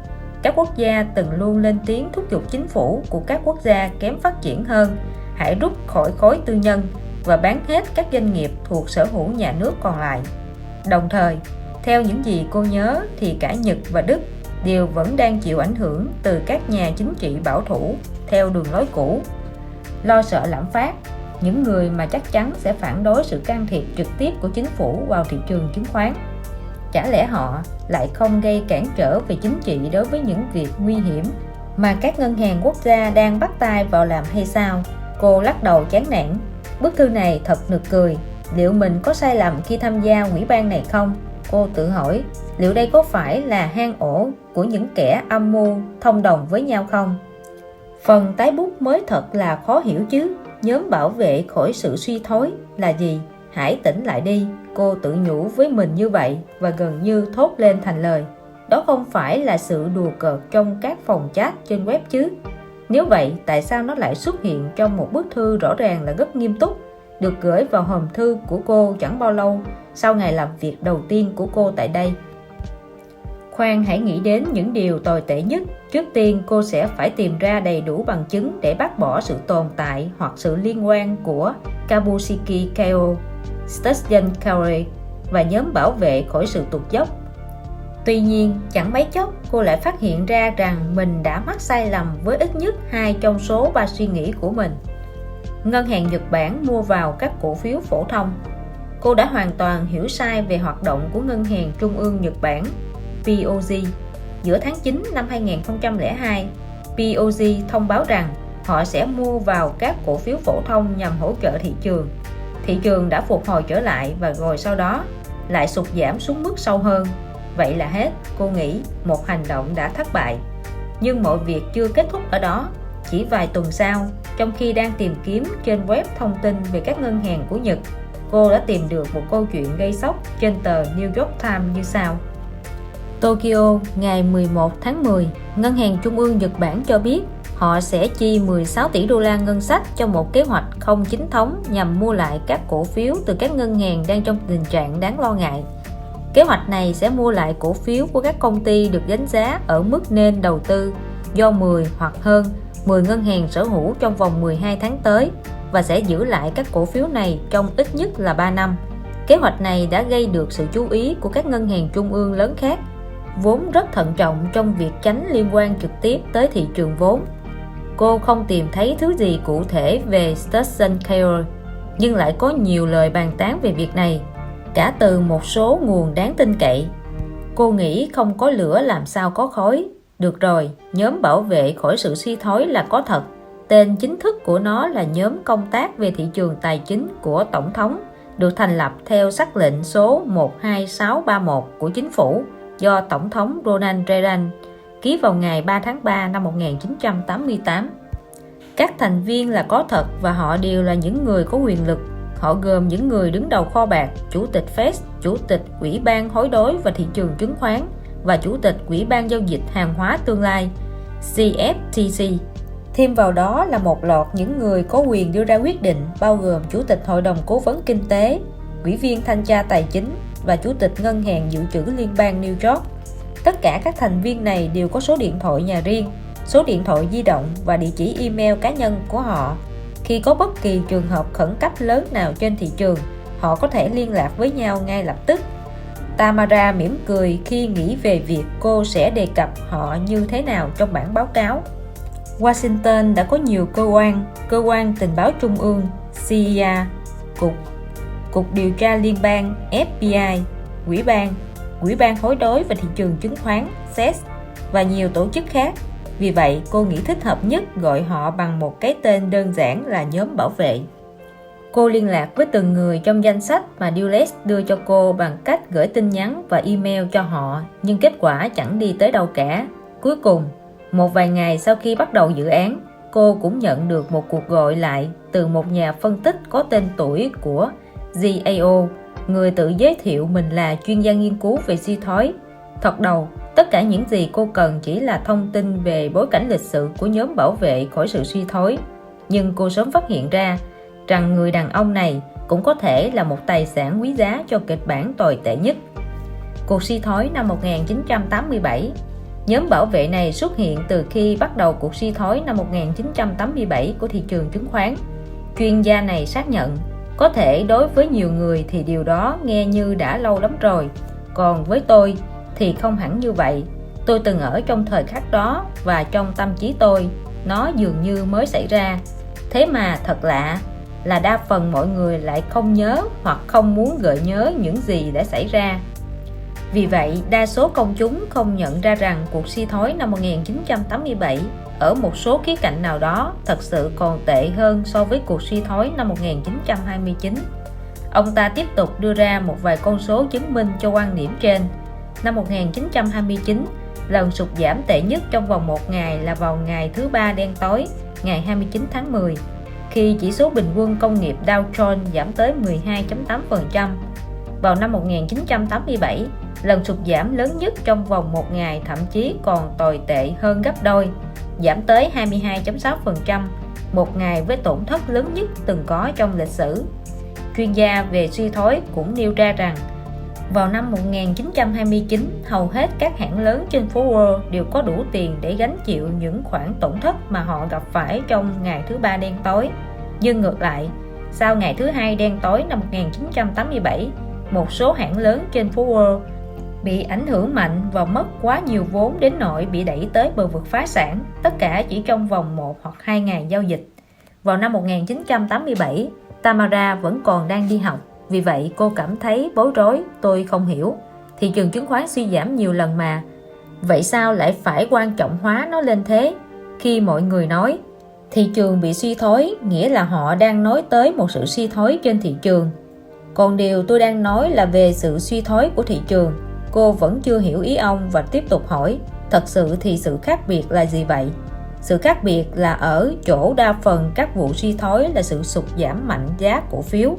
Các quốc gia từng luôn lên tiếng thúc giục chính phủ của các quốc gia kém phát triển hơn hãy rút khỏi khối tư nhân và bán hết các doanh nghiệp thuộc sở hữu nhà nước còn lại. Đồng thời, theo những gì cô nhớ thì cả Nhật và Đức đều vẫn đang chịu ảnh hưởng từ các nhà chính trị bảo thủ theo đường lối cũ. Lo sợ lạm phát, những người mà chắc chắn sẽ phản đối sự can thiệp trực tiếp của chính phủ vào thị trường chứng khoán. Chả lẽ họ lại không gây cản trở về chính trị đối với những việc nguy hiểm mà các ngân hàng quốc gia đang bắt tay vào làm hay sao? Cô lắc đầu chán nản. Bức thư này thật nực cười. Liệu mình có sai lầm khi tham gia ủy ban này không? Cô tự hỏi, liệu đây có phải là hang ổ của những kẻ âm mưu thông đồng với nhau không? Phần tái bút mới thật là khó hiểu chứ. Nhóm bảo vệ khỏi sự suy thoái là gì? Hãy tỉnh lại đi, cô tự nhủ với mình như vậy và gần như thốt lên thành lời. Đó không phải là sự đùa cợt trong các phòng chat trên web chứ? Nếu vậy, tại sao nó lại xuất hiện trong một bức thư rõ ràng là rất nghiêm túc, được gửi vào hòm thư của cô chẳng bao lâu sau ngày làm việc đầu tiên của cô tại đây? Khoan hãy nghĩ đến những điều tồi tệ nhất. Trước tiên cô sẽ phải tìm ra đầy đủ bằng chứng để bác bỏ sự tồn tại hoặc sự liên quan của Kabushiki Kao, Stützen Kaore và nhóm bảo vệ khỏi sự tụt dốc. Tuy nhiên, chẳng mấy chốc cô lại phát hiện ra rằng mình đã mắc sai lầm với ít nhất 2 trong số 3 suy nghĩ của mình. Ngân hàng Nhật Bản mua vào các cổ phiếu phổ thông. Cô đã hoàn toàn hiểu sai về hoạt động của Ngân hàng Trung ương Nhật Bản, BOJ. Giữa tháng 9 năm 2002, BOJ thông báo rằng họ sẽ mua vào các cổ phiếu phổ thông nhằm hỗ trợ thị trường. Thị trường đã phục hồi trở lại và rồi sau đó lại sụt giảm xuống mức sâu hơn. Vậy là hết, cô nghĩ một hành động đã thất bại. Nhưng mọi việc chưa kết thúc ở đó. Chỉ vài tuần sau, trong khi đang tìm kiếm trên web thông tin về các ngân hàng của Nhật, cô đã tìm được một câu chuyện gây sốc trên tờ New York Times như sau. Tokyo, ngày 11 tháng 10, Ngân hàng Trung ương Nhật Bản cho biết họ sẽ chi 16 tỷ đô la ngân sách cho một kế hoạch không chính thống nhằm mua lại các cổ phiếu từ các ngân hàng đang trong tình trạng đáng lo ngại. Kế hoạch này sẽ mua lại cổ phiếu của các công ty được đánh giá ở mức nên đầu tư do 10 hoặc hơn 10 ngân hàng sở hữu trong vòng 12 tháng tới và sẽ giữ lại các cổ phiếu này trong ít nhất là 3 năm. Kế hoạch này đã gây được sự chú ý của các ngân hàng trung ương lớn khác, vốn rất thận trọng trong việc tránh liên quan trực tiếp tới thị trường vốn. Cô không tìm thấy thứ gì cụ thể về Stützen Kaore, nhưng lại có nhiều lời bàn tán về việc này, cả từ một số nguồn đáng tin cậy. Cô nghĩ không có lửa làm sao có khói. Được rồi, nhóm bảo vệ khỏi sự suy thoái là có thật. Tên chính thức của nó là nhóm công tác về thị trường tài chính của Tổng thống, được thành lập theo sắc lệnh số 12631 của chính phủ do Tổng thống Ronald Reagan ký vào ngày 3 tháng 3 năm 1988. Các thành viên là có thật và họ đều là những người có quyền lực, họ gồm những người đứng đầu kho bạc, chủ tịch Fed, chủ tịch Ủy ban hối đoái và thị trường chứng khoán và chủ tịch Ủy ban giao dịch hàng hóa tương lai CFTC. Thêm vào đó là một loạt những người có quyền đưa ra quyết định, bao gồm chủ tịch Hội đồng Cố vấn Kinh tế, ủy viên thanh tra tài chính và chủ tịch Ngân hàng Dự trữ Liên bang New York. Tất cả các thành viên này đều có số điện thoại nhà riêng, số điện thoại di động và địa chỉ email cá nhân của họ. Khi có bất kỳ trường hợp khẩn cấp lớn nào trên thị trường, họ có thể liên lạc với nhau ngay lập tức. Tamara mỉm cười khi nghĩ về việc cô sẽ đề cập họ như thế nào trong bản báo cáo. Washington đã có nhiều cơ quan tình báo trung ương, CIA, Cục điều tra liên bang, FBI, Ủy ban hối đoái và thị trường chứng khoán, SEC và nhiều tổ chức khác. Vì vậy, cô nghĩ thích hợp nhất gọi họ bằng một cái tên đơn giản là nhóm bảo vệ. Cô liên lạc với từng người trong danh sách mà Dulles đưa cho cô bằng cách gửi tin nhắn và email cho họ, nhưng kết quả chẳng đi tới đâu cả. Cuối cùng, một vài ngày sau khi bắt đầu dự án, cô cũng nhận được một cuộc gọi lại từ một nhà phân tích có tên tuổi của GAO, người tự giới thiệu mình là chuyên gia nghiên cứu về suy thoái. Thoạt đầu, tất cả những gì cô cần chỉ là thông tin về bối cảnh lịch sử của nhóm bảo vệ khỏi sự suy thoái. Nhưng cô sớm phát hiện ra rằng người đàn ông này cũng có thể là một tài sản quý giá cho kịch bản tồi tệ nhất. Cuộc suy thoái năm 1987. Nhóm bảo vệ này xuất hiện từ khi bắt đầu cuộc suy thoái năm 1987 của thị trường chứng khoán. Chuyên gia này xác nhận, có thể đối với nhiều người thì điều đó nghe như đã lâu lắm rồi, còn với tôi thì không hẳn như vậy. Tôi từng ở trong thời khắc đó và trong tâm trí tôi, nó dường như mới xảy ra. Thế mà thật lạ là đa phần mọi người lại không nhớ hoặc không muốn gợi nhớ những gì đã xảy ra. Vì vậy, đa số công chúng không nhận ra rằng cuộc suy thoái năm 1987 ở một số khía cạnh nào đó thật sự còn tệ hơn so với cuộc suy thoái năm 1929. Ông ta tiếp tục đưa ra một vài con số chứng minh cho quan điểm trên. Năm 1929, lần sụt giảm tệ nhất trong vòng một ngày là vào ngày thứ Ba đen tối, ngày 29 tháng 10, khi chỉ số bình quân công nghiệp Dow Jones giảm tới 12.8%. Vào năm 1987, lần sụt giảm lớn nhất trong vòng một ngày thậm chí còn tồi tệ hơn gấp đôi, giảm tới 22.6%, một ngày với tổn thất lớn nhất từng có trong lịch sử. Chuyên gia về suy thoái cũng nêu ra rằng, vào năm 1929, hầu hết các hãng lớn trên phố Wall đều có đủ tiền để gánh chịu những khoản tổn thất mà họ gặp phải trong ngày thứ Ba đen tối. Nhưng ngược lại, sau ngày thứ Hai đen tối năm 1987, một số hãng lớn trên phố Wall bị ảnh hưởng mạnh và mất quá nhiều vốn đến nỗi bị đẩy tới bờ vực phá sản, tất cả chỉ trong vòng 1 hoặc 2 ngày giao dịch. Vào năm 1987, Tamara vẫn còn đang đi học, vì vậy cô cảm thấy bối rối. Tôi không hiểu, thị trường chứng khoán suy giảm nhiều lần mà, vậy sao lại phải quan trọng hóa nó lên thế? Khi mọi người nói thị trường bị suy thoái, nghĩa là họ đang nói tới một sự suy thoái trên thị trường. Còn điều tôi đang nói là về sự suy thoái của thị trường. Cô vẫn chưa hiểu ý ông và tiếp tục hỏi, thật sự thì sự khác biệt là gì vậy? Sự khác biệt là ở chỗ đa phần các vụ suy thoái là sự sụt giảm mạnh giá cổ phiếu.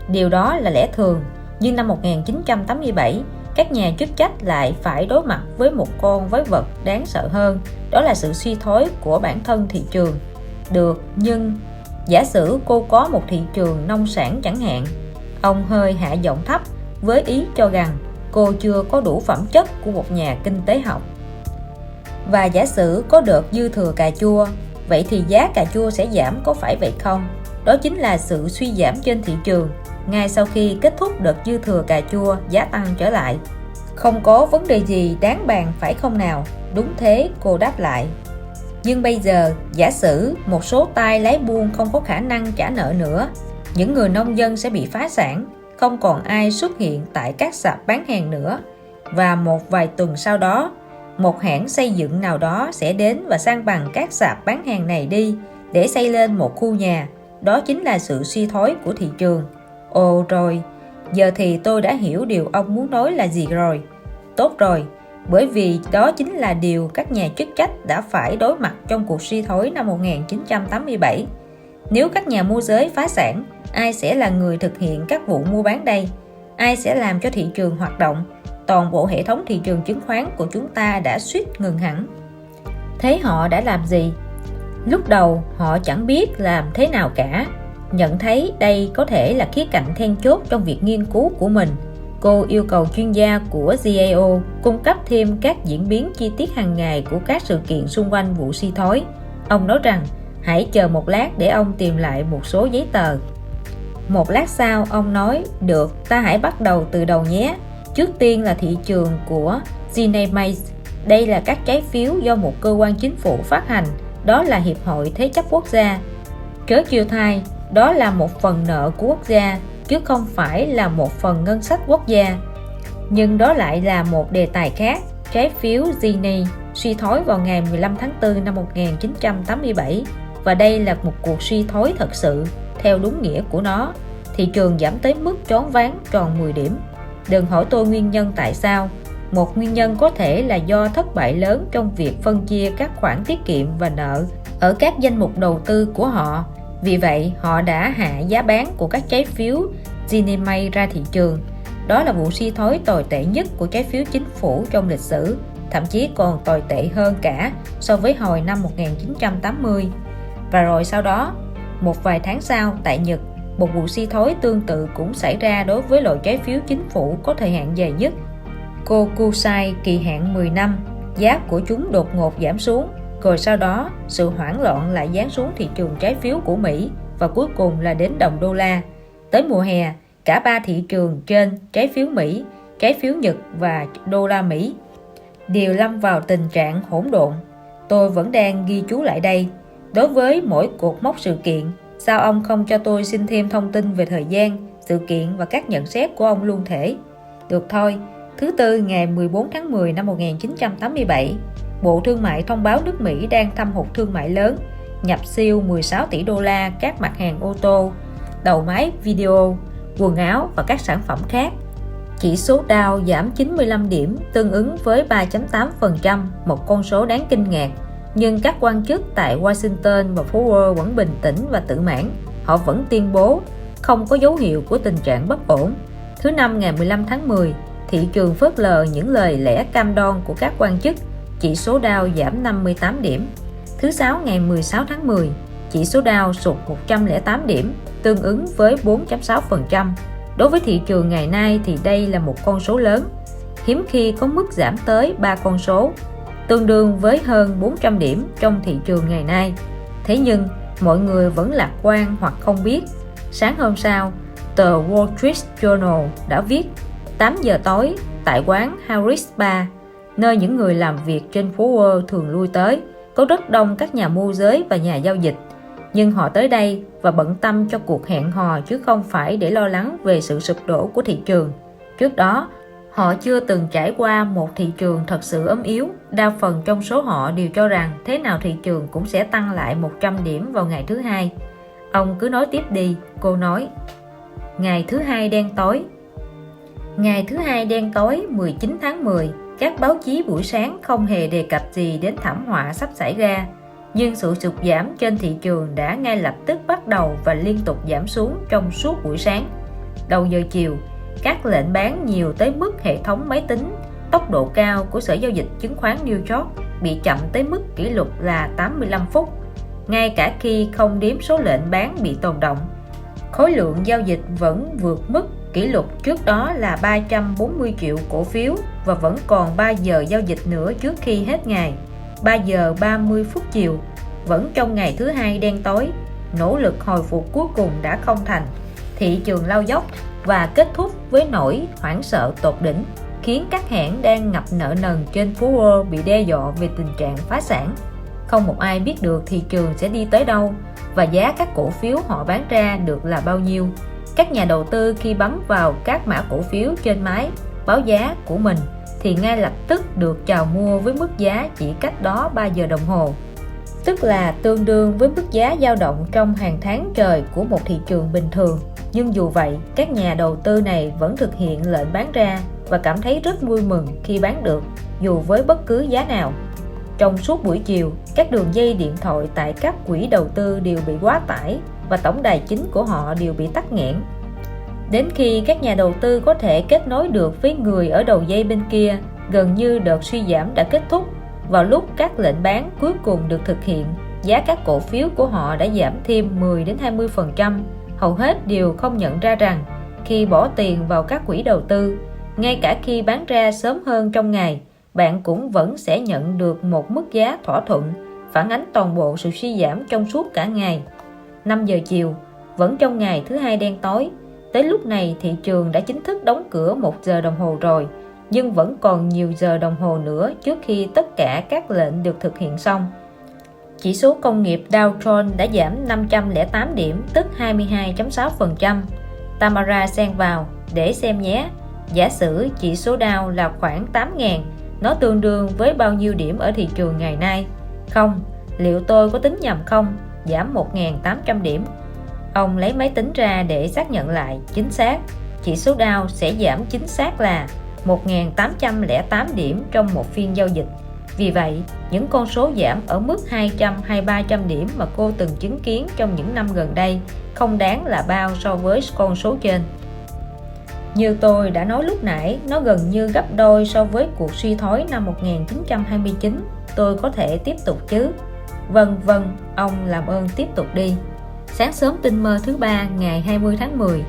Điều đó là lẽ thường, nhưng năm 1987, các nhà chức trách lại phải đối mặt với một con quái vật đáng sợ hơn, đó là sự suy thoái của bản thân thị trường. Được, nhưng giả sử cô có một thị trường nông sản chẳng hạn. Ông hơi hạ giọng thấp với ý cho rằng cô chưa có đủ phẩm chất của một nhà kinh tế học. Và giả sử có đợt dư thừa cà chua, vậy thì giá cà chua sẽ giảm, có phải vậy không? Đó chính là sự suy giảm trên thị trường. Ngay sau khi kết thúc đợt dư thừa cà chua, giá tăng trở lại. Không có vấn đề gì đáng bàn phải không nào? Đúng thế, cô đáp lại. Nhưng bây giờ, giả sử một số tay lái buôn không có khả năng trả nợ nữa, những người nông dân sẽ bị phá sản, không còn ai xuất hiện tại các sạp bán hàng nữa. Và một vài tuần sau đó, một hãng xây dựng nào đó sẽ đến và san bằng các sạp bán hàng này đi để xây lên một khu nhà. Đó chính là sự suy thoái của thị trường. Ồ rồi, giờ thì tôi đã hiểu điều ông muốn nói là gì rồi. Tốt rồi, bởi vì đó chính là điều các nhà chức trách đã phải đối mặt trong cuộc suy thoái năm 1987. Nếu các nhà môi giới phá sản, ai sẽ là người thực hiện các vụ mua bán đây? Ai sẽ làm cho thị trường hoạt động? Toàn bộ hệ thống thị trường chứng khoán của chúng ta đã suýt ngừng hẳn. Thế họ đã làm gì? Lúc đầu họ chẳng biết làm thế nào cả. Nhận thấy đây có thể là khía cạnh then chốt trong việc nghiên cứu của mình, cô yêu cầu chuyên gia của GAO cung cấp thêm các diễn biến chi tiết hàng ngày của các sự kiện xung quanh vụ suy thoái. Ông nói rằng hãy chờ một lát để ông tìm lại một số giấy tờ. Một lát sau, ông nói, được, ta hãy bắt đầu từ đầu nhé. Trước tiên là thị trường của Ginnie Mae. Đây là các trái phiếu do một cơ quan chính phủ phát hành, đó là Hiệp hội Thế chấp Quốc gia. Chớ chiêu thay, đó là một phần nợ của quốc gia, chứ không phải là một phần ngân sách quốc gia. Nhưng đó lại là một đề tài khác. Trái phiếu Ginnie suy thoái vào ngày 15 tháng 4 năm 1987, và đây là một cuộc suy thoái thật sự, theo đúng nghĩa của nó. Thị trường giảm tới mức choáng váng tròn 10 điểm. Đừng hỏi tôi nguyên nhân tại sao. Một nguyên nhân có thể là do thất bại lớn trong việc phân chia các khoản tiết kiệm và nợ ở các danh mục đầu tư của họ. Vì vậy, họ đã hạ giá bán của các trái phiếu Ginnie Mae ra thị trường. Đó là vụ suy thoái tồi tệ nhất của trái phiếu chính phủ trong lịch sử, thậm chí còn tồi tệ hơn cả so với hồi năm 1980. Và rồi sau đó, một vài tháng sau, tại Nhật, một vụ suy thoái tương tự cũng xảy ra đối với loại trái phiếu chính phủ có thời hạn dài nhất, Kokusai kỳ hạn 10 năm. Giá của chúng đột ngột giảm xuống, rồi sau đó sự hoảng loạn lại giáng xuống thị trường trái phiếu của Mỹ, và cuối cùng là đến đồng đô la. Tới mùa hè, cả ba thị trường trên, trái phiếu Mỹ, trái phiếu Nhật và đô la Mỹ, đều lâm vào tình trạng hỗn độn. Tôi vẫn đang ghi chú lại đây. Đối với mỗi cột mốc sự kiện, sao ông không cho tôi xin thêm thông tin về thời gian, sự kiện và các nhận xét của ông luôn thể? Được thôi. Thứ Tư ngày 14 tháng 10 năm 1987, Bộ Thương mại thông báo nước Mỹ đang thâm hụt thương mại lớn, nhập siêu 16 tỷ đô la các mặt hàng ô tô, đầu máy video, quần áo và các sản phẩm khác. Chỉ số Dow giảm 95 điểm, tương ứng với 3.8%, một con số đáng kinh ngạc. Nhưng các quan chức tại Washington và phố Wall vẫn bình tĩnh và tự mãn. Họ vẫn tuyên bố không có dấu hiệu của tình trạng bất ổn. Thứ Năm ngày 15 tháng 10, thị trường phớt lờ những lời lẽ cam đoan của các quan chức. Chỉ số Dow giảm 58 điểm. Thứ Sáu ngày 16 tháng 10, chỉ số Dow sụt 108 điểm, tương ứng với 4.6%. Đối với thị trường ngày nay thì đây là một con số lớn. Hiếm khi có mức giảm tới 3 con số, tương đương với hơn 400 điểm trong thị trường ngày nay. Thế nhưng, mọi người vẫn lạc quan hoặc không biết. Sáng hôm sau, tờ Wall Street Journal đã viết 8 giờ tối tại quán Harris Bar, nơi những người làm việc trên phố Wall thường lui tới, có rất đông các nhà môi giới và nhà giao dịch. Nhưng họ tới đây và bận tâm cho cuộc hẹn hò chứ không phải để lo lắng về sự sụp đổ của thị trường. Trước đó, họ chưa từng trải qua một thị trường thật sự ốm yếu. Đa phần trong số họ đều cho rằng thế nào thị trường cũng sẽ tăng lại 100 điểm vào ngày thứ Hai. Ông cứ nói tiếp đi, cô nói. Ngày thứ Hai đen tối. Ngày thứ Hai đen tối 19 tháng 10, các báo chí buổi sáng không hề đề cập gì đến thảm họa sắp xảy ra. Nhưng sự sụt giảm trên thị trường đã ngay lập tức bắt đầu và liên tục giảm xuống trong suốt buổi sáng. Đầu giờ chiều, các lệnh bán nhiều tới mức hệ thống máy tính tốc độ cao của Sở Giao dịch Chứng khoán New York bị chậm tới mức kỷ lục là 85 phút. Ngay cả khi không đếm số lệnh bán bị tồn động, khối lượng giao dịch vẫn vượt mức kỷ lục trước đó là 340 triệu cổ phiếu và vẫn còn 3 giờ giao dịch nữa trước khi hết ngày. 3 giờ 30 phút chiều, vẫn trong ngày thứ Hai đen tối, nỗ lực hồi phục cuối cùng đã không thành. Thị trường lao dốc và kết thúc với nỗi hoảng sợ tột đỉnh, khiến các hãng đang ngập nợ nần trên phố Wall bị đe dọa về tình trạng phá sản. Không một ai biết được thị trường sẽ đi tới đâu và giá các cổ phiếu họ bán ra được là bao nhiêu. Các nhà đầu tư khi bấm vào các mã cổ phiếu trên máy báo giá của mình thì ngay lập tức được chào mua với mức giá chỉ cách đó 3 giờ đồng hồ, tức là tương đương với mức giá dao động trong hàng tháng trời của một thị trường bình thường. Nhưng dù vậy, các nhà đầu tư này vẫn thực hiện lệnh bán ra và cảm thấy rất vui mừng khi bán được, dù với bất cứ giá nào. Trong suốt buổi chiều, các đường dây điện thoại tại các quỹ đầu tư đều bị quá tải và tổng đài chính của họ đều bị tắc nghẽn. Đến khi các nhà đầu tư có thể kết nối được với người ở đầu dây bên kia, gần như đợt suy giảm đã kết thúc. Vào lúc các lệnh bán cuối cùng được thực hiện, giá các cổ phiếu của họ đã giảm thêm 10-20%. Hầu hết đều không nhận ra rằng khi bỏ tiền vào các quỹ đầu tư, ngay cả khi bán ra sớm hơn trong ngày, bạn cũng vẫn sẽ nhận được một mức giá thỏa thuận, phản ánh toàn bộ sự suy giảm trong suốt cả ngày. 5 giờ chiều, vẫn trong ngày thứ hai đen tối. Tới lúc này thị trường đã chính thức đóng cửa 1 giờ đồng hồ rồi, nhưng vẫn còn nhiều giờ đồng hồ nữa trước khi tất cả các lệnh được thực hiện xong. Chỉ số công nghiệp Dow Jones đã giảm 508 điểm, tức 22.6%. Tamara xen vào, để xem nhé, giả sử chỉ số Dow là khoảng 8.000, nó tương đương với bao nhiêu điểm ở thị trường ngày nay? Không, liệu tôi có tính nhầm không? Giảm 1.800 điểm. Ông lấy máy tính ra để xác nhận lại, chính xác. Chỉ số Dow sẽ giảm chính xác là 1.808 điểm trong một phiên giao dịch. Vì vậy, những con số giảm ở mức 200 hay 300 điểm mà cô từng chứng kiến trong những năm gần đây không đáng là bao so với con số trên. Như tôi đã nói lúc nãy, nó gần như gấp đôi so với cuộc suy thoái năm 1929. Tôi có thể tiếp tục chứ? Vâng, ông làm ơn tiếp tục đi. Sáng sớm tinh mơ thứ ba ngày 20 tháng 10.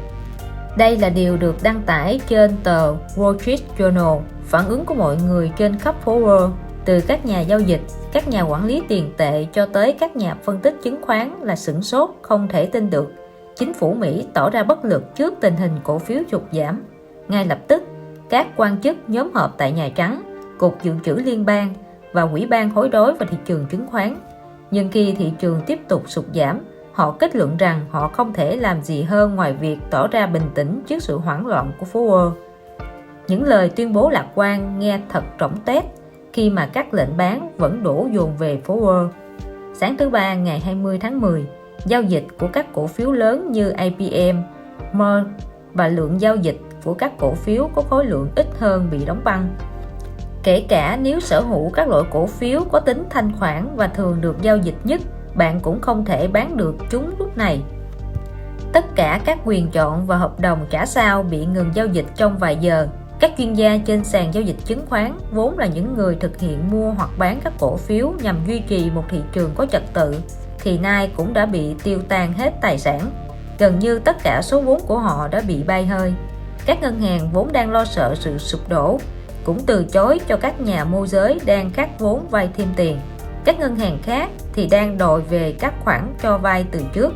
Đây là điều được đăng tải trên tờ Wall Street Journal. Phản ứng của mọi người trên khắp phố Wall, từ các nhà giao dịch, các nhà quản lý tiền tệ cho tới các nhà phân tích chứng khoán là sửng sốt, không thể tin được. Chính phủ Mỹ tỏ ra bất lực trước tình hình cổ phiếu sụt giảm. Ngay lập tức, các quan chức nhóm họp tại Nhà Trắng, Cục Dự trữ Liên bang và Ủy ban hối đoái vào thị trường chứng khoán. Nhưng khi thị trường tiếp tục sụt giảm, họ kết luận rằng họ không thể làm gì hơn ngoài việc tỏ ra bình tĩnh trước sự hoảng loạn của phố Wall. Những lời tuyên bố lạc quan nghe thật rỗng tuếch khi mà các lệnh bán vẫn đổ dồn về phố Wall. Sáng thứ ba ngày 20 tháng 10, giao dịch của các cổ phiếu lớn như IBM, Merck và lượng giao dịch của các cổ phiếu có khối lượng ít hơn bị đóng băng. Kể cả nếu sở hữu các loại cổ phiếu có tính thanh khoản và thường được giao dịch nhất, bạn cũng không thể bán được chúng lúc này. Tất cả các quyền chọn và hợp đồng trả sao bị ngừng giao dịch trong vài giờ. Các chuyên gia trên sàn giao dịch chứng khoán, vốn là những người thực hiện mua hoặc bán các cổ phiếu nhằm duy trì một thị trường có trật tự, thì nay cũng đã bị tiêu tan hết tài sản. Gần như tất cả số vốn của họ đã bị bay hơi. Các ngân hàng vốn đang lo sợ sự sụp đổ cũng từ chối cho các nhà môi giới đang cắt vốn vay thêm tiền. Các ngân hàng khác thì đang đòi về các khoản cho vay từ trước.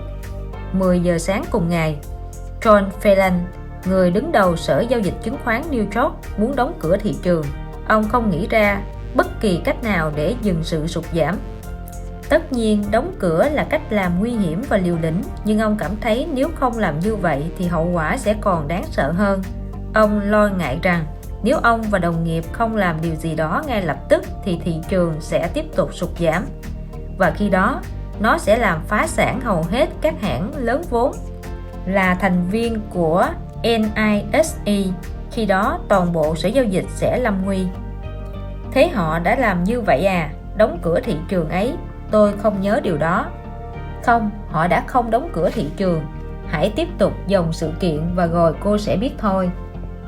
10 giờ sáng cùng ngày, John Phelan, người đứng đầu Sở Giao dịch Chứng khoán New York, muốn đóng cửa thị trường. Ông không nghĩ ra bất kỳ cách nào để dừng sự sụt giảm. Tất nhiên, đóng cửa là cách làm nguy hiểm và liều lĩnh, nhưng ông cảm thấy nếu không làm như vậy thì hậu quả sẽ còn đáng sợ hơn. Ông lo ngại rằng nếu ông và đồng nghiệp không làm điều gì đó ngay lập tức thì thị trường sẽ tiếp tục sụt giảm. Và khi đó, nó sẽ làm phá sản hầu hết các hãng lớn vốn là thành viên của NYSE. Khi đó, toàn bộ sở giao dịch sẽ lâm nguy. Thế họ đã làm như vậy à? Đóng cửa thị trường ấy? Tôi không nhớ điều đó. Không, họ đã không đóng cửa thị trường. Hãy tiếp tục dòng sự kiện và rồi cô sẽ biết thôi.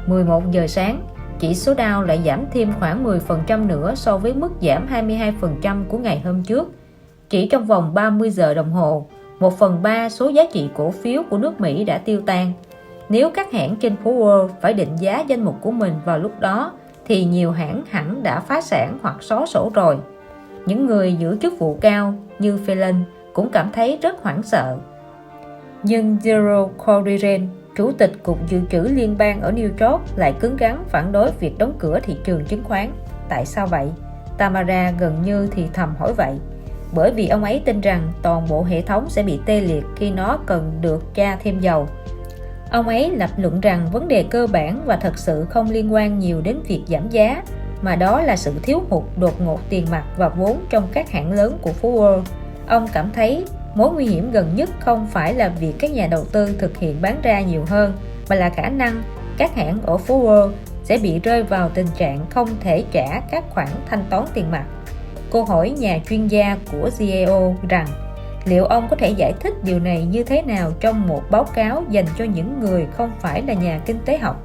11 giờ sáng, chỉ số Dow lại giảm thêm khoảng 10% nữa so với mức giảm 22% của ngày hôm trước. Chỉ trong vòng 30 giờ đồng hồ, 1/3 số giá trị cổ phiếu của nước Mỹ đã tiêu tan. Nếu các hãng trên phố Wall phải định giá danh mục của mình vào lúc đó, thì nhiều hãng hẳn đã phá sản hoặc xóa sổ rồi. Những người giữ chức vụ cao như Phelan cũng cảm thấy rất hoảng sợ. Nhưng Jerome Cordier, Chủ tịch Cục Dự trữ Liên bang ở New York, lại cứng rắn phản đối việc đóng cửa thị trường chứng khoán. Tại sao vậy? Tamara gần như thì thầm hỏi vậy. Bởi vì ông ấy tin rằng toàn bộ hệ thống sẽ bị tê liệt khi nó cần được tra thêm dầu. Ông ấy lập luận rằng vấn đề cơ bản và thật sự không liên quan nhiều đến việc giảm giá, mà đó là sự thiếu hụt đột ngột tiền mặt và vốn trong các hãng lớn của phố Wall. Ông cảm thấy mối nguy hiểm gần nhất không phải là việc các nhà đầu tư thực hiện bán ra nhiều hơn, mà là khả năng các hãng ở phố Wall sẽ bị rơi vào tình trạng không thể trả các khoản thanh toán tiền mặt. Cô hỏi nhà chuyên gia của GAO rằng Liệu ông có thể giải thích điều này như thế nào trong một báo cáo dành cho những người không phải là nhà kinh tế học?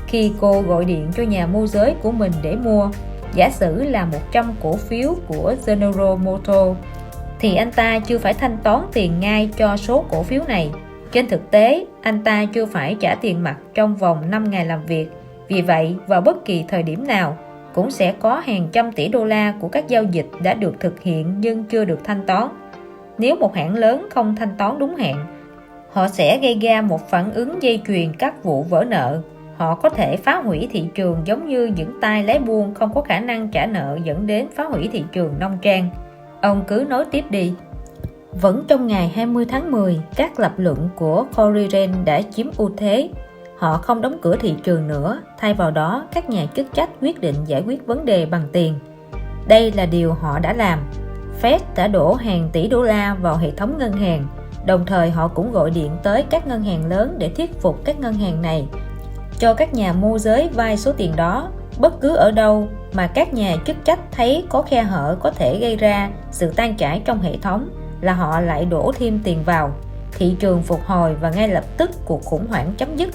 Khi cô gọi điện cho nhà môi giới của mình để mua, giả sử là 100 cổ phiếu của General Motors, thì anh ta chưa phải thanh toán tiền ngay cho số cổ phiếu này. Trên thực tế, anh ta chưa phải trả tiền mặt trong vòng 5 ngày làm việc. Vì vậy, vào bất kỳ thời điểm nào, cũng sẽ có hàng trăm tỷ đô la của các giao dịch đã được thực hiện nhưng chưa được thanh toán. Nếu một hãng lớn không thanh toán đúng hạn, họ sẽ gây ra một phản ứng dây chuyền các vụ vỡ nợ. Họ có thể phá hủy thị trường giống như những tay lái buôn không có khả năng trả nợ dẫn đến phá hủy thị trường nông trang. Ông cứ nói tiếp đi. Vẫn trong ngày 20 tháng 10, các lập luận của Corrieren đã chiếm ưu thế. Họ không đóng cửa thị trường nữa, thay vào đó các nhà chức trách quyết định giải quyết vấn đề bằng tiền. Đây là điều họ đã làm. Fed đã đổ hàng tỷ đô la vào hệ thống ngân hàng, đồng thời họ cũng gọi điện tới các ngân hàng lớn để thuyết phục các ngân hàng này cho các nhà môi giới vay số tiền đó. Bất cứ ở đâu mà các nhà chức trách thấy có khe hở có thể gây ra sự tan chảy trong hệ thống là họ lại đổ thêm tiền vào. Thị trường phục hồi và ngay lập tức cuộc khủng hoảng chấm dứt.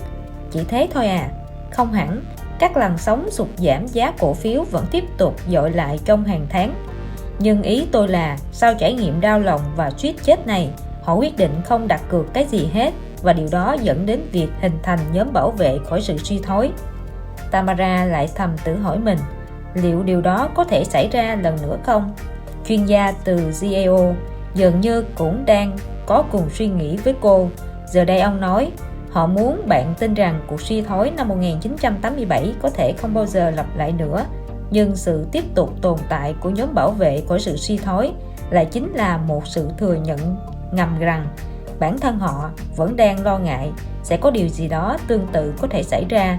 Chỉ thế thôi à? Không hẳn. Các làn sóng sụt giảm giá cổ phiếu vẫn tiếp tục dội lại trong hàng tháng. Nhưng ý tôi là sau trải nghiệm đau lòng và suýt chết này, họ quyết định không đặt cược cái gì hết, và điều đó dẫn đến việc hình thành nhóm bảo vệ khỏi sự suy thoái. Tamara lại thầm tự hỏi mình, liệu điều đó có thể xảy ra lần nữa không? Chuyên gia từ GAO dường như cũng đang có cùng suy nghĩ với cô. Giờ đây ông nói, họ muốn bạn tin rằng cuộc suy thoái năm 1987 có thể không bao giờ lặp lại nữa, nhưng sự tiếp tục tồn tại của nhóm bảo vệ khỏi sự suy thoái lại chính là một sự thừa nhận ngầm rằng bản thân họ vẫn đang lo ngại sẽ có điều gì đó tương tự có thể xảy ra.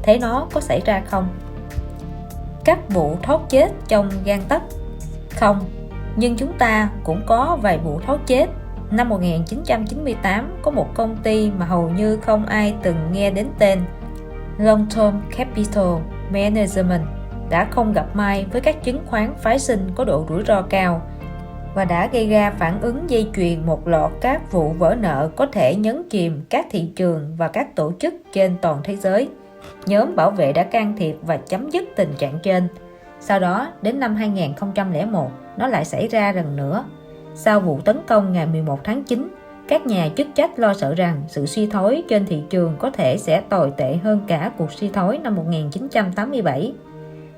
Thế nó có xảy ra không? Các vụ thoát chết trong gang tấc? Không, nhưng chúng ta cũng có vài vụ thoát chết. Năm 1998 có một công ty mà hầu như không ai từng nghe đến tên, Long Term Capital Management, đã không gặp may với các chứng khoán phái sinh có độ rủi ro cao và đã gây ra phản ứng dây chuyền một loạt các vụ vỡ nợ có thể nhấn chìm các thị trường và các tổ chức trên toàn thế giới. Nhóm bảo vệ đã can thiệp và chấm dứt tình trạng trên. Sau đó, đến năm 2001, nó lại xảy ra lần nữa. Sau vụ tấn công ngày 11 tháng 9, các nhà chức trách lo sợ rằng sự suy thoái trên thị trường có thể sẽ tồi tệ hơn cả cuộc suy thoái năm 1987.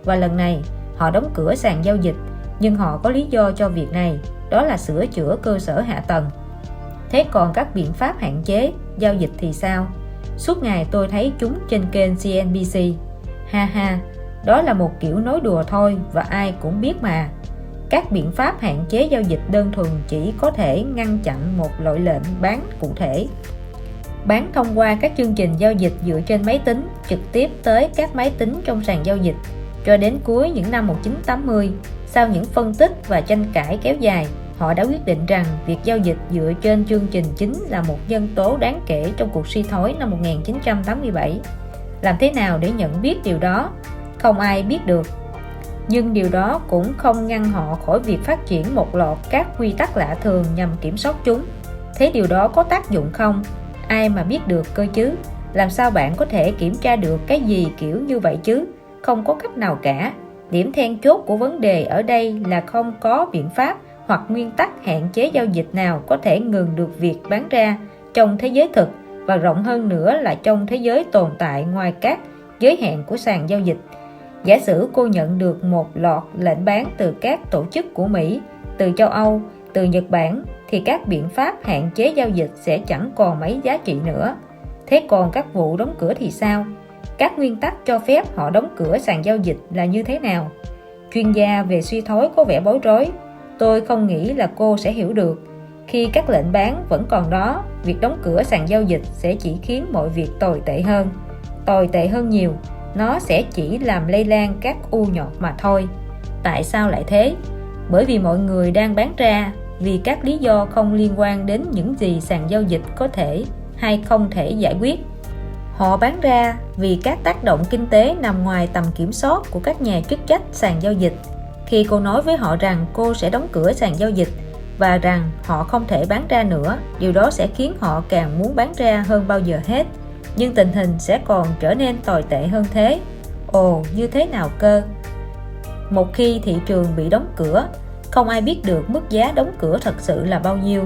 Và lần này, họ đóng cửa sàn giao dịch, nhưng họ có lý do cho việc này, đó là sửa chữa cơ sở hạ tầng. Thế còn các biện pháp hạn chế giao dịch thì sao? Suốt ngày tôi thấy chúng trên kênh CNBC. Ha ha, đó là một kiểu nói đùa thôi và ai cũng biết mà. Các biện pháp hạn chế giao dịch đơn thuần chỉ có thể ngăn chặn một loại lệnh bán cụ thể. Bán thông qua các chương trình giao dịch dựa trên máy tính trực tiếp tới các máy tính trong sàn giao dịch. Cho đến cuối những năm 1980, sau những phân tích và tranh cãi kéo dài, họ đã quyết định rằng việc giao dịch dựa trên chương trình chính là một nhân tố đáng kể trong cuộc suy thoái năm 1987. Làm thế nào để nhận biết điều đó? Không ai biết được. Nhưng điều đó cũng không ngăn họ khỏi việc phát triển một loạt các quy tắc lạ thường nhằm kiểm soát chúng. Thế điều đó có tác dụng không? Ai mà biết được cơ chứ? Làm sao bạn có thể kiểm tra được cái gì kiểu như vậy chứ? Không có cách nào cả. Điểm then chốt của vấn đề ở đây là không có biện pháp hoặc nguyên tắc hạn chế giao dịch nào có thể ngừng được việc bán ra trong thế giới thực, và rộng hơn nữa là trong thế giới tồn tại ngoài các giới hạn của sàn giao dịch. Giả sử cô nhận được một loạt lệnh bán từ các tổ chức của Mỹ, từ châu Âu, từ Nhật Bản, thì các biện pháp hạn chế giao dịch sẽ chẳng còn mấy giá trị nữa. Thế còn các vụ đóng cửa thì sao? Các nguyên tắc cho phép họ đóng cửa sàn giao dịch là như thế nào? Chuyên gia về suy thoái có vẻ bối rối. Tôi không nghĩ là cô sẽ hiểu được. Khi các lệnh bán vẫn còn đó, việc đóng cửa sàn giao dịch sẽ chỉ khiến mọi việc tồi tệ hơn. Tồi tệ hơn nhiều. Nó sẽ chỉ làm lây lan các u nhọt mà thôi. Tại sao lại thế? Bởi vì mọi người đang bán ra vì các lý do không liên quan đến những gì sàn giao dịch có thể hay không thể giải quyết. Họ bán ra vì các tác động kinh tế nằm ngoài tầm kiểm soát của các nhà chức trách sàn giao dịch. Khi cô nói với họ rằng cô sẽ đóng cửa sàn giao dịch, và rằng họ không thể bán ra nữa. Điều đó sẽ khiến họ càng muốn bán ra hơn bao giờ hết. Nhưng tình hình sẽ còn trở nên tồi tệ hơn thế. Ồ, như thế nào cơ? Một khi thị trường bị đóng cửa, không ai biết được mức giá đóng cửa thật sự là bao nhiêu.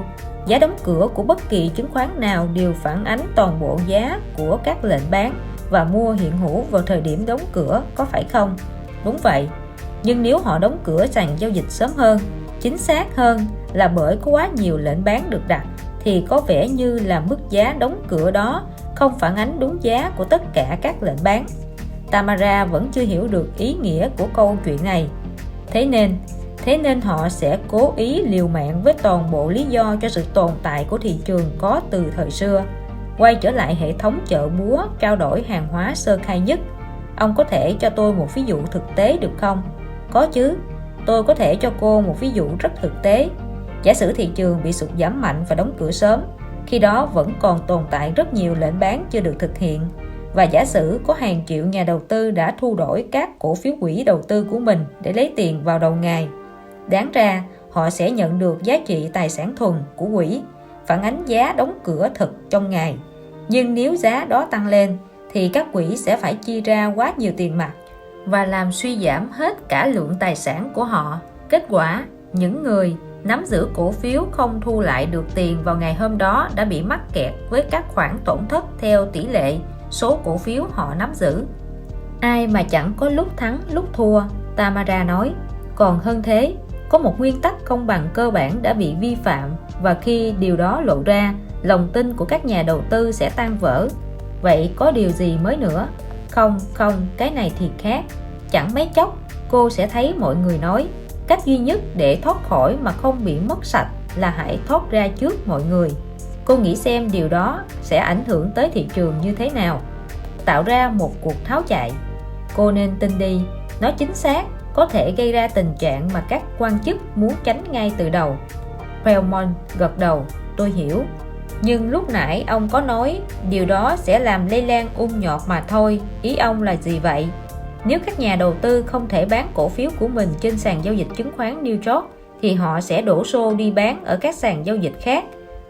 Giá đóng cửa của bất kỳ chứng khoán nào đều phản ánh toàn bộ giá của các lệnh bán và mua hiện hữu vào thời điểm đóng cửa, có phải không? Đúng vậy. Nhưng nếu họ đóng cửa sàn giao dịch sớm hơn, chính xác hơn là bởi có quá nhiều lệnh bán được đặt, thì có vẻ như là mức giá đóng cửa đó không phản ánh đúng giá của tất cả các lệnh bán. Tamara vẫn chưa hiểu được ý nghĩa của câu chuyện này. Thế nên họ sẽ cố ý liều mạng với toàn bộ lý do cho sự tồn tại của thị trường có từ thời xưa. Quay trở lại hệ thống chợ búa trao đổi hàng hóa sơ khai nhất. Ông có thể cho tôi một ví dụ thực tế được không? Có chứ, tôi có thể cho cô một ví dụ rất thực tế. Giả sử thị trường bị sụt giảm mạnh và đóng cửa sớm, khi đó vẫn còn tồn tại rất nhiều lệnh bán chưa được thực hiện. Và giả sử có hàng triệu nhà đầu tư đã thu đổi các cổ phiếu quỹ đầu tư của mình để lấy tiền vào đầu ngày. Đáng ra, họ sẽ nhận được giá trị tài sản thuần của quỹ, phản ánh giá đóng cửa thực trong ngày. Nhưng nếu giá đó tăng lên, thì các quỹ sẽ phải chi ra quá nhiều tiền mặt và làm suy giảm hết cả lượng tài sản của họ. Kết quả, những người nắm giữ cổ phiếu không thu lại được tiền vào ngày hôm đó đã bị mắc kẹt với các khoản tổn thất theo tỷ lệ số cổ phiếu họ nắm giữ. Ai mà chẳng có lúc thắng lúc thua, Tamara nói. Còn hơn thế, có một nguyên tắc công bằng cơ bản đã bị vi phạm, và khi điều đó lộ ra, lòng tin của các nhà đầu tư sẽ tan vỡ. Vậy có điều gì mới nữa? Không, cái này thì khác. Chẳng mấy chốc, cô sẽ thấy mọi người nói, cách duy nhất để thoát khỏi mà không bị mất sạch là hãy thoát ra trước mọi người. Cô nghĩ xem điều đó sẽ ảnh hưởng tới thị trường như thế nào? Tạo ra một cuộc tháo chạy. Cô nên tin đi, nó chính xác có thể gây ra tình trạng mà các quan chức muốn tránh ngay từ đầu. Belmont gật đầu, tôi hiểu. Nhưng lúc nãy ông có nói điều đó sẽ làm lây lan nhọt mà thôi. Ý ông là gì vậy? Nếu các nhà đầu tư không thể bán cổ phiếu của mình trên sàn giao dịch chứng khoán New York, thì họ sẽ đổ xô đi bán ở các sàn giao dịch khác.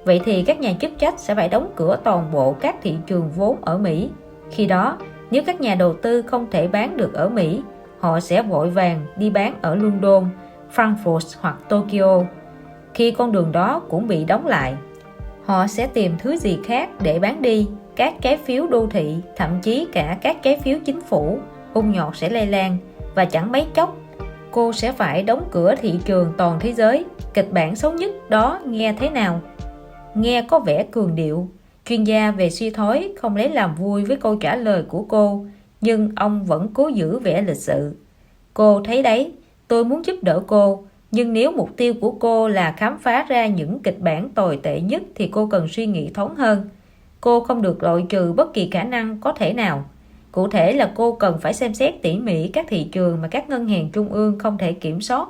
Vậy thì các nhà chức trách sẽ phải đóng cửa toàn bộ các thị trường vốn ở Mỹ. Khi đó, nếu các nhà đầu tư không thể bán được ở Mỹ, họ sẽ vội vàng đi bán ở London, Frankfurt hoặc Tokyo. Khi con đường đó cũng bị đóng lại, họ sẽ tìm thứ gì khác để bán đi, các trái phiếu đô thị, thậm chí cả các trái phiếu chính phủ. Nhọt sẽ lây lan, và chẳng mấy chốc, cô sẽ phải đóng cửa thị trường toàn thế giới. Kịch bản xấu nhất đó nghe thế nào? Nghe có vẻ cường điệu. Chuyên gia về suy thoái không lấy làm vui với câu trả lời của cô, nhưng ông vẫn cố giữ vẻ lịch sự. Cô thấy đấy, tôi muốn giúp đỡ cô, nhưng nếu mục tiêu của cô là khám phá ra những kịch bản tồi tệ nhất thì cô cần suy nghĩ thoáng hơn. Cô không được loại trừ bất kỳ khả năng có thể nào. Cụ thể là cô cần phải xem xét tỉ mỉ các thị trường mà các ngân hàng trung ương không thể kiểm soát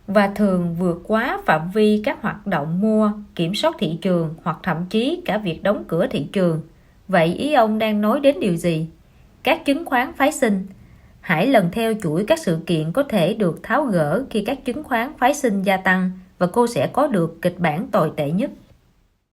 và thường vượt quá phạm vi các hoạt động mua, kiểm soát thị trường hoặc thậm chí cả việc đóng cửa thị trường. Vậy ý ông đang nói đến điều gì? Các chứng khoán phái sinh. Hãy lần theo chuỗi các sự kiện có thể được tháo gỡ khi các chứng khoán phái sinh gia tăng, và cô sẽ có được kịch bản tồi tệ nhất.